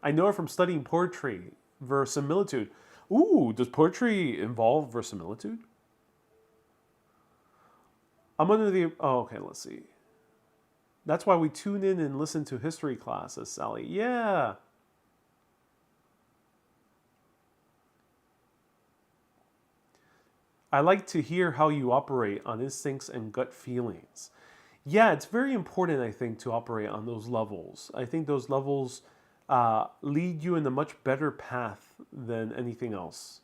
I know it from studying poetry, verisimilitude. Ooh, does poetry involve verisimilitude? I'm under the... Oh, okay, let's see. That's why we tune in and listen to history classes, Sally. Yeah. I like to hear how you operate on instincts and gut feelings. Yeah, it's very important, I think, to operate on those levels. I think those levels lead you in a much better path than anything else.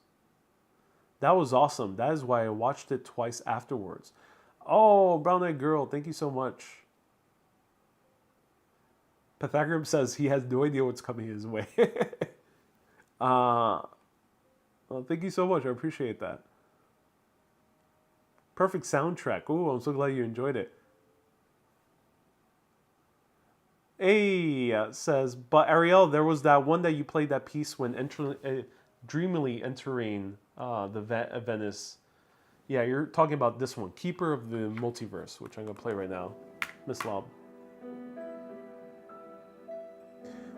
That was awesome. That is why I watched it twice afterwards. Oh, Brown Eyed Girl, thank you so much. Pythagoras says he has no idea what's coming his way. Well, thank you so much. I appreciate that. Perfect soundtrack. Ooh, I'm so glad you enjoyed it. A says, but Ariel, there was that one that you played that piece when dreamily entering the Venice. Yeah, you're talking about this one, Keeper of the Multiverse, which I'm gonna play right now. Miss Lob.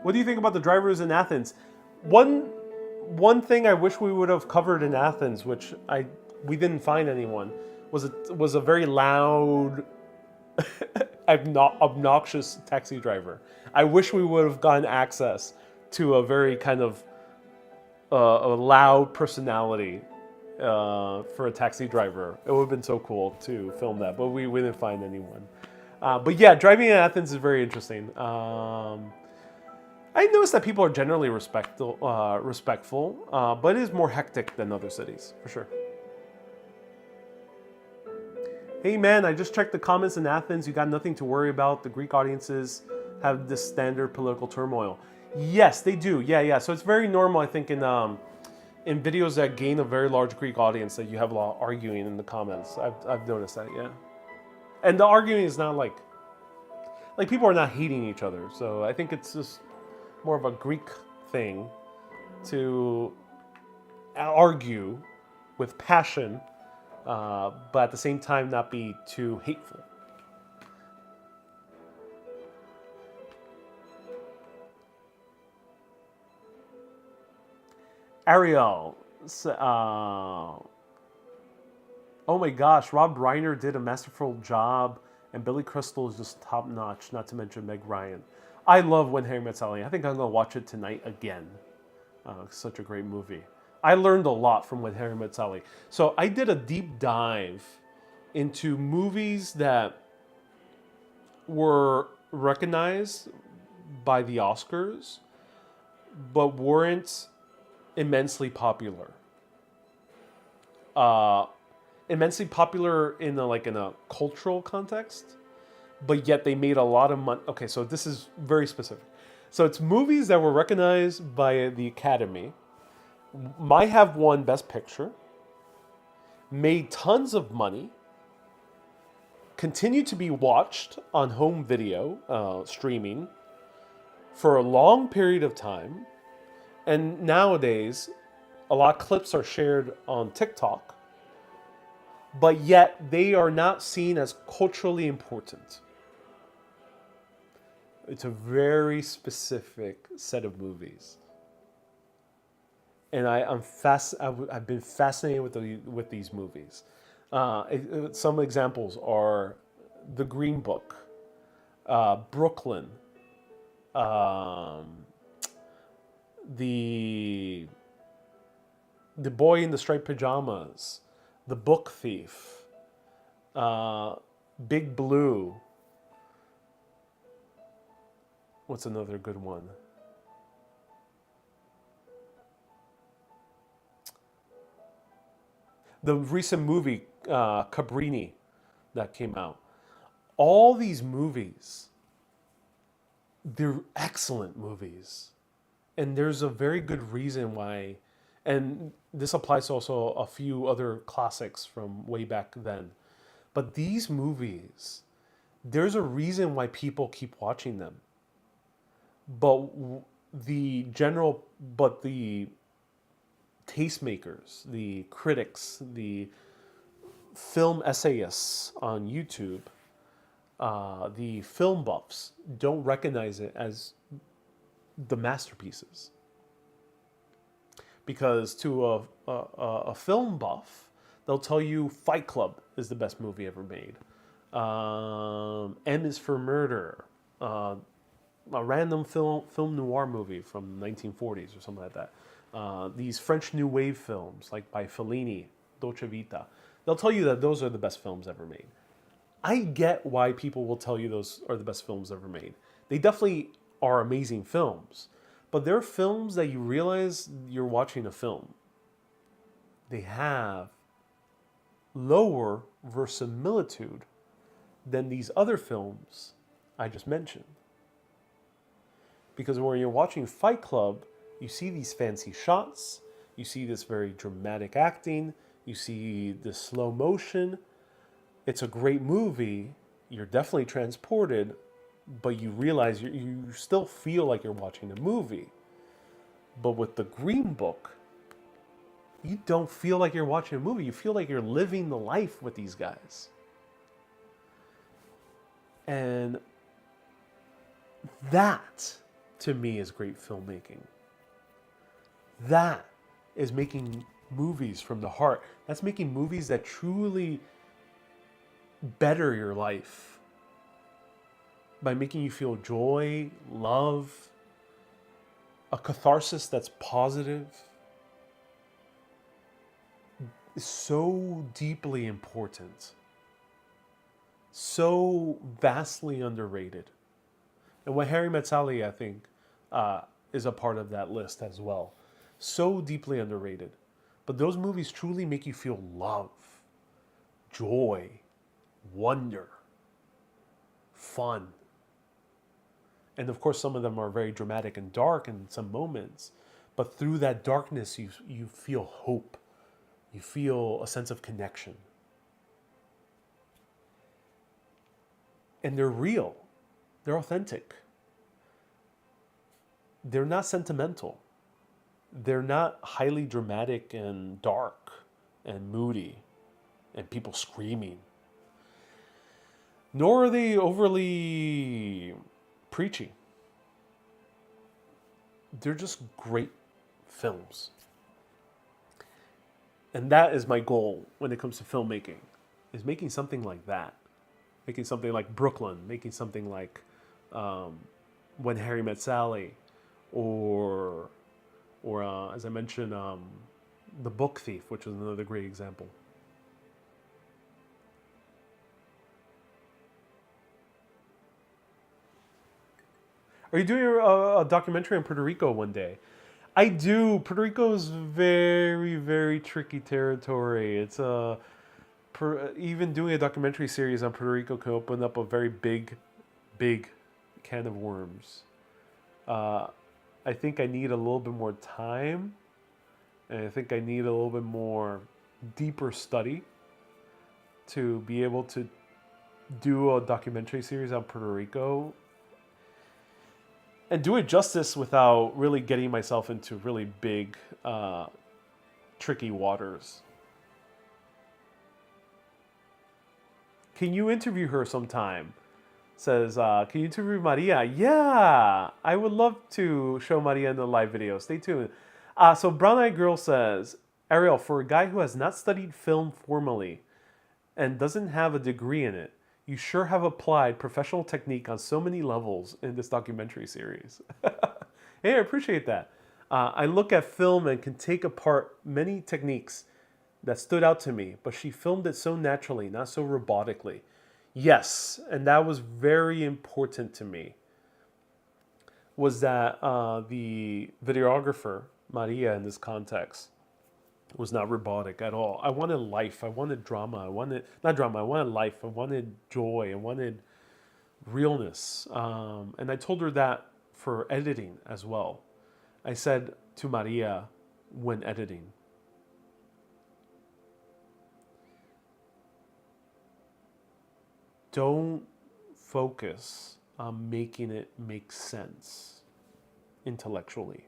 What do you think about the drivers in Athens? One thing I wish we would have covered in Athens, which we didn't find anyone, was a very loud, obnoxious taxi driver. I wish we would have gotten access to a very kind of a loud personality for a taxi driver. It would have been so cool to film that, but we didn't find anyone. But yeah, driving in Athens is very interesting. I noticed that people are generally respectful, but it is more hectic than other cities, for sure. Hey man, I just checked the comments in Athens. You got nothing to worry about. The Greek audiences have this standard political turmoil. Yes, they do. Yeah. So it's very normal, I think, in videos that gain a very large Greek audience that you have a lot of arguing in the comments. I've noticed that, yeah. And the arguing is not like people are not hating each other. So I think it's just more of a Greek thing to argue with passion, but at the same time not be too hateful. Ariel, oh my gosh, Rob Reiner did a masterful job, and Billy Crystal is just top notch. Not to mention Meg Ryan. I love When Harry Met Sally. I think I'm gonna watch it tonight again. Such a great movie. I learned a lot from When Harry Met Sally. So I did a deep dive into movies that were recognized by the Oscars, but weren't immensely popular. Immensely popular in a cultural context, but yet they made a lot of money. Okay, so this is very specific. So it's movies that were recognized by the Academy, might have won Best Picture, made tons of money, continued to be watched on home video, streaming, for a long period of time, and nowadays, a lot of clips are shared on TikTok, but yet they are not seen as culturally important. It's a very specific set of movies, and I've been fascinated with these movies. Some examples are The Green Book, Brooklyn, the Boy in the Striped Pajamas, The Book Thief, Big Blue. What's another good one? The recent movie Cabrini that came out. All these movies, they're excellent movies. And there's a very good reason why, and this applies to also a few other classics from way back then. But these movies, there's a reason why people keep watching them. But the tastemakers, the critics, the film essayists on YouTube, the film buffs don't recognize it as the masterpieces. Because to a film buff, they'll tell you Fight Club is the best movie ever made. M is for Murder. A random film noir movie from the 1940s or something like that. These French New Wave films, like by Fellini, Dolce Vita, they'll tell you that those are the best films ever made. I get why people will tell you those are the best films ever made. They definitely are amazing films, but they're films that you realize you're watching a film. They have lower verisimilitude than these other films I just mentioned. Because when you're watching Fight Club, you see these fancy shots, you see this very dramatic acting, you see the slow motion. It's a great movie. You're definitely transported, but you realize you still feel like you're watching a movie. But with The Green Book, you don't feel like you're watching a movie. You feel like you're living the life with these guys. And that, to me, is great filmmaking. That is making movies from the heart. That's making movies that truly better your life by making you feel joy, love, a catharsis that's positive. Is so deeply important, so vastly underrated. And When Harry Met Sally, I think, is a part of that list as well. So deeply underrated. But those movies truly make you feel love, joy, wonder, fun. And of course, some of them are very dramatic and dark in some moments. But through that darkness, you feel hope. You feel a sense of connection. And they're real. They're authentic. They're not sentimental. They're not highly dramatic and dark and moody and people screaming. Nor are they overly preachy. They're just great films. And that is my goal when it comes to filmmaking, is making something like that. Making something like Brooklyn, making something like When Harry Met Sally, or as I mentioned, The Book Thief, which was another great example. Are you doing a documentary on Puerto Rico one day? I do. Puerto Rico is very, very tricky territory. It's even doing a documentary series on Puerto Rico can open up a very big, big can of worms. I think I need a little bit more time, and I think I need a little bit more deeper study to be able to do a documentary series on Puerto Rico and do it justice without really getting myself into really big, tricky waters. Can you interview her sometime? Says, can you interview Maria? Yeah, I would love to show Maria in the live video. Stay tuned. So Brown Eyed Girl says, Ariel, for a guy who has not studied film formally and doesn't have a degree in it, you sure have applied professional technique on so many levels in this documentary series. Hey, I appreciate that. I look at film and can take apart many techniques that stood out to me, but she filmed it so naturally, not so robotically. Yes, and that was very important to me, was that the videographer, Maria, in this context, was not robotic at all. I wanted life. I wanted drama. I wanted life. I wanted joy. I wanted realness. And I told her that for editing as well. I said to Maria when editing, don't focus on making it make sense intellectually.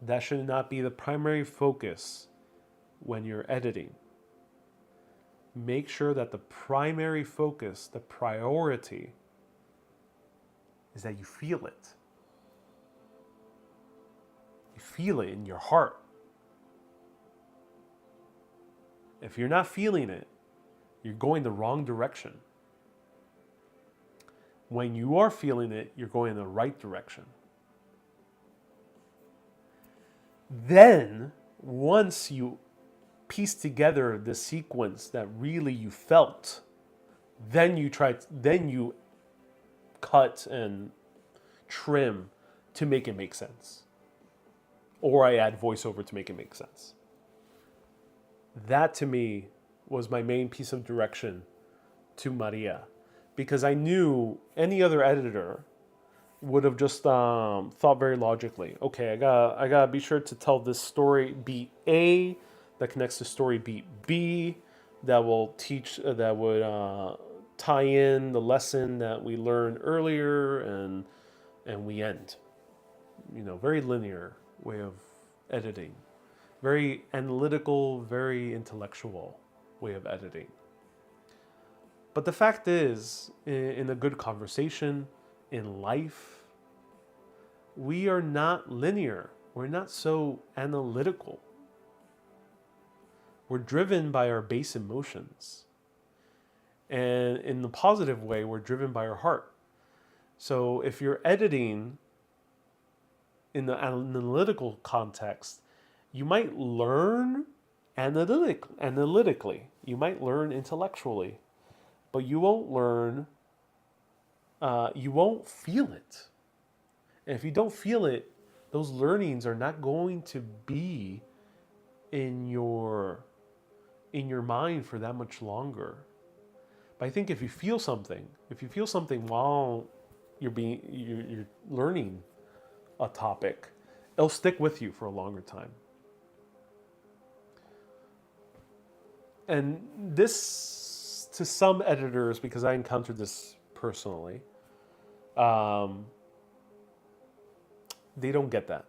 That should not be the primary focus when you're editing. Make sure that the primary focus, the priority, is that you feel it. You feel it in your heart. If you're not feeling it, you're going the wrong direction. When you are feeling it, you're going in the right direction. Then, once you piece together the sequence that really you felt, then you cut and trim to make it make sense. Or I add voiceover to make it make sense. That to me was my main piece of direction to Maria, because I knew any other editor would have just thought very logically. Okay, I gotta be sure to tell this story beat A that connects to story beat B that will teach that would tie in the lesson that we learned earlier, and we end. Very linear way of editing. very analytical, very intellectual way of editing. But the fact is, in a good conversation, in life, we are not linear. We're not so analytical. We're driven by our base emotions. And in the positive way, we're driven by our heart. So if you're editing in the analytical context, you might learn analytically. You might learn intellectually, but you won't learn, you won't feel it. And if you don't feel it, those learnings are not going to be in your mind for that much longer. But I think if you feel something, while you're learning a topic, it'll stick with you for a longer time. And this, to some editors, because I encountered this personally, they don't get that.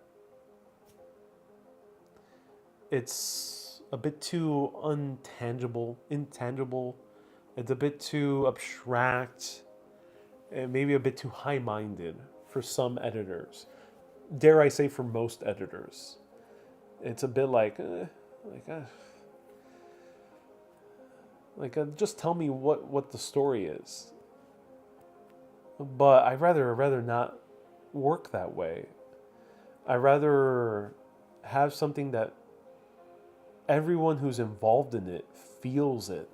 It's a bit too intangible. It's a bit too abstract, and maybe a bit too high-minded for some editors. Dare I say, for most editors, it's a bit like just tell me what the story is. But I'd rather not work that way. I'd rather have something that everyone who's involved in it feels it.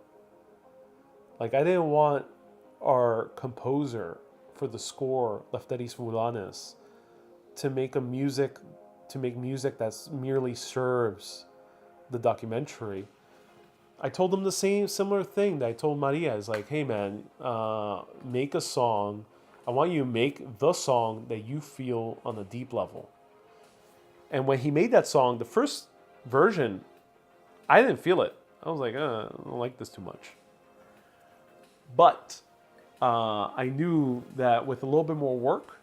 Like, I didn't want our composer for the score, Lefteris Voulanis, to make music that merely serves the documentary. I told him the similar thing that I told Maria. Is like, hey man, make a song. I want you to make the song that you feel on a deep level. And when he made that song, the first version, I didn't feel it. I was like, I don't like this too much. But I knew that with a little bit more work,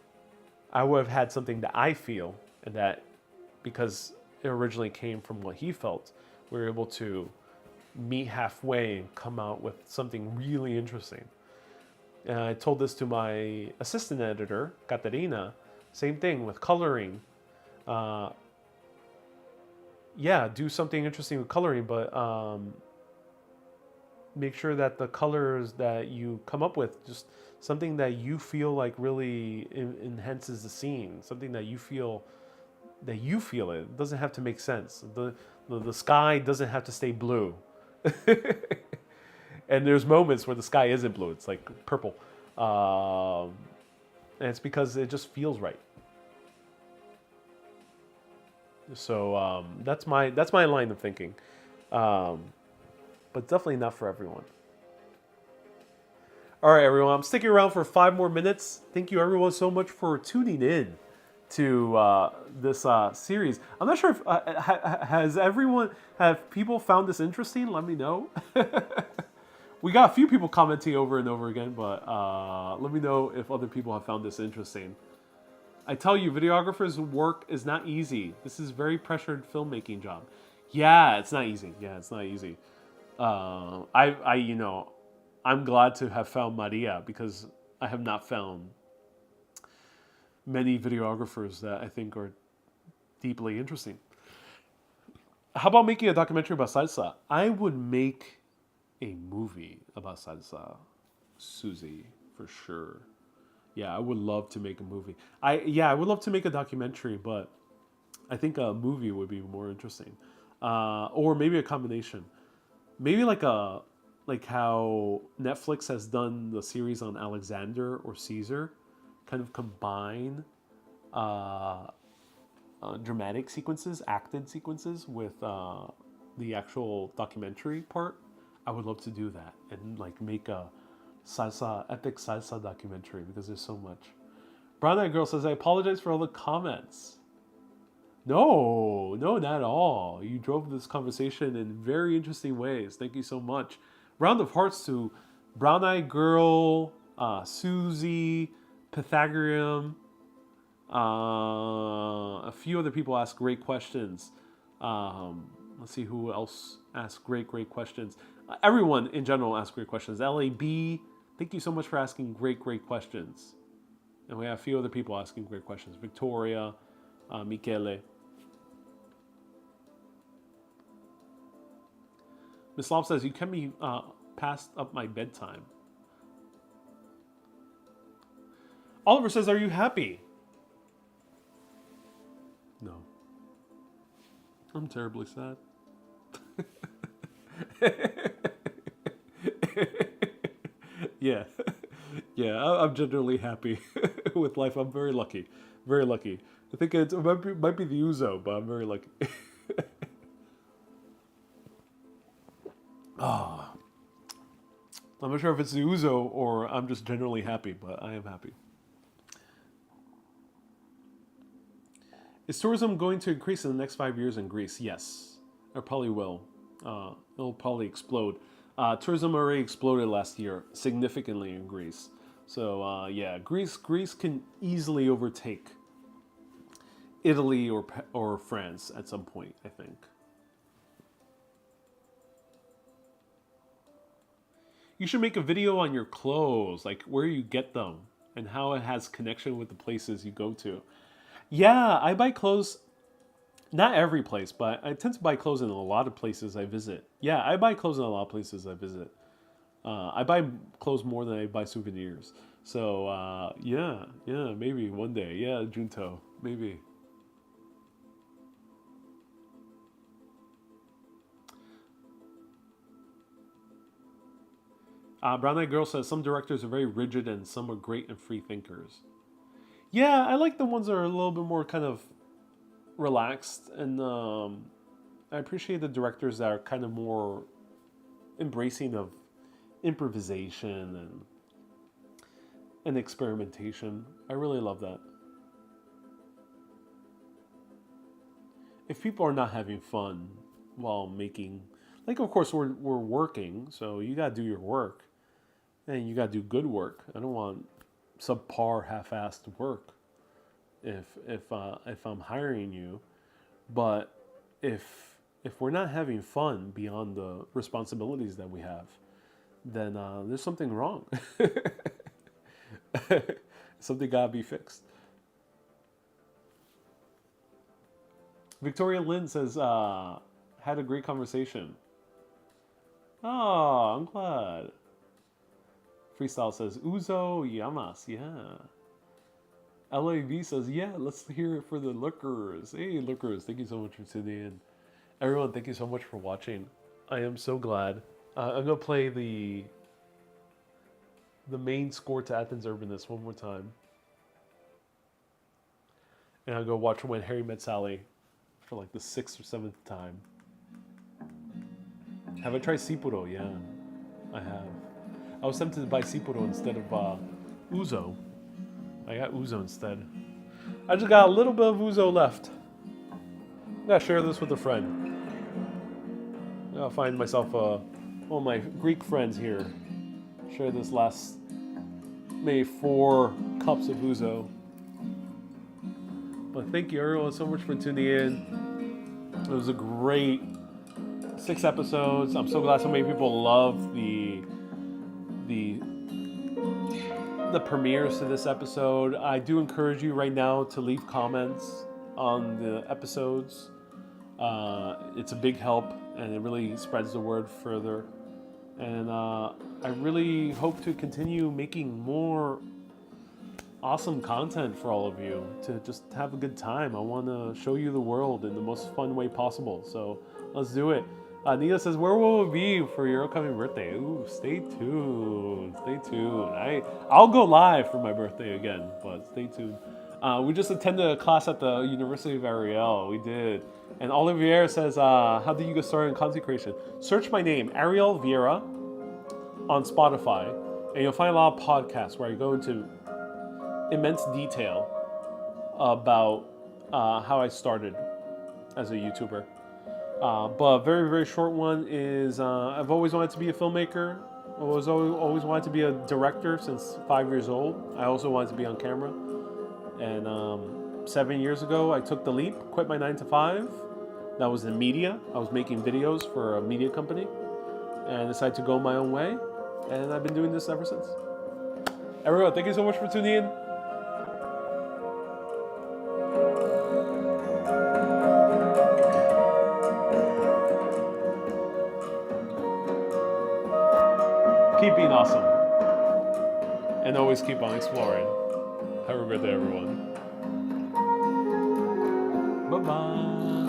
I would have had something that I feel, and that because it originally came from what he felt, we were able to meet halfway and come out with something really interesting. And I told this to my assistant editor, Katerina. Same thing with coloring. Do something interesting with coloring, but make sure that the colors that you come up with, just something that you feel like really enhances the scene, something that you feel it. It doesn't have to make sense. The sky doesn't have to stay blue. And there's moments where the sky isn't blue, it's like purple. And it's because it just feels right. So that's my line of thinking. But definitely not for everyone. All right, everyone. I'm sticking around for 5 more minutes. Thank you, everyone, so much for tuning in to this series. I'm not sure if have people found this interesting? Let me know. We got a few people commenting over and over again, but let me know if other people have found this interesting. I tell you, videographers' work is not easy. This is very pressured filmmaking job. Yeah, it's not easy. I'm glad to have found Maria, because I have not found many videographers that I think are deeply interesting. How about making a documentary about salsa? I would make a movie about salsa, Susie, for sure. Yeah, I would love to make a movie. I would love to make a documentary, but I think a movie would be more interesting. Or maybe a combination. Maybe like how Netflix has done the series on Alexander or Caesar, kind of combine dramatic sequences, acted sequences with the actual documentary part. I would love to do that and like make a epic salsa documentary, because there's so much. Brown Eyed Girl says, I apologize for all the comments. No, not at all. You drove this conversation in very interesting ways. Thank you so much. Round of hearts to Brown Eyed Girl, Susie, Pythagorean. A few other people ask great questions. Let's see who else asked great questions. Everyone in general asked great questions. LAB, thank you so much for asking great questions. And we have a few other people asking great questions. Victoria, Michele. Miss Love says, you can be past up my bedtime. Oliver says, are you happy? No. I'm terribly sad. Yeah. Yeah, I'm generally happy with life. I'm very lucky. Very lucky. I think it might be the Ouzo, but I'm very lucky. Oh. I'm not sure if it's the Ouzo or I'm just generally happy, but I am happy. Is tourism going to increase in the next 5 years in Greece? Yes, it probably will. It'll probably explode. Tourism already exploded last year significantly in Greece. So yeah, Greece can easily overtake Italy or France at some point, I think. You should make a video on your clothes, like where you get them and how it has connection with the places you go to. Yeah, I buy clothes, not every place, but I tend to buy clothes in a lot of places I visit. Yeah, I buy clothes in a lot of places I visit. I buy clothes more than I buy souvenirs. So yeah, maybe one day. Yeah, Junto, maybe. Brown Eyed Girl says, some directors are very rigid and some are great and free thinkers. Yeah, I like the ones that are a little bit more kind of relaxed. And I appreciate the directors that are kind of more embracing of improvisation and experimentation. I really love that. If people are not having fun while making, like, of course we're working, so you gotta do your work. And you gotta do good work. I don't want subpar, half-assed work. If I'm hiring you, but if we're not having fun beyond the responsibilities that we have, then there's something wrong. Something gotta be fixed. Victoria Lynn says, had a great conversation. Oh, I'm glad. Freestyle says, Ouzo Yamas, yeah. LAV says, yeah, let's hear it for the lookers. Hey, lookers, thank you so much for tuning in. Everyone, thank you so much for watching. I am so glad. I'm going to play the main score to Athens Urbanist one more time. And I'll go watch When Harry Met Sally for like the 6th or 7th time. Have I tried Sipuro? Yeah, I have. I was tempted to buy Sipuro instead of Ouzo. I got Ouzo instead. I just got a little bit of Ouzo left. I'm gonna share this with a friend. I'll find myself one of my Greek friends here. Share this last maybe 4 cups of Ouzo. But thank you everyone so much for tuning in. It was a great 6 episodes. I'm so glad so many people love the premieres to this episode. I do encourage you right now to leave comments on the episodes. It's a big help and it really spreads the word further. And I really hope to continue making more awesome content for all of you to just have a good time. I want to show you the world in the most fun way possible. So let's do it. Nina says, where will it be for your upcoming birthday? Ooh, stay tuned. Stay tuned. I'll go live for my birthday again, but stay tuned. We just attended a class at the University of Ariel. We did. And Olivier says, how did you get started in content creation? Search my name, Ariel Vieira, on Spotify, and you'll find a lot of podcasts where I go into immense detail about how I started as a YouTuber. But a very, very short one is I've always wanted to be a filmmaker. I always wanted to be a director since 5 years old. I also wanted to be on camera. And 7 years ago, I took the leap, quit my 9 to 5, that was in media. I was making videos for a media company and decided to go my own way. And I've been doing this ever since. Everyone, thank you so much for tuning in. Keep being awesome. And always keep on exploring. Have a great day, everyone. Bye-bye.